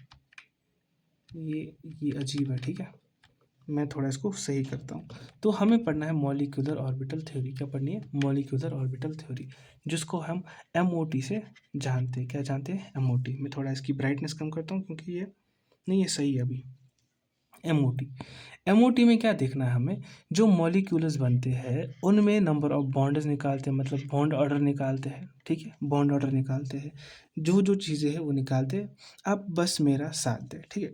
ये अजीब है, ठीक है। मैं थोड़ा इसको सही करता हूँ। तो हमें पढ़ना है मॉलिक्यूलर ऑर्बिटल थ्योरी। क्या पढ़नी है, मॉलिक्यूलर ऑर्बिटल थ्योरी, जिसको हम MOT से जानते हैं। क्या जानते हैं, MOT। मैं थोड़ा इसकी ब्राइटनेस कम करता हूँ क्योंकि ये नहीं, ये सही है अभी। MOT में क्या देखना है हमें, जो मॉलिक्यूल्स बनते हैं उनमें नंबर ऑफ बॉन्ड्स निकालते हैं, मतलब बॉन्ड ऑर्डर निकालते हैं, ठीक है, बॉन्ड ऑर्डर निकालते हैं, जो जो चीज़ें हैं वो निकालते हैं। आप बस मेरा साथ दें, ठीक है।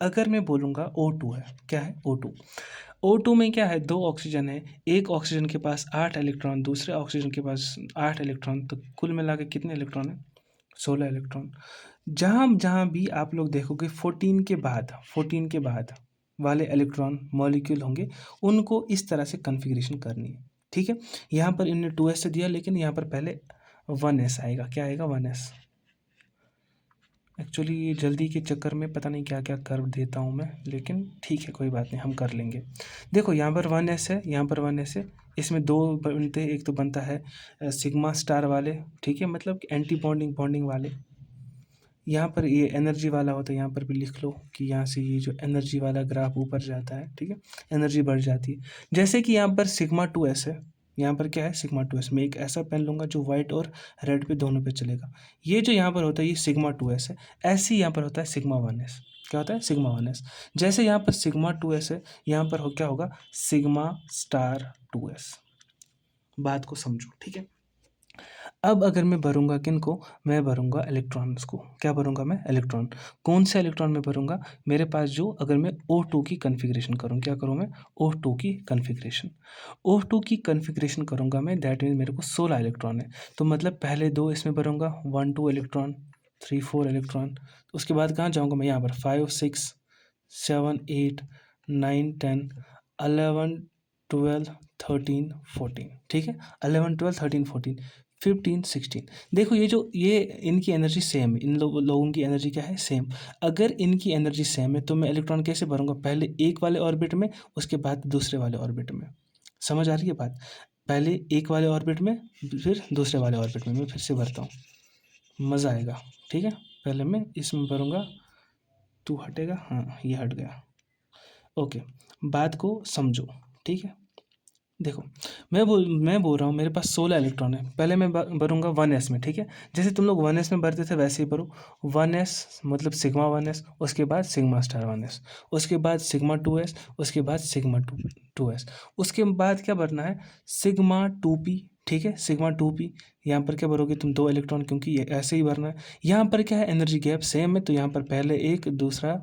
अगर मैं बोलूँगा O2 है, क्या है, O2 में क्या है, 2 ऑक्सीजन है, एक ऑक्सीजन के पास 8 इलेक्ट्रॉन, दूसरे ऑक्सीजन के पास 8 इलेक्ट्रॉन, तो कुल मिला के कितने इलेक्ट्रॉन है, 16 इलेक्ट्रॉन। जहाँ जहाँ भी आप लोग देखोगे 14 के बाद वाले इलेक्ट्रॉन मॉलिक्यूल होंगे, उनको इस तरह से कन्फिग्रेशन करनी है, ठीक है। यहाँ पर इन्होंने 2s से दिया, लेकिन यहाँ पर पहले 1s आएगा, क्या आएगा, 1s। एक्चुअली ये जल्दी के चक्कर में पता नहीं क्या क्या कर देता हूँ मैं, लेकिन ठीक है, कोई बात नहीं, हम कर लेंगे। देखो यहाँ पर 1s है, यहाँ पर 1s है, इसमें 2 बनते हैं, एक तो बनता है सिग्मा स्टार वाले, ठीक है, मतलब एंटी बॉन्डिंग वाले। यहाँ पर ये एनर्जी वाला होता है, यहाँ पर भी लिख लो कि यहाँ से ये जो एनर्जी वाला ग्राफ ऊपर जाता है, ठीक है, एनर्जी बढ़ जाती है। जैसे कि यहाँ पर सिग्मा 2s है, यहाँ पर क्या है, सिग्मा 2s। मैं एक ऐसा पेन लूँगा जो वाइट और रेड पे दोनों पे चलेगा। ये जो यहाँ पर होता है ये सिग्मा 2s है। ऐसे ही यहाँ पर होता है सिग्मा 1s। क्या होता है, सिग्मा 1s। जैसे यहाँ पर सिग्मा 2s है, यहाँ पर क्या होगा, सिग्मा स्टार 2s। बात को समझो, ठीक है। अब अगर मैं भरूंगा किनको, मैं भरूंगा इलेक्ट्रॉन्स को। क्या भरूंगा मैं, इलेक्ट्रॉन। कौन से इलेक्ट्रॉन में भरूंगा, मेरे पास जो, अगर मैं O2 की कन्फिग्रेशन करूँ, क्या करूँ मैं, O2 की कन्फिग्रेशन। O2 की कन्फिग्रेशन करूँगा मैं, दैट मीन मेरे को 16 इलेक्ट्रॉन है, तो मतलब पहले 2 इसमें भरूंगा, 1 2 इलेक्ट्रॉन, 3 4 इलेक्ट्रॉन। तो उसके बाद कहाँ जाऊँगा मैं, यहाँ पर 5 6 7 8 9 10 11 12 13 14, ठीक है, 11 12 13 14 15 16। देखो ये इनकी एनर्जी सेम है, इन लोगों की एनर्जी क्या है, सेम। अगर इनकी एनर्जी सेम है तो मैं इलेक्ट्रॉन कैसे भरूंगा, पहले एक वाले ऑर्बिट में, उसके बाद दूसरे वाले ऑर्बिट में। समझ आ रही है बात, पहले एक वाले ऑर्बिट में, फिर दूसरे वाले ऑर्बिट में। मैं फिर से भरता हूँ, मज़ा आएगा, ठीक है। पहले मैं इसमें भरूंगा, तू हटेगा, हाँ ये हट गया, ओके। बात को समझो, ठीक है। देखो मैं बोल रहा हूँ मेरे पास 16 इलेक्ट्रॉन है, पहले मैं भरूंगा 1s में, ठीक है। जैसे तुम लोग 1s में भरते थे वैसे ही भरो। 1s मतलब सिग्मा 1s, उसके बाद सिग्मा स्टार 1s, उसके बाद सिग्मा 2s, उसके बाद सिग्मा 2s, उसके बाद क्या भरना है, सिग्मा 2p, ठीक है, सिग्मा 2p। यहाँ पर क्या भरोगे तुम, 2 इलेक्ट्रॉन, क्योंकि ये ऐसे ही भरना है। यहाँ पर क्या है, एनर्जी गैप सेम है, तो यहाँ पर पहले एक, दूसरा,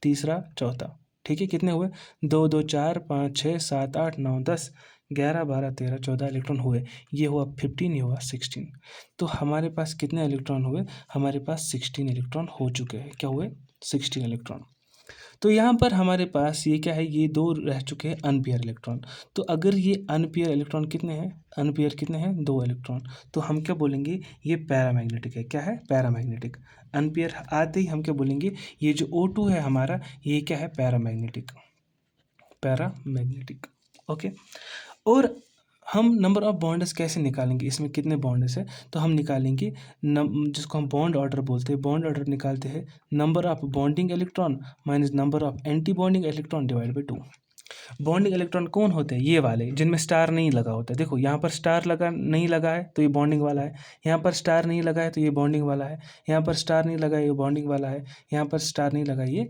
तीसरा, चौथा, ठीक है। कितने हुए, 2 2 4 5 6 7 8 9 10 11 12 13 14 इलेक्ट्रॉन हुए। ये हुआ 15, ये हुआ 16। तो हमारे पास कितने इलेक्ट्रॉन हुए, हमारे पास 16 इलेक्ट्रॉन हो चुके हैं। क्या हुए, 16 इलेक्ट्रॉन। तो यहाँ पर हमारे पास ये क्या है, ये 2 रह चुके हैं अनपेयर इलेक्ट्रॉन। तो अगर ये अनपेयर इलेक्ट्रॉन कितने हैं, अनपेयर कितने हैं, 2 इलेक्ट्रॉन, तो हम क्या बोलेंगे, ये पैरामैग्नेटिक है। क्या है, पैरामैग्नेटिक। अनपेयर आते ही हम क्या बोलेंगे, ये जो O2 है हमारा, ये क्या है, पैरामैग्नेटिक, पैरामैग्नेटिक, ओके। और हम नंबर ऑफ बॉन्ड्स कैसे निकालेंगे, इसमें कितने बॉन्ड्स है, तो हम निकालेंगे जिसको हम बॉन्ड ऑर्डर बोलते हैं। बॉन्ड ऑर्डर निकालते हैं, number of bonding electron minus number of anti bonding electron divide by 2। Bonding electron कौन होते हैं? ये वाले जिनमें स्टार नहीं लगा होता है। देखो यहाँ पर स्टार नहीं लगा है तो ये बॉन्डिंग वाला है, यहाँ पर स्टार नहीं लगा है तो ये बॉन्डिंग वाला है, यहाँ पर स्टार नहीं लगा है ये बॉन्डिंग वाला है, यहाँ पर स्टार नहीं लगा ये,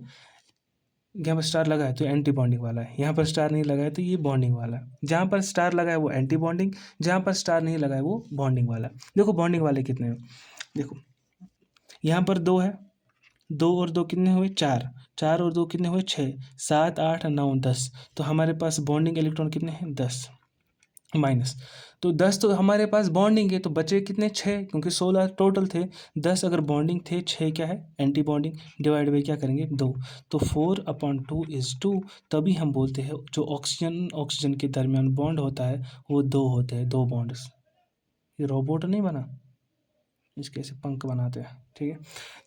यहाँ पर स्टार लगा है तो एंटी बॉन्डिंग वाला है, यहाँ पर स्टार नहीं लगा है तो ये बॉन्डिंग वाला है, जहाँ पर स्टार लगा है वो एंटी बॉन्डिंग, जहाँ पर स्टार नहीं लगा है वो बॉन्डिंग वाला। देखो बॉन्डिंग वाले कितने हैं, देखो यहाँ पर 2 है, 2 और 2 कितने हुए 4, 4 और 2 कितने हुए 6, 7 8 9 10, तो हमारे पास बॉन्डिंग इलेक्ट्रॉन कितने हैं 10 माइनस, तो 10 तो हमारे पास बॉन्डिंग है तो बचे कितने 6, क्योंकि 16 टोटल थे, 10 अगर बॉन्डिंग थे, 6 क्या है एंटी बॉन्डिंग, डिवाइड बाई क्या करेंगे 2, तो 4/2 इज 2, तभी हम बोलते हैं जो ऑक्सीजन के दरमियान बॉन्ड होता है वो 2 होते हैं, 2 बॉन्ड्स। ये रोबोट नहीं बना, इसके ऐसे पंख बनाते हैं, ठीक है।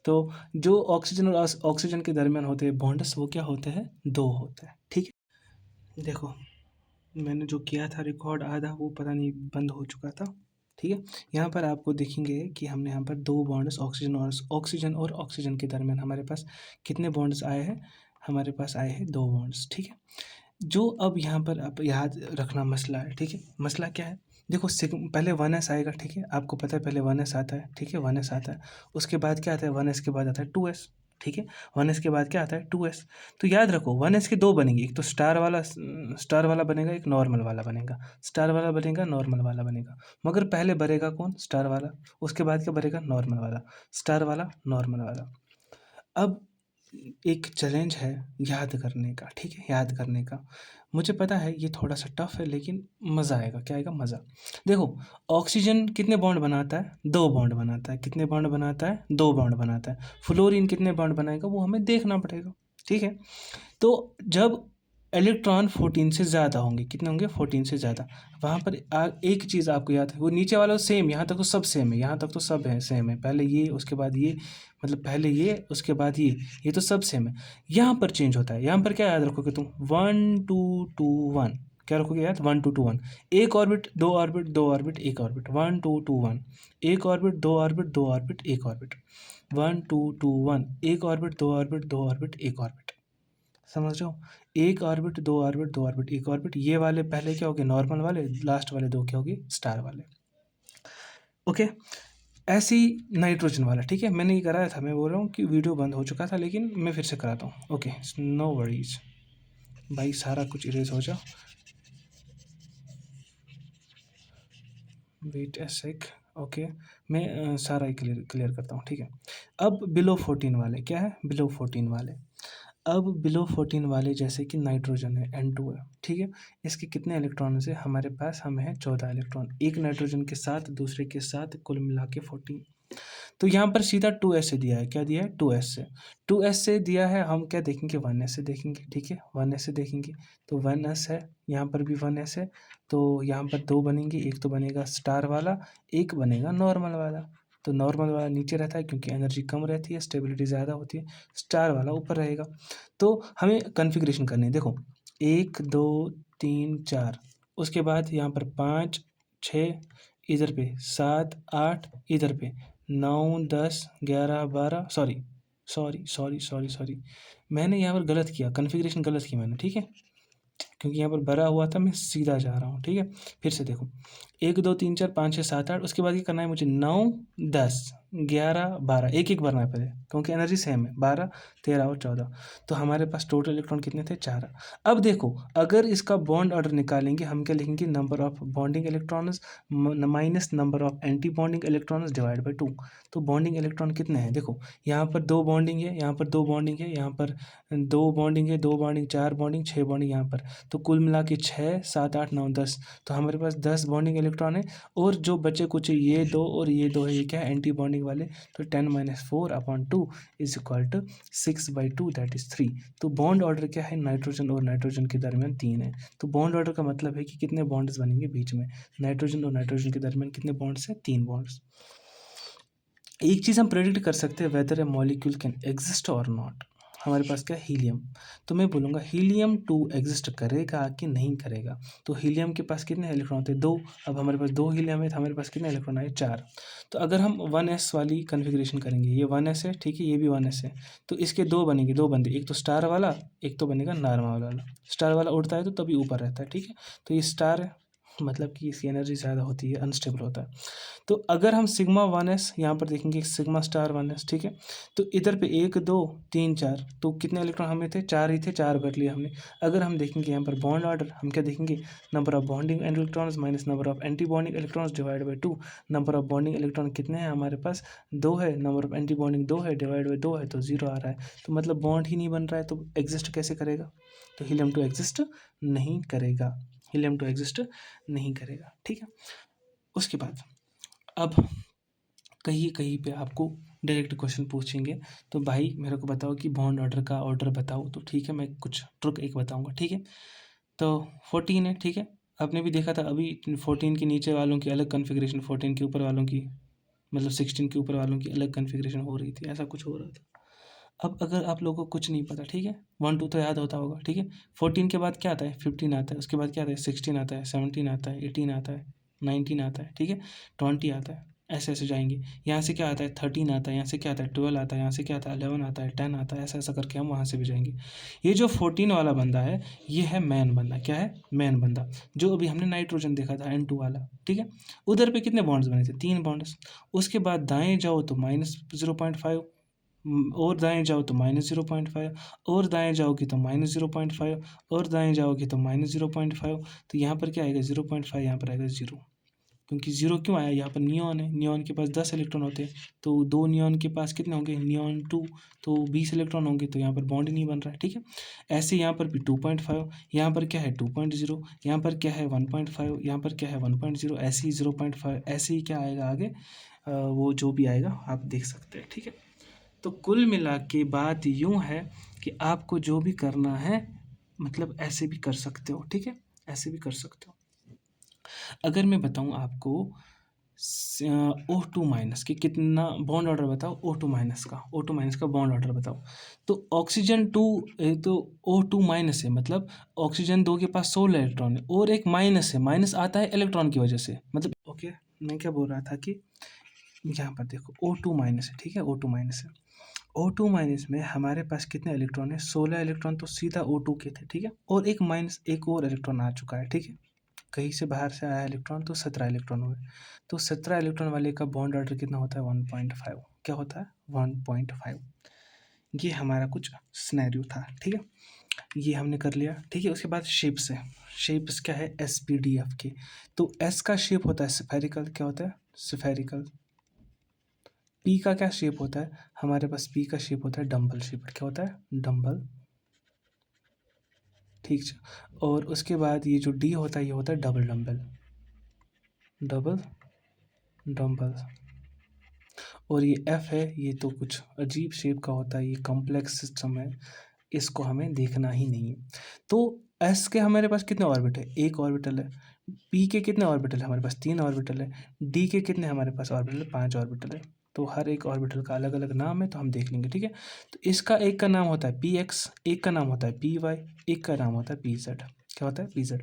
तो जो ऑक्सीजन और ऑक्सीजन के दरमियान होते हैं बॉन्ड्स वो क्या होते हैं 2 होते हैं, ठीक है। देखो मैंने जो किया था रिकॉर्ड आधा वो पता नहीं बंद हो चुका था, ठीक है। यहाँ पर आपको देखेंगे कि हमने यहाँ पर 2 बॉन्ड्स ऑक्सीजन और ऑक्सीजन के दरमियान हमारे पास कितने बॉन्ड्स आए हैं, हमारे पास आए हैं 2 बॉन्ड्स, ठीक है। जो अब यहाँ पर आप याद रखना मसला है, ठीक है। मसला क्या है, देखो पहले 1s आएगा, ठीक है, आपको पता है पहले 1s आता है, ठीक है, 1s आता है, उसके बाद क्या आता है 1s के बाद आता है 2s, ठीक है, 1s के बाद क्या आता है 2s। तो याद रखो 1s के 2 बनेंगे, एक तो स्टार वाला बनेगा, एक नॉर्मल वाला बनेगा, स्टार वाला बनेगा नॉर्मल वाला बनेगा, मगर पहले बनेगा कौन स्टार वाला, उसके बाद क्या बनेगा नॉर्मल वाला, स्टार वाला नॉर्मल वाला। अब एक चैलेंज है याद करने का, ठीक है, याद करने का। मुझे पता है ये थोड़ा सा टफ है लेकिन मज़ा आएगा, क्या आएगा मज़ा। देखो ऑक्सीजन कितने बॉन्ड बनाता है 2 बॉन्ड बनाता है, कितने बॉन्ड बनाता है 2 बॉन्ड बनाता है। फ्लोरीन कितने बॉन्ड बनाएगा वो हमें देखना पड़ेगा, ठीक है। तो जब इलेक्ट्रॉन 14 से ज़्यादा होंगे, कितने होंगे 14 से ज़्यादा, वहाँ पर एक चीज़ आपको याद है, वो नीचे वाला सेम, यहाँ तक तो सब सेम है, यहाँ तक तो सब है सेम है, पहले ये उसके बाद ये, मतलब पहले ये उसके बाद ये तो सब सेम है। यहाँ पर चेंज होता है, यहाँ पर क्या याद रखोगे तुम 1 2 2 1, क्या रखोगे याद 1 2 2 1, एक ऑर्बिट 2 ऑर्बिट 2 ऑर्बिट एक ऑर्बिट 1 2 2 1, एक ऑर्बिट 2 ऑर्बिट 2 ऑर्बिट एक ऑर्बिट 1 2 2 1, एक ऑर्बिट 2 ऑर्बिट 2 ऑर्बिट एक ऑर्बिट, समझ रहे हो, एक ऑर्बिट 2 ऑर्बिट 2 ऑर्बिट एक ऑर्बिट। ये वाले पहले क्या हो गए नॉर्मल वाले, लास्ट वाले 2 क्या हो गए स्टार वाले, ओके। ऐसी नाइट्रोजन वाला, ठीक है, मैंने ये कराया था, मैं बोल रहा हूँ कि वीडियो बंद हो चुका था लेकिन मैं फिर से कराता हूँ, ओके नो वरीज भाई, सारा कुछ इरेज हो जाओ, वेट ए सेक, ओके। मैं सारा ही क्लियर करता हूँ, ठीक है। अब बिलो 14 वाले क्या है, बिलो 14 वाले, अब बिलो 14 वाले जैसे कि नाइट्रोजन है N2 है, ठीक है, इसके कितने इलेक्ट्रॉन है हमारे पास, हमें है 14 इलेक्ट्रॉन, एक नाइट्रोजन के साथ दूसरे के साथ कुल मिला के 14। तो यहाँ पर सीधा 2s से दिया है, क्या दिया है 2s से, 2s से दिया है, हम क्या देखेंगे 1s से देखेंगे, ठीक है 1s से देखेंगे, तो 1s है, यहाँ पर भी 1s है, तो यहाँ पर 2 बनेंगे, एक तो बनेगा स्टार वाला, एक बनेगा नॉर्मल वाला, तो नॉर्मल वाला नीचे रहता है क्योंकि एनर्जी कम रहती है, स्टेबिलिटी ज़्यादा होती है, स्टार वाला ऊपर रहेगा। तो हमें कन्फिग्रेशन करनी है, देखो 1 2 3 4, उसके बाद यहाँ पर 5 6, इधर पे 7 8, इधर पे 9 10 11 12, सॉरी मैंने यहाँ पर गलत किया, कन्फिग्रेशन गलत की मैंने, ठीक है, क्योंकि यहाँ पर भरा हुआ था, मैं सीधा जा रहा हूँ, ठीक है। फिर से देखो 1 2 3 4 5 6 7 8, उसके बाद ये करना है मुझे 9 10 11 12, एक एक भरना है पहले क्योंकि एनर्जी सेम है, 12 13 और 14, तो हमारे पास टोटल इलेक्ट्रॉन कितने थे 4। अब देखो अगर इसका बॉन्ड ऑर्डर निकालेंगे हम क्या लिखेंगे, number of bonding electrons minus number of anti bonding electrons divide by 2। तो बॉन्डिंग इलेक्ट्रॉन कितने हैं, देखो यहाँ पर 2 बॉन्डिंग है, यहाँ पर 2 बॉन्डिंग है, यहाँ पर 2 बॉन्डिंग है, 2 बॉन्डिंग 4 बॉन्डिंग 6 बॉन्डिंग यहाँ पर, तो कुल मिला के 6 7 8 9 10, तो हमारे पास 10 बॉन्डिंग इलेक्ट्रॉन है, और जो बचे कुछ ये 2 और ये 2 है, ये क्या है एंटी बॉन्डिंग वाले, तो 10 - 4/2 is equal to 6/2 that is 3। तो बॉन्ड ऑर्डर क्या है, नाइट्रोजन और नाइट्रोजन के दरमियान 3 है, तो बॉन्ड ऑर्डर का मतलब है कि कितने बॉन्ड्स बनेंगे बीच में, नाइट्रोजन और नाइट्रोजन के दरमियान कितने बॉन्ड्स हैं 3 बॉन्ड्स। एक चीज़ हम प्रेडिक्ट कर सकते हैं whether a molecule can exist और नॉट, हमारे पास क्या है, हीलियम। तो मैं बोलूँगा हीलियम 2 एग्जिस्ट करेगा कि नहीं करेगा। तो हीलियम के पास कितने इलेक्ट्रॉन होते हैं, 2। अब हमारे पास 2 हीलियम है तो हमारे पास कितने इलेक्ट्रॉन आए, 4। तो अगर हम 1s वाली कन्फिग्रेशन करेंगे, ये 1s है, ठीक है, ये भी 1s है, तो इसके 2 बनेंगे, 2 बंदे, एक तो स्टार वाला, एक तो बनेगा नॉर्मल वाला। स्टार वाला उड़ता है तो तभी ऊपर रहता है, ठीक है। तो ये स्टार है, मतलब कि इसकी एनर्जी ज़्यादा होती है, अनस्टेबल होता है। तो अगर हम सिग्मा 1s यहाँ पर देखेंगे, सिग्मा स्टार 1s, ठीक है, तो इधर पे 1 2 3 4, तो कितने इलेक्ट्रॉन हमें थे, 4 ही थे, 4 भर लिए हमने। अगर हम देखेंगे यहाँ पर बॉन्ड ऑर्डर, हम क्या देखेंगे, number of bonding electrons minus number of anti bonding electrons divide by 2। Number of bonding electron कितने हैं हमारे पास, 2 है, नंबर ऑफ एंटी बॉन्डिंग 2 है, डिवाइड बाई 2 है, तो 0 आ रहा है। तो मतलब बॉन्ड ही नहीं बन रहा है, तो एग्जिस्ट कैसे करेगा, तो हीलियम 2 एग्जिस्ट नहीं करेगा, हीलियम 2 एग्जिस्ट नहीं करेगा, ठीक है। उसके बाद अब कहीं कहीं पे आपको डायरेक्ट क्वेश्चन पूछेंगे, तो भाई मेरे को बताओ कि बॉन्ड ऑर्डर का ऑर्डर बताओ, तो ठीक है, मैं कुछ ट्रिक एक बताऊंगा, ठीक है। तो 14 है, ठीक है, आपने भी देखा था अभी 14 के नीचे वालों की अलग कन्फिग्रेशन, 14 के ऊपर वालों की, मतलब 16 के ऊपर वालों की अलग कन्फिग्रेशन हो रही थी, ऐसा कुछ हो रहा था। अब अगर आप लोगों को कुछ नहीं पता, ठीक है, 1 2 तो याद होता होगा, ठीक है। 14 के बाद क्या आता है, 15 आता है, उसके बाद क्या आता है, 16 आता है, 17 आता है, 18 आता है, 19 आता है, ठीक है, 20 आता है, ऐसे ऐसे जाएंगे। यहाँ से क्या आता है, 13 आता है, यहाँ से क्या आता है, 12 आता है, यहाँ से क्या आता है, 11 आता है, 10 आता है, ऐसा ऐसा करके हम वहाँ से भी जाएंगे। ये जो 14 वाला बंदा है, ये है मैन बंदा, क्या है, मैन बंदा, जो अभी हमने नाइट्रोजन देखा था N2 वाला, ठीक है। उधर पे कितने बॉन्ड्स बने थे, 3 बॉन्ड्स। उसके बाद दाएं जाओ तो -0.5, और दाएं जाओ तो -0.5, और दाएं जाओगे तो -0.5, और दाएं जाओगे तो -0.5, तो यहाँ पर क्या आएगा, 0.5, यहाँ पर आएगा 0। क्योंकि 0 क्यों आया, यहाँ पर नियॉन है, नियॉन के पास 10 इलेक्ट्रॉन होते हैं, तो 2 नियॉन के पास कितने होंगे, नियॉन 2, तो 20 इलेक्ट्रॉन होंगे, तो यहाँ पर बॉन्ड ही नहीं बन रहा है, ठीक है। ऐसे यहाँ पर भी 2.5, यहाँ पर क्या है 2.0, यहाँ पर क्या है 1.5, यहाँ पर क्या है 1.0, ऐसे ही 0.5, ऐसे ही क्या आएगा आगे, वो जो भी आएगा आप देख सकते हैं, ठीक है। तो कुल मिला के बात यूँ है कि आपको जो भी करना है, मतलब ऐसे भी कर सकते हो, ठीक है, ऐसे भी कर सकते हो। अगर मैं बताऊँ आपको O2 माइनस की कितना बॉन्ड ऑर्डर बताओ, O2 माइनस का, O2 माइनस का बॉन्ड ऑर्डर बताओ। तो ऑक्सीजन 2, तो O2 माइनस है, मतलब ऑक्सीजन 2 के पास 16 इलेक्ट्रॉन है, और एक माइनस है, माइनस आता है इलेक्ट्रॉन की वजह से, मतलब ओके। मैं क्या बोल रहा था कि यहाँ पर देखो O2 माइनस है, ठीक है, O2 माइनस है। O2 माइनस में हमारे पास कितने इलेक्ट्रॉन है, 16 इलेक्ट्रॉन तो सीधा O2 के थे, ठीक है, और एक माइनस, एक और इलेक्ट्रॉन आ चुका है, ठीक है, कहीं से बाहर से आया इलेक्ट्रॉन, तो 17 इलेक्ट्रॉन हुए। तो 17 इलेक्ट्रॉन वाले का बॉन्ड ऑर्डर कितना होता है, 1.5, क्या होता है, 1.5। ये हमारा कुछ सिनेरियो था, ठीक है, ये हमने कर लिया, ठीक है। उसके बाद शेप्स है, शेप्स क्या है, SPDF के। तो S का शेप होता है स्फेरिकल, क्या होता है, स्फेरिकल। P का क्या शेप होता है, हमारे पास P का शेप होता है डम्बल शेप, क्या होता है, डम्बल, ठीक है। और उसके बाद ये जो D होता है, ये होता है डबल डम्बल, डबल डम्बल। और ये F है, ये तो कुछ अजीब शेप का होता है, ये कॉम्प्लेक्स सिस्टम है, इसको हमें देखना ही नहीं है। तो S के हमारे पास कितने ऑर्बिट है, एक ऑर्बिटल है। P के कितने ऑर्बिटल है, हमारे पास 3 ऑर्बिटल है। D के कितने हमारे पास ऑर्बिटल है, 5 ऑर्बिटल है। तो हर एक ऑर्बिटल का अलग अलग नाम है, तो हम देख लेंगे, ठीक है। तो इसका एक का नाम होता है PX, एक का नाम होता है PY, एक का नाम होता है PZ, क्या होता है, PZ।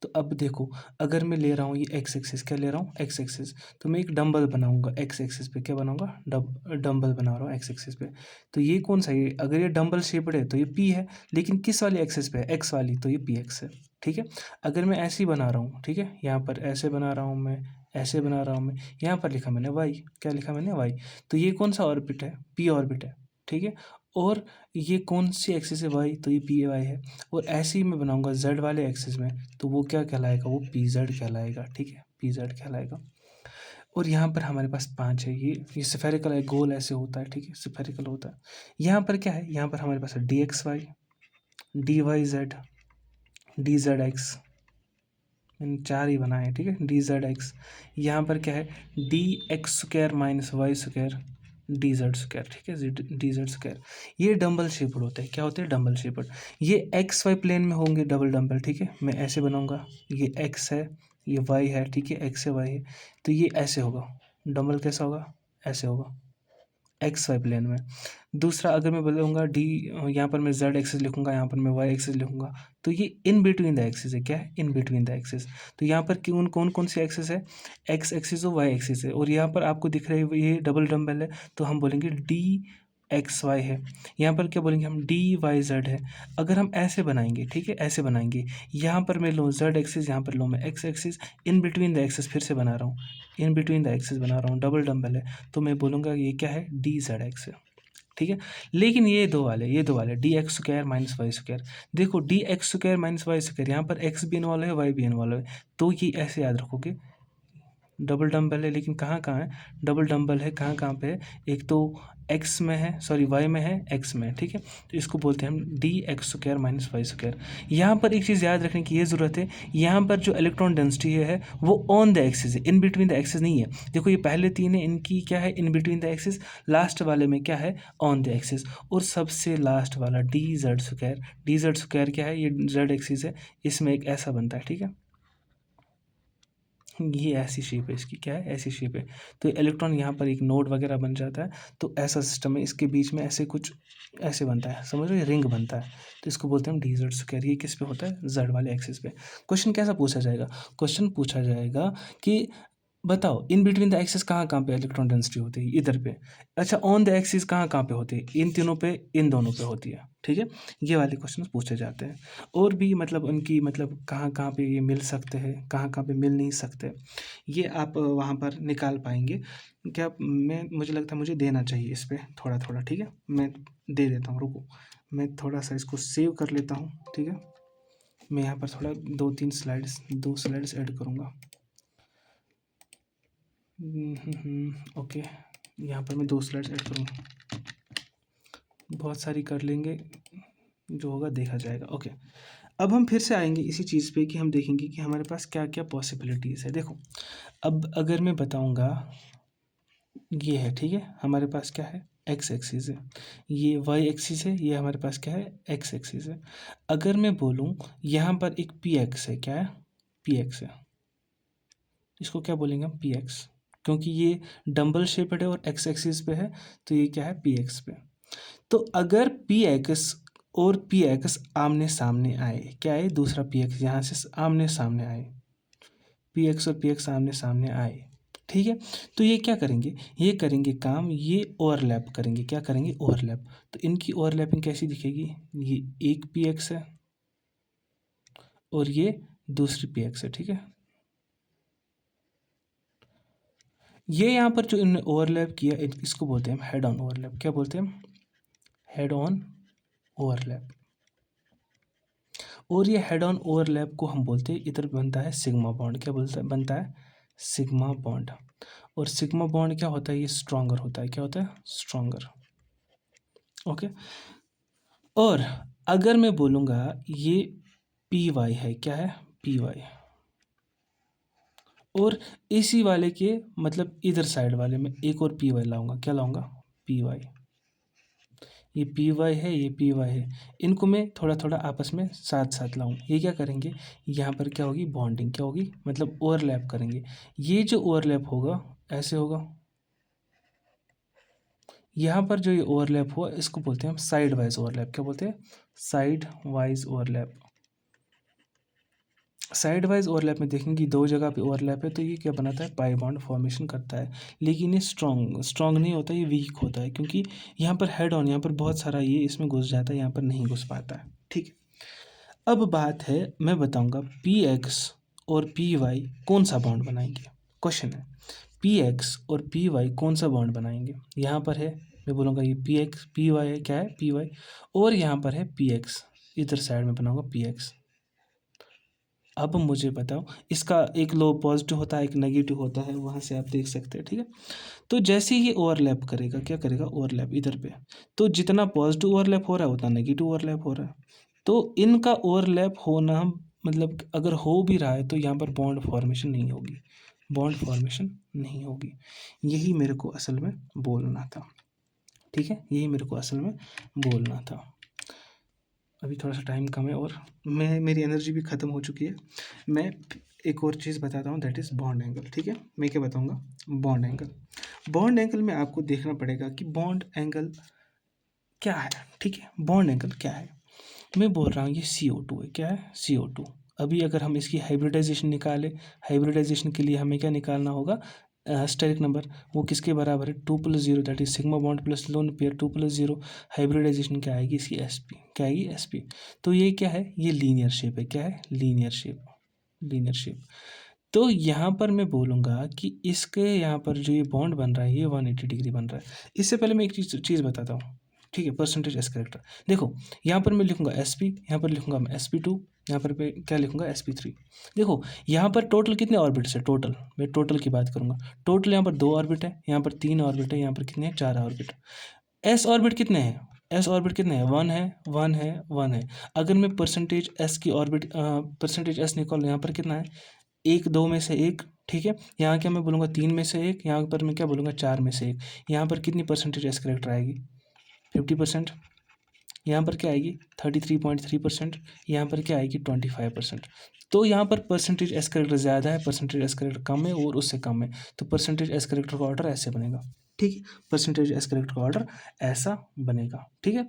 तो अब देखो, अगर मैं ले रहा हूँ ये एक्स एक्सिस, क्या ले रहा हूँ, एक्स एक्सिस, तो मैं एक डंबल बनाऊंगा एक्स एक्सिस पे, क्या बनाऊंगा, डंबल बना रहा हूँ एक्स एक्सिस पे। तो ये कौन सा है, अगर ये डंबल शेप्ड है तो ये P है, लेकिन किस वाली एक्सिस पे है, एक्स वाली, तो ये PX है, ठीक है। अगर मैं ऐसे ही बना रहा हूँ, ठीक है, यहाँ पर ऐसे बना रहा हूँ मैं, ऐसे बना रहा हूँ मैं, यहाँ पर लिखा मैंने वाई, क्या लिखा मैंने, वाई। तो ये कौन सा ऑर्बिट है, P ऑर्बिट है, ठीक है। और ये कौन सी एक्सिस है, वाई, तो ये PY है। और ऐसे ही मैं बनाऊंगा Z वाले एक्सिस में, तो वो क्या कहलाएगा, वो PZ कहलाएगा, ठीक है, PZ कहलाएगा। और यहाँ पर हमारे पास 5 है, ये स्फेरिकल है, गोल ऐसे होता है, ठीक है, स्फेरिकल होता है। यहाँ पर क्या है, यहाँ पर हमारे पास है DXY, DYZ, DZX, मैंने 4 ही बनाए हैं, ठीक है, DZX। यहाँ पर क्या है, DX² माइनस Y², DZ², ठीक है, DZ²। ये डंबल शेप्ड होते हैं, क्या होते हैं, डंबल शेप्ड। ये XY प्लेन में होंगे डबल डंबल, ठीक है, मैं ऐसे बनाऊंगा, ये X है, ये Y है, ठीक है, X है, Y है, तो ये ऐसे होगा, डंबल कैसा होगा, ऐसे होगा, एक्स वाई प्लेन में। दूसरा अगर मैं बोलूँगा डी, यहाँ पर मैं जेड एक्सिस लिखूँगा, यहाँ पर मैं वाई एक्सिस लिखूँगा, तो ये इन बिटवीन द एक्सिस है। क्या है? In between the axis. तो यहाँ पर कौन कौन कौन सी एक्सिस है? एक्स एक्सिस और वाई एक्सिस है। और यहाँ पर आपको दिख रहा है ये डबल डम्बल है, तो हम बोलेंगे डी एक्स वाई है। यहाँ पर क्या बोलेंगे हम? डी वाई जेड है। अगर हम ऐसे बनाएंगे, ठीक है, ऐसे बनाएंगे, यहाँ पर मैं लूँ जेड एक्सिस, यहाँ पर लूँ मैं x axis, in between the axis फिर से बना रहा हूँ, इन बिटवीन द एक्सिस बना रहा हूँ, डबल डम्बल है, तो मैं बोलूँगा ये क्या है? डी जेड एक्स है। ठीक है। लेकिन ये दो वाले d x square minus y square, देखो d x square minus y square, यहाँ पर एक्स भी इन्वॉल्व है, वाई भी इन्वॉल्व है, तो ये ऐसे याद रखोगे, डबल डम्बल है, लेकिन कहाँ कहाँ है? डबल डम्बल है कहाँ कहाँ पे है? एक तो एक्स में है, सॉरी वाई में है, एक्स में है, ठीक है। तो इसको बोलते हैं हम d x square minus y square. यहाँ पर एक चीज़ याद रखने की ये ज़रूरत है, यहाँ पर जो इलेक्ट्रॉन डेंसिटी है वो ऑन द एक्सिस है, इन बिटवीन द एक्सिस नहीं है। देखो ये पहले तीन है, इनकी क्या है? In between the axis. Last वाले में क्या है? On the axis. और सबसे लास्ट वाला D Z square, D Z square क्या है? ये जेड एक्सिस है, इसमें एक ऐसा बनता है, ठीक है। ये ऐसी शेप है इसकी, क्या है? ऐसी शेप है, तो इलेक्ट्रॉन यहाँ पर एक नोड वगैरह बन जाता है, तो ऐसा सिस्टम है, इसके बीच में ऐसे कुछ ऐसे बनता है, समझ रहे हो? रिंग बनता है, तो इसको बोलते हैं हम डी जेड स्क्वायर। ये किस पे होता है? जेड वाले एक्सिस पे। क्वेश्चन कैसा पूछा जाएगा? क्वेश्चन पूछा जाएगा कि बताओ इन बिटवीन द एक्सिस कहाँ कहाँ पे इलेक्ट्रॉन डेंसिटी होती है? इधर पे। अच्छा, ऑन द एक्सिस कहाँ कहाँ पे होती है? इन तीनों पे, इन दोनों पे होती है, ठीक है। ये वाले क्वेश्चन पूछे जाते हैं। और भी मतलब उनकी मतलब कहाँ कहाँ पे ये मिल सकते हैं, कहाँ कहाँ पे मिल नहीं सकते, ये आप वहाँ पर निकाल पाएंगे। क्या मैं, मुझे लगता है मुझे देना चाहिए इस पर थोड़ा थोड़ा, ठीक है, मैं दे देता हूँ, रुको मैं थोड़ा सा इसको सेव कर लेता हूँ, ठीक है। मैं यहाँ पर थोड़ा दो स्लाइड्स ऐड करूँगा। ओके, यहाँ पर मैं 2 स्लाइड्स ऐड करूँगा, बहुत सारी कर लेंगे, जो होगा देखा जाएगा। ओके, अब हम फिर से आएंगे इसी चीज़ पे कि हम देखेंगे कि हमारे पास क्या क्या पॉसिबिलिटीज़ है। देखो अब अगर मैं बताऊँगा, ये है, ठीक है, हमारे पास क्या है? एक्स एक्सिस है, ये वाई एक्सिस है, ये हमारे पास क्या है? एक्स एक्सिस है। अगर मैं बोलूँ यहाँ पर एक पी एक्स है, क्या है? पी एक्स है, इसको क्या बोलेंगे हम? पी एक्स, क्योंकि ये डम्बल शेप्ड है और एक्स एक्सिस पे है, तो ये क्या है? पी एक्स पे। तो अगर पी एक्स और पी एक्स आमने सामने आए, क्या है? दूसरा पी एक्स यहाँ से आमने सामने आए, पी एक्स और पी एक्स आमने सामने आए, ठीक है। तो ये क्या करेंगे? ये करेंगे काम, ये ओवरलैप करेंगे। क्या करेंगे? ओवरलैप। तो इनकी ओवरलैपिंग कैसी दिखेगी? ये एक पी एक्स है और ये दूसरी पी एक्स है, ठीक है। ये यहाँ पर जो इन्होंने ओवरलैप किया, इसको बोलते हैं हम हेड ऑन ओवरलैप। क्या बोलते हैं हम? Head on overlap. और ये हेड ऑन ओवरलैप को हम बोलते हैं, इधर बनता है सिग्मा बॉन्ड। क्या बोलता है? बनता है सिग्मा बॉन्ड। और सिग्मा बॉन्ड क्या होता है? ये स्ट्रॉन्गर होता है। क्या होता है? स्ट्रॉन्गर। ओके। और अगर मैं बोलूँगा ये पी वाई है, क्या है? P y. और इसी वाले के मतलब इधर साइड वाले में एक और पी वाई लाऊंगा। क्या लाऊंगा? P y. ये पी वाई है, ये पी वाई है, इनको मैं थोड़ा थोड़ा आपस में साथ साथ लाऊं। ये क्या करेंगे? यहाँ पर क्या होगी? बॉन्डिंग। क्या होगी? मतलब ओवरलैप करेंगे। ये जो ओवरलैप होगा ऐसे होगा, यहाँ पर जो ये ओवरलैप हुआ इसको बोलते हैं हम साइड वाइज ओवरलैप। क्या बोलते हैं? Side wise overlap. Side wise overlap में देखेंगे दो जगह पे ओवरलैप है, तो ये क्या बनाता है? पाई बॉन्ड फॉर्मेशन करता है। लेकिन ये स्ट्रॉन्ग नहीं होता, ये वीक होता है, क्योंकि यहाँ पर हेड ऑन, यहाँ पर बहुत सारा ये इसमें घुस जाता है, यहाँ पर नहीं घुस पाता है, ठीक है। अब बात है, मैं बताऊंगा पी एक्स और पी वाई कौन सा बॉन्ड बनाएंगे। क्वेश्चन है पी एक्स और पी वाई कौन सा बॉन्ड बनाएंगे। यहाँ पर है, मैं बोलूँगा ये पी एक्स, पी वाई है, क्या है? P y. और यहाँ पर है पी एक्स, इधर साइड में बनाऊंगा पी एक्स। अब मुझे बताओ, इसका एक लो पॉजिटिव होता है, एक नेगेटिव होता है, वहाँ से आप देख सकते हैं, ठीक है। तो जैसे ही ये ओवरलैप करेगा, क्या करेगा? ओवरलैप इधर पे, तो जितना पॉजिटिव ओवरलैप हो रहा है उतना नेगेटिव ओवरलैप हो रहा है। तो इनका ओवरलैप होना, मतलब अगर हो भी रहा है तो यहाँ पर बॉन्ड फॉर्मेशन नहीं होगी, बॉन्ड फॉर्मेशन नहीं होगी। यही मेरे को असल में बोलना था, ठीक है, यही मेरे को असल में बोलना था। अभी थोड़ा सा टाइम कम है और मेरी एनर्जी भी ख़त्म हो चुकी है। मैं एक और चीज़ बताता हूँ, दैट इज़ बॉन्ड एंगल, ठीक है। मैं क्या बताऊँगा? Bond angle. बॉन्ड एंगल में आपको देखना पड़ेगा कि बॉन्ड एंगल क्या है, ठीक है। बॉन्ड एंगल क्या है, मैं बोल रहा हूँ ये CO2 है, क्या है, CO2। अभी अगर हम इसकी हाइब्रिडाइजेशन निकालें, हाइब्रिडाइजेशन के लिए हमें क्या निकालना होगा, स्टेरिक नंबर। वो किसके बराबर है, 2+0, that is sigma bond plus lone pair 2+0। Hybridization क्या आएगी इसकी, SP, क्या आएगी, SP। तो ये क्या है, ये लीनियर शेप है, क्या है, लीनियर शेप, लीनियर शेप। तो यहाँ पर मैं बोलूँगा कि इसके यहाँ पर जो ये बॉन्ड बन रहा है ये 180 डिग्री बन रहा है। इससे पहले मैं एक चीज़ बताता हूँ, ठीक है। परसेंटेज एस करेक्टर देखो, यहाँ पर मैं लिखूँगा SP, यहाँ पर लिखूँगा मैं SP2, यहाँ पर मैं क्या लिखूँगा, SP3। देखो यहाँ पर टोटल कितने ऑर्बिट्स है, टोटल, मैं टोटल की बात करूँगा। टोटल यहाँ पर 2 ऑर्बिट है, यहाँ पर 3 ऑर्बिट है, यहाँ पर कितने हैं, 4 ऑर्बिट। एस ऑर्बिट कितने हैं, एस ऑर्बिट कितने हैं, 1 है, 1 है, 1 है। अगर मैं परसेंटेज एस की ऑर्बिट परसेंटेज एस निकालूँ, यहाँ पर कितना है, 1 2 में से 1, ठीक है। यहाँ क्या मैं बोलूँगा, 3 में से 1, यहाँ पर मैं क्या बोलूँगा, 4 में से 1। यहाँ पर कितनी परसेंटेज एस करेक्टर आएगी, 50%। यहाँ पर क्या आएगी, 33.3%। यहाँ पर क्या आएगी, 25%। तो यहाँ पर परसेंटेज एस करेक्टर ज़्यादा है, परसेंटेज एस करेक्टर कम है और उससे कम है। तो परसेंटेज एस करेक्टर का ऑर्डर ऐसे बनेगा, ठीक है। परसेंटेज एस करेक्टर का ऑर्डर ऐसा बनेगा, ठीक है।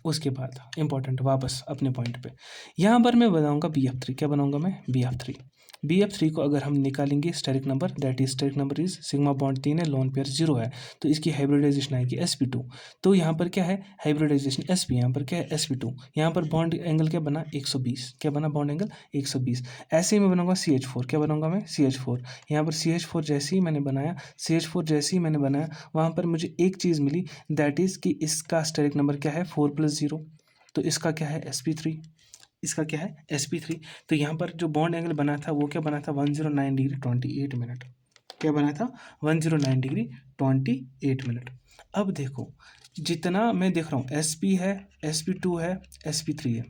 उसके बाद इंपॉर्टेंट, वापस अपने पॉइंट पे, यहाँ पर मैं बनाऊंगा BF3। क्या बनाऊंगा मैं, BF3। BF3 को अगर हम निकालेंगे steric number, that is steric number is sigma bond 3 है, लोन पेयर 0 है, तो इसकी हाइब्रिडाइजेशन आएगी SP2। तो यहाँ पर क्या है, हाइब्रिडाइजेशन SP, यहाँ पर क्या है, SP2। यहाँ पर बॉन्ड एंगल क्या बना, 120, क्या बना, बॉन्ड एंगल 120। ऐसे ही मैं बनाऊंगा CH4, क्या बनाऊंगा मैं, CH4। यहाँ पर CH4 जैसे ही मैंने बनाया, CH4 जैसे ही मैंने बनाया, वहाँ पर मुझे एक चीज़ मिली, दैट इज़ कि इसका स्टेरिक नंबर क्या है, 4+0। तो इसका क्या है, SP3, इसका क्या है, SP3। तो यहाँ पर जो बॉन्ड एंगल बना था वो क्या बना था, 109 डिग्री 28 मिनट। क्या बना था, 109 डिग्री 28 मिनट। अब देखो, जितना मैं देख रहा हूँ SP है, SP2 है, SP3 है,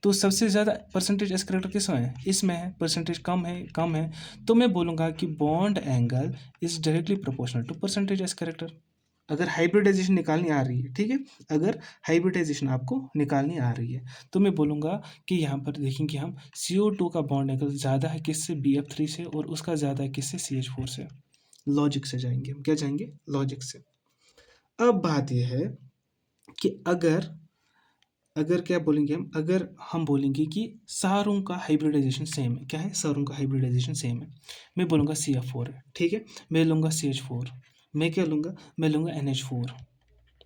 तो सबसे ज़्यादा परसेंटेज एस करेक्टर किस में है, इसमें है। परसेंटेज कम है, कम है, तो मैं बोलूँगा कि bond angle is directly proportional to percentage s character. अगर हाइब्रिडाइजेशन निकालनी आ रही है, ठीक है, अगर हाइब्रिडाइजेशन आपको निकालनी आ रही है, तो मैं बोलूँगा कि यहाँ पर देखेंगे हम CO2 का बॉन्ड एंगल ज़्यादा है किससे, BF3 से, और उसका ज़्यादा है किससे, CH4 से। लॉजिक से जाएंगे हम, क्या जाएंगे, लॉजिक से। अब बात यह है कि अगर अगर क्या बोलेंगे हम, अगर हम बोलेंगे कि सारों का हाइब्रिडाइजेशन सेम है, क्या है, सारों का हाइब्रिडाइजेशन सेम है, मैं बोलूँगा CF4 है, ठीक है। मैं लूँगा CH4, मैं क्या लूँगा, मैं लूँगा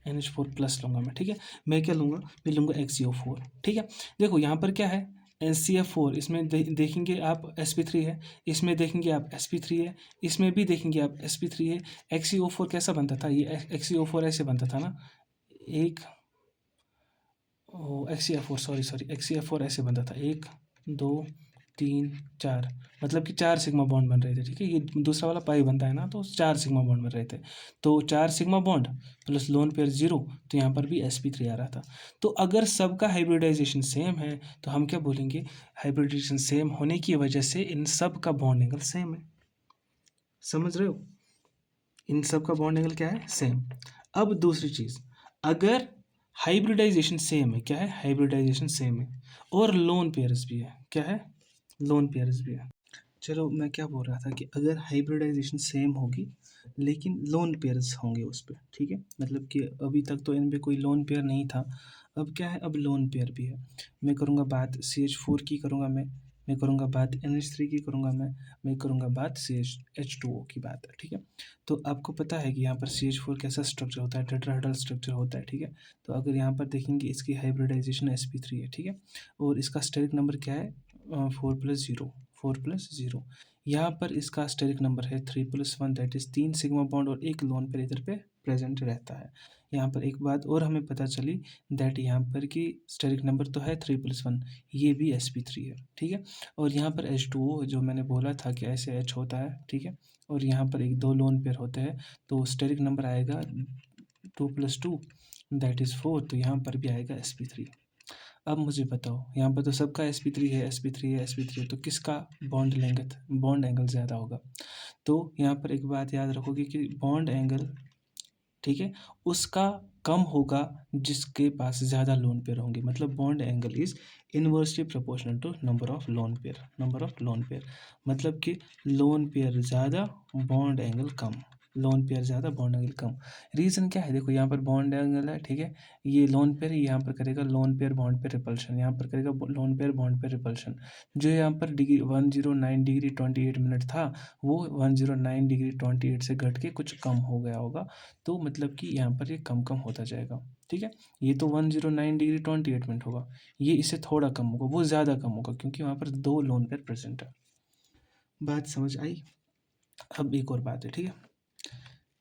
NH4 प्लस लूँगा मैं, ठीक है। मैं क्या लूँगा, मैं लूँगा XeO4, ठीक है। देखो यहाँ पर क्या है, CF4, इसमें देखेंगे आप SP3 है, इसमें देखेंगे आप SP3 है, इसमें भी देखेंगे आप SP3 है। XeO4 कैसा बनता था, ये XeO4 ऐसे बनता था ना, एक XeF4, सॉरी XeF4 ऐसे बनता था, 1 2 3 4, मतलब कि 4 सिग्मा बॉन्ड बन रहे थे, ठीक है। ये दूसरा वाला पाई बनता है ना, तो 4 सिग्मा बॉन्ड बन रहे थे। तो 4 sigma bond plus lone pair 0, तो यहाँ पर भी SP3 आ रहा था। तो अगर सबका हाइब्रिडाइजेशन सेम है तो हम क्या बोलेंगे, हाइब्रिडाइजेशन सेम होने की वजह से इन सब का बॉन्ड एंगल सेम है। समझ रहे हो, इन सब का बॉन्ड एंगल क्या है, सेम। अब दूसरी चीज़, अगर हाइब्रिडाइजेशन सेम है, क्या है, हाइब्रिडाइजेशन सेम है, और लोन पेयर्स भी है, क्या है, लोन पेयर्स भी है। चलो मैं क्या बोल रहा था कि अगर हाइब्रिडाइजेशन सेम होगी लेकिन लोन पेयर्स होंगे उस पर, ठीक है। मतलब कि अभी तक तो इन पे कोई लोन पेयर नहीं था, अब क्या है, अब लोन पेयर भी है। मैं करूँगा बात CH4 की, करूँगा मैं करूँगा बात NH3 की, करूँगा मैं करूँगा बात H2O की बात है, ठीक है। तो आपको पता है कि यहाँ पर CH4 कैसा स्ट्रक्चर होता है, टेट्राहेड्रल स्ट्रक्चर होता है, ठीक है। तो अगर यहाँ पर देखेंगे इसकी हाइब्रिडाइजेशन SP3 है, ठीक है, और इसका स्टेरिक नंबर क्या है, 4+0। यहाँ पर इसका स्टेरिक नंबर है 3+1, दैट इज़ 3 सिग्मा बॉन्ड और एक लोन पेयर इधर पे प्रेजेंट रहता है। यहाँ पर एक बात और हमें पता चली, दैट यहाँ पर कि स्टेरिक नंबर तो है 3+1, ये भी SP3 है, ठीक है। और यहाँ पर H2O जो मैंने बोला था कि ऐसे H होता है, ठीक है, और यहाँ पर 1 2 लोन पेयर होते हैं, तो स्टेरिक नंबर आएगा 2+2, दैट इज़ 4, तो यहाँ पर भी आएगा SP3। अब मुझे बताओ, यहाँ पर तो सबका SP3 है, SP3 है, SP3 है, तो किसका बॉन्ड लेंथ, बॉन्ड एंगल ज़्यादा होगा। तो यहाँ पर एक बात याद रखोगे कि बॉन्ड एंगल, ठीक है, उसका कम होगा जिसके पास ज़्यादा लोन पेयर होंगे। मतलब bond angle is inversely proportional to number of lone pair, मतलब कि लोन पेयर ज़्यादा, बॉन्ड एंगल कम। लोन पेयर ज़्यादा, बॉन्ड एंगल कम। रीज़न क्या है, देखो यहाँ पर बॉन्ड एंगल है, ठीक है, ये लोन पेयर है, यहाँ पर करेगा lone pair bond pair repulsion, यहाँ पर करेगा lone pair bond pair repulsion. जो यहाँ पर डिग्री 109 डिग्री 28 मिनट था, वो 109 डिग्री 28 से घट के कुछ कम हो गया होगा, तो मतलब कि यहाँ पर ये कम कम होता जाएगा, ठीक है। ये तो 109 डिग्री 28 मिनट होगा, ये इससे थोड़ा कम होगा, वो ज़्यादा कम होगा, क्योंकि वहाँ पर दो लोन पेयर प्रेजेंट है। बात समझ आई? अब एक और बात है, ठीक है,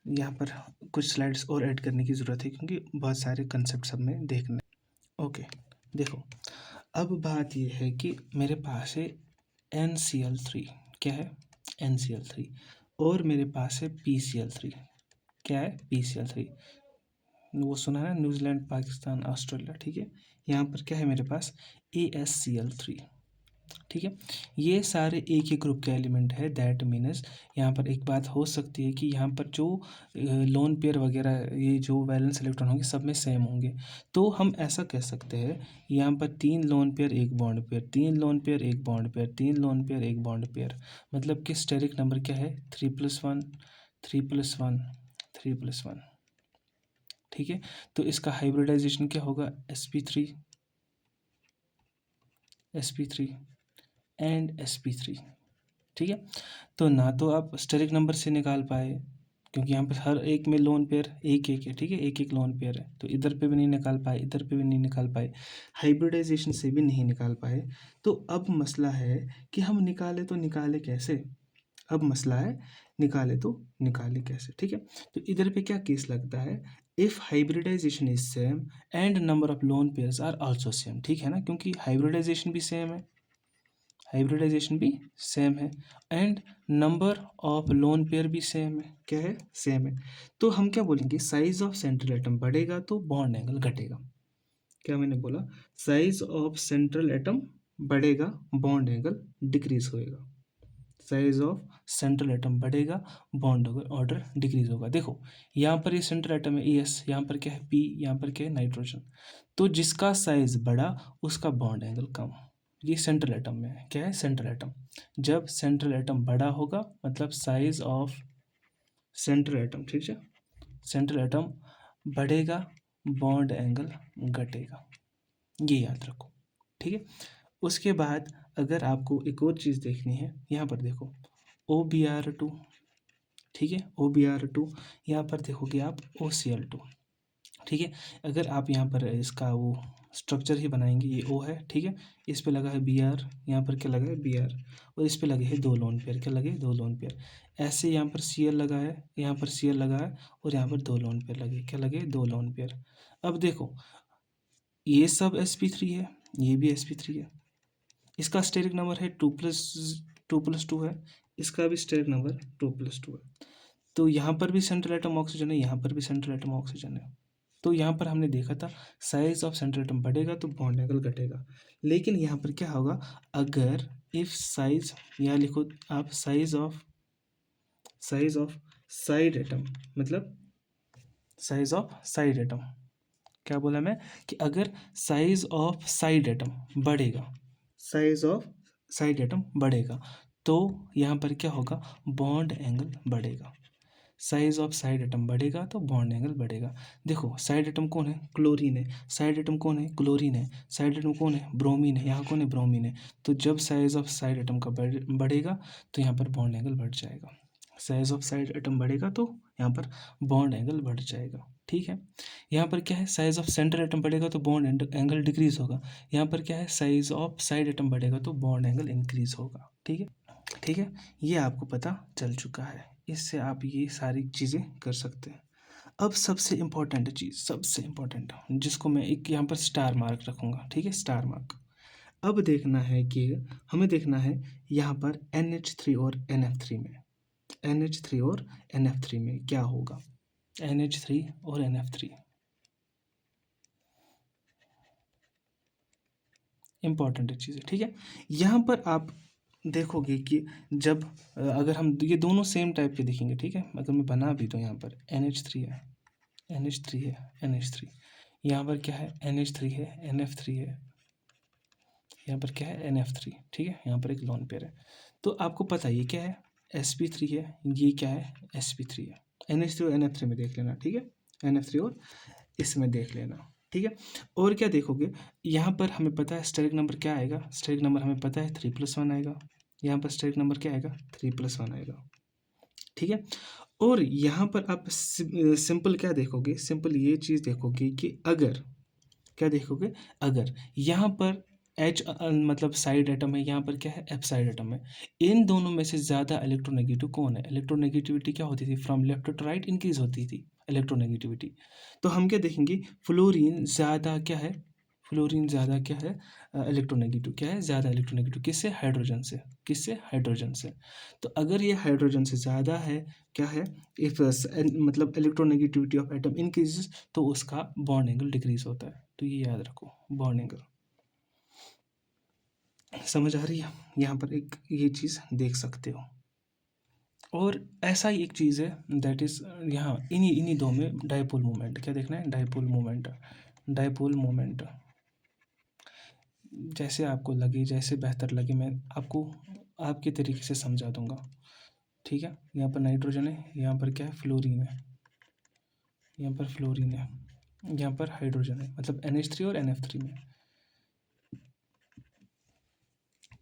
यहाँ पर कुछ स्लाइड्स और ऐड करने की ज़रूरत है, क्योंकि बहुत सारे कंसेप्ट सब में देखने। ओके, देखो, अब बात ये है कि मेरे पास है NCl3, क्या है, NCl3, और मेरे पास है PCl3, क्या है, PCl3। वो सुना है ना, न्यूजीलैंड, पाकिस्तान, ऑस्ट्रेलिया, ठीक है। यहाँ पर क्या है मेरे पास, ASCl3, ठीक है। ये सारे एक ही ग्रुप के एलिमेंट है, दैट मीन्स यहाँ पर एक बात हो सकती है कि यहाँ पर जो लोन पेयर वगैरह, ये जो वैलेंस इलेक्ट्रॉन होंगे सब में सेम होंगे, तो हम ऐसा कह सकते हैं, यहाँ पर 3 lone pair 1 bond pair, 3 lone pair 1 bond pair, 3 lone pair 1 bond pair, मतलब कि स्टेरिक नंबर क्या है, 3+1 3+1 3+1, ठीक है। तो इसका हाइब्रिडाइजेशन क्या होगा, sp3 एंड sp3, ठीक है। तो ना तो आप स्टेरिक नंबर से निकाल पाए, क्योंकि यहाँ पर हर एक में लोन पेयर एक एक है, ठीक है, एक एक लोन पेयर है, तो इधर पे भी नहीं निकाल पाए, इधर पे भी नहीं निकाल पाए, हाइब्रिडाइजेशन से भी नहीं निकाल पाए। तो अब मसला है कि हम निकाले तो निकाले कैसे, अब मसला है निकाले तो निकाले कैसे, ठीक है। तो इधर पे क्या केस लगता है, if hybridization is same and number of lone pairs are also same, ठीक है ना, क्योंकि हाइब्रिडाइजेशन भी सेम है, हाइब्रिडाइजेशन भी सेम है, and number of lone pair भी सेम है, क्या है, सेम है। तो हम क्या बोलेंगे, साइज ऑफ सेंट्रल एटम बढ़ेगा तो बॉन्ड एंगल घटेगा। क्या मैंने बोला, साइज ऑफ सेंट्रल एटम बढ़ेगा, बॉन्ड एंगल डिक्रीज होएगा। साइज ऑफ सेंट्रल एटम बढ़ेगा, बॉन्ड ऑर्डर डिक्रीज होगा। देखो यहाँ पर ये सेंट्रल एटम है ES, यहाँ पर क्या है P, यहाँ पर क्या है नाइट्रोजन, तो जिसका साइज बढ़ा उसका बॉन्ड एंगल कम, ये सेंट्रल एटम में है, क्या है, सेंट्रल एटम। जब सेंट्रल एटम बड़ा होगा मतलब साइज ऑफ सेंट्रल एटम, ठीक है, सेंट्रल एटम बढ़ेगा, बॉन्ड एंगल घटेगा, ये याद रखो, ठीक है। उसके बाद अगर आपको एक और चीज़ देखनी है, यहाँ पर देखो OBr2, ठीक है, OBr2, यहाँ पर देखोगे आप OCl2, ठीक है। अगर आप यहाँ पर इसका वो स्ट्रक्चर ही बनाएंगे, ये O है, ठीक है, इस पे लगा है Br, यहाँ पर क्या लगा है Br, और इस पे लगे हैं 2 लोन पेयर, क्या लगे, 2 लोन पेयर। ऐसे यहाँ पर Cl लगा है, यहाँ पर Cl लगा है, और यहाँ पर 2 लोन पेयर लगे, क्या लगे, 2 लोन पेयर। अब देखो ये सब sp3 है, ये भी sp3 है, इसका स्टेरिक नंबर है 2+2 है, इसका भी स्टेरिक नंबर 2+2 है। तो यहाँ पर भी सेंट्रल एटम ऑक्सीजन है, यहाँ पर भी सेंट्रल एटम ऑक्सीजन है। तो यहाँ पर हमने देखा था साइज ऑफ सेंट्रल एटम बढ़ेगा तो बॉन्ड एंगल घटेगा, लेकिन यहाँ पर क्या होगा, अगर इफ साइज, यहाँ लिखो आप साइज ऑफ साइड एटम, मतलब साइज ऑफ साइड एटम, क्या बोला मैं, कि अगर साइज ऑफ साइड एटम बढ़ेगा, साइज ऑफ साइड एटम बढ़ेगा, तो यहाँ पर क्या होगा, बॉन्ड एंगल बढ़ेगा। साइज ऑफ साइड एटम बढ़ेगा तो बॉन्ड एंगल बढ़ेगा। देखो साइड एटम कौन है, क्लोरीन है, साइड एटम कौन है, क्लोरीन है, साइड एटम कौन है, ब्रोमीन है, यहाँ कौन है, ब्रोमीन है। तो जब साइज ऑफ साइड एटम का बढ़ेगा तो यहाँ पर बॉन्ड एंगल बढ़ जाएगा, साइज ऑफ साइड एटम बढ़ेगा तो यहाँ पर बॉन्ड एंगल बढ़ जाएगा, ठीक है। यहाँ पर क्या है, साइज ऑफ सेंट्रल एटम बढ़ेगा तो बॉन्ड एंगल डिक्रीज होगा, यहाँ पर क्या है, साइज ऑफ साइड एटम बढ़ेगा तो बॉन्ड एंगल इंक्रीज होगा, ठीक है, ठीक है। ये आपको पता चल चुका है, इससे आप ये सारी चीज़ें कर सकते हैं। अब सबसे इम्पोर्टेंट चीज़, सबसे इम्पोर्टेंट, जिसको मैं एक यहाँ पर स्टार मार्क रखूँगा, ठीक है, स्टार मार्क। अब देखना है कि हमें देखना है यहाँ पर NH3 और NF3 में, NH3 और NF3 में क्या होगा, NH3 और NF3 इम्पॉर्टेंट चीज़ है, ठीक है। यहाँ पर आप देखोगे कि जब अगर हम ये दोनों सेम टाइप के देखेंगे, ठीक है, अगर मैं बना भी तो यहाँ पर NH3 है, NH3 है, NH3, यहाँ पर क्या है, NH3 है, NF3 है, यहाँ पर क्या है, NF3, ठीक है, यहाँ पर एक लोन पेयर है। तो आपको पता है ये क्या है, sp3 है, ये क्या है, sp3 है, NH3 और NF3 में देख लेना, ठीक है, NF3 और इसमें देख लेना, ठीक है। और क्या देखोगे, यहाँ पर हमें पता है स्टेरिक नंबर क्या आएगा, स्टेरिक नंबर हमें पता है 3+1 आएगा, यहाँ पर स्टेरिक नंबर क्या आएगा, 3+1 आएगा, ठीक है। और यहाँ पर आप सिंपल क्या देखोगे, सिंपल ये चीज़ देखोगे कि अगर क्या देखोगे, अगर यहाँ पर H मतलब साइड एटम है, यहाँ पर क्या है, F साइड एटम है, इन दोनों में से ज़्यादा इलेक्ट्रोनेगेटिव कौन है, इलेक्ट्रोनेगेटिविटी क्या होती थी, from left to right increase होती थी इलेक्ट्रोनेगेटिविटी। तो हम क्या देखेंगे, फ्लोरीन ज़्यादा क्या है, फ्लोरीन ज़्यादा क्या है, इलेक्ट्रोनेगेटिव क्या है, ज़्यादा इलेक्ट्रोनेगेटिव, किससे, हाइड्रोजन से, किससे, हाइड्रोजन से। तो अगर ये हाइड्रोजन से ज़्यादा है, क्या है, इफ मतलब इलेक्ट्रोनेगेटिविटी ऑफ एटम इंक्रीजेस, तो उसका बॉन्ड एंगल डिक्रीज होता है। तो ये याद रखो, बॉन्ड एंगल। समझ आ रही है, यहाँ पर एक ये चीज़ देख सकते हो। और ऐसा ही एक चीज़ है दैट इज़ यहाँ इन्हीं दो में डाइपोल मोमेंट, क्या देखना है, डाइपोल मोमेंट, डाइपोल मोमेंट। जैसे आपको लगे, जैसे बेहतर लगे, मैं आपको आपके तरीके से समझा दूंगा, ठीक है। यहाँ पर नाइट्रोजन है, यहाँ पर क्या है, फ्लोरीन है, यहाँ पर फ्लोरीन है, यहाँ पर हाइड्रोजन है, मतलब NH3 और NF3 में।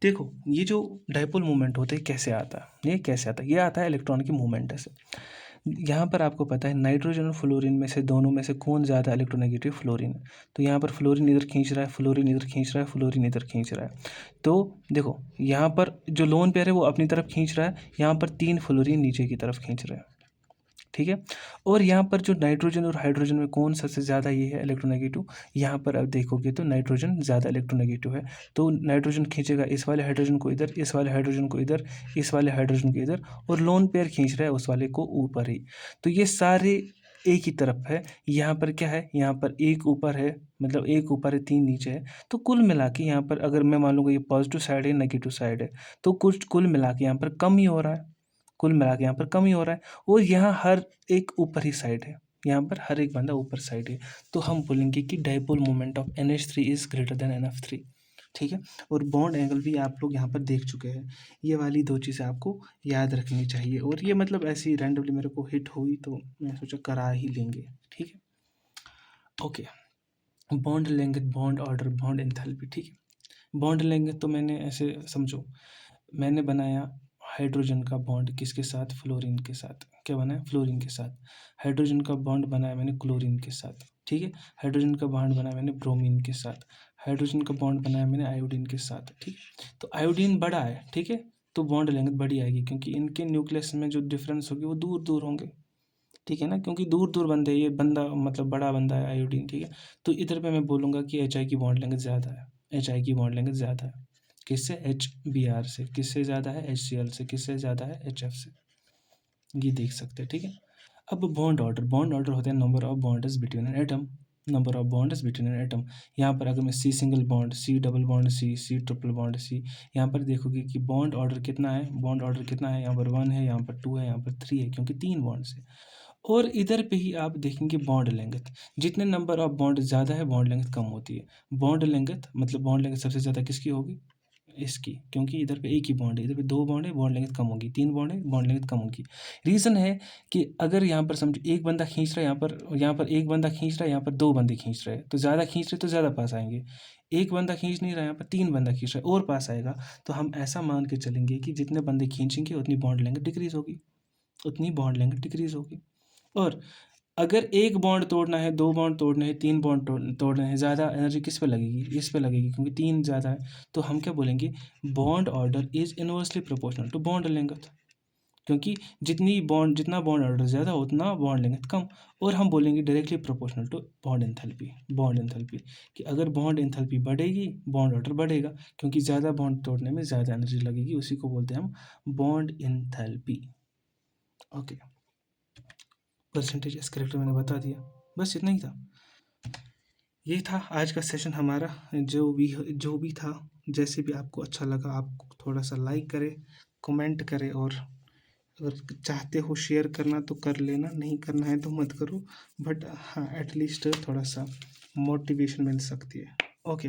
देखो ये जो डाइपोल मोमेंट होते हैं कैसे आता है, ये कैसे आता है, ये आता है इलेक्ट्रॉन की मूवमेंट से। यहाँ पर आपको पता है नाइट्रोजन और फ्लोरीन में से दोनों में से कौन ज़्यादा इलेक्ट्रोनेगेटिव, फ्लोरीन। तो यहाँ पर फ्लोरीन इधर खींच रहा है, फ्लोरीन इधर खींच रहा है, फ्लोरीन इधर खींच रहा है। तो देखो यहाँ पर जो लोन पेयर है वो अपनी तरफ खींच रहा है, यहाँ पर 3 फ्लोरीन नीचे की तरफ खींच रहे हैं, ठीक है। और यहाँ पर जो नाइट्रोजन और हाइड्रोजन में कौन सबसे ज़्यादा ये है इलेक्ट्रोनेगेटिव, यहाँ पर अब देखोगे तो नाइट्रोजन ज़्यादा इलेक्ट्रोनेगेटिव है। तो नाइट्रोजन खींचेगा इस वाले हाइड्रोजन को इधर, इस वाले हाइड्रोजन को इधर, इस वाले हाइड्रोजन को इधर, और लोन पेयर खींच रहा है उस वाले को ऊपर ही। तो ये सारे एक ही तरफ है। यहाँ पर क्या है, यहाँ पर एक ऊपर है, मतलब एक ऊपर है 3 नीचे है। तो कुल मिला के यहाँ पर अगर मैं मान लूँगा ये पॉजिटिव साइड है, नेगेटिव साइड है, तो कुल मिला के यहाँ पर कम ही हो रहा है, कुल मिला के यहाँ पर कम ही हो रहा है। और यहाँ हर एक ऊपर ही साइड है, यहाँ पर हर एक बंदा ऊपर साइड है। तो हम बोलेंगे कि dipole moment of NH3 is greater then NF3, ठीक है। और बॉन्ड एंगल भी आप लोग यहाँ पर देख चुके हैं। ये वाली 2 चीज़ें आपको याद रखनी चाहिए। और ये मतलब ऐसे ही रैंडमली मेरे को हिट हुई तो मैं सोचा करा ही लेंगे, ठीक है। ओके, बॉन्ड लेंगे, बॉन्ड ऑर्डर, बॉन्ड एंथैल्पी, ठीक है। बॉन्ड लेंगे तो मैंने ऐसे समझो, मैंने बनाया हाइड्रोजन का बॉन्ड किसके साथ, फ्लोरीन के साथ, क्या बनाया, फ्लोरीन के साथ। हाइड्रोजन का बॉन्ड बनाया मैंने क्लोरीन के साथ, ठीक है। हाइड्रोजन का बॉन्ड बनाया मैंने ब्रोमीन के साथ। हाइड्रोजन का बॉन्ड बनाया मैंने आयोडीन के साथ, ठीक। तो आयोडीन बड़ा है, ठीक है, तो बॉन्ड लेंथ बड़ी आएगी, क्योंकि इनके न्यूक्लियस में जो डिफरेंस होगी वो दूर दूर होंगे, ठीक है ना, क्योंकि दूर दूर बंदे, ये बंदा मतलब बड़ा बंदा है आयोडीन, ठीक है। तो इधर पे मैं बोलूँगा कि HI की बॉन्ड लेंथ ज़्यादा है, HI की बॉन्ड लेंथ ज़्यादा है, किससे, HBr से। किससे ज़्यादा है, HCl से। किससे ज़्यादा है, HF से। ये देख सकते हैं, ठीक है। अब बॉन्ड ऑर्डर, बॉन्ड ऑर्डर होता है number of bonds between an atom, number of bonds between an atom. यहाँ पर अगर मैं C single bond, C double bond, C triple bond, C, यहाँ पर देखोगे कि बॉन्ड ऑर्डर कितना है, बॉन्ड ऑर्डर कितना है, यहाँ पर 1 है, यहाँ पर 2 है, यहाँ पर 3 है, क्योंकि 3 बॉन्ड्स है। और इधर पे ही आप देखेंगे बॉन्ड लेंथ, जितने नंबर ऑफ बॉन्ड ज़्यादा है बॉन्ड लेंथ कम होती है। बॉन्ड लेंथ मतलब बॉन्ड लेंथ सबसे ज़्यादा किसकी होगी, इसकी, क्योंकि इधर पे एक ही बॉन्ड है, इधर पे 2 बॉन्ड है, बॉन्ड लेंथ कम होगी। 3 बॉन्ड है, बॉन्ड लेंथ कम होगी। रीज़न है कि अगर यहाँ पर समझो एक बंदा खींच रहा है, यहाँ पर एक बंदा खींच रहा है, यहाँ पर 2 बंदे खींच रहे हैं, तो ज़्यादा खींच रहे तो ज़्यादा पास आएंगे। एक बंदा खींच नहीं रहा है, यहाँ पर 3 बंदा खींच रहा है और पास आएगा। तो हम ऐसा मान के चलेंगे कि जितने बंदे खींचेंगे उतनी बॉन्ड लेंथ डिक्रीज़ होगी, उतनी बॉन्ड लेंथ डिक्रीज़ होगी। और अगर एक बॉन्ड तोड़ना है, 2 बॉन्ड तोड़ने हैं, 3 बॉन्ड तोड़ने हैं, ज़्यादा एनर्जी किस पे लगेगी, इस पे लगेगी, क्योंकि 3 ज़्यादा है। तो हम क्या बोलेंगे, bond order is inversely proportional to bond length, क्योंकि जितना बॉन्ड ऑर्डर ज़्यादा उतना बॉन्ड लेंथ कम। और हम बोलेंगे directly proportional to bond enthalpy, bond enthalpy, कि अगर बॉन्ड एंथैल्पी बढ़ेगी बॉन्ड ऑर्डर बढ़ेगा, क्योंकि ज़्यादा बॉन्ड तोड़ने में ज़्यादा एनर्जी लगेगी, उसी को बोलते हैं हम बॉन्ड एंथैल्पी। ओके, परसेंटेज इस करेक्टर मैंने बता दिया, बस इतना ही था। ये था आज का सेशन हमारा, जो भी था, जैसे भी आपको अच्छा लगा आप थोड़ा सा लाइक करें, कमेंट करें, और अगर चाहते हो शेयर करना तो कर लेना, नहीं करना है तो मत करो, बट हाँ एटलीस्ट थोड़ा सा मोटिवेशन मिल सकती है। ओके।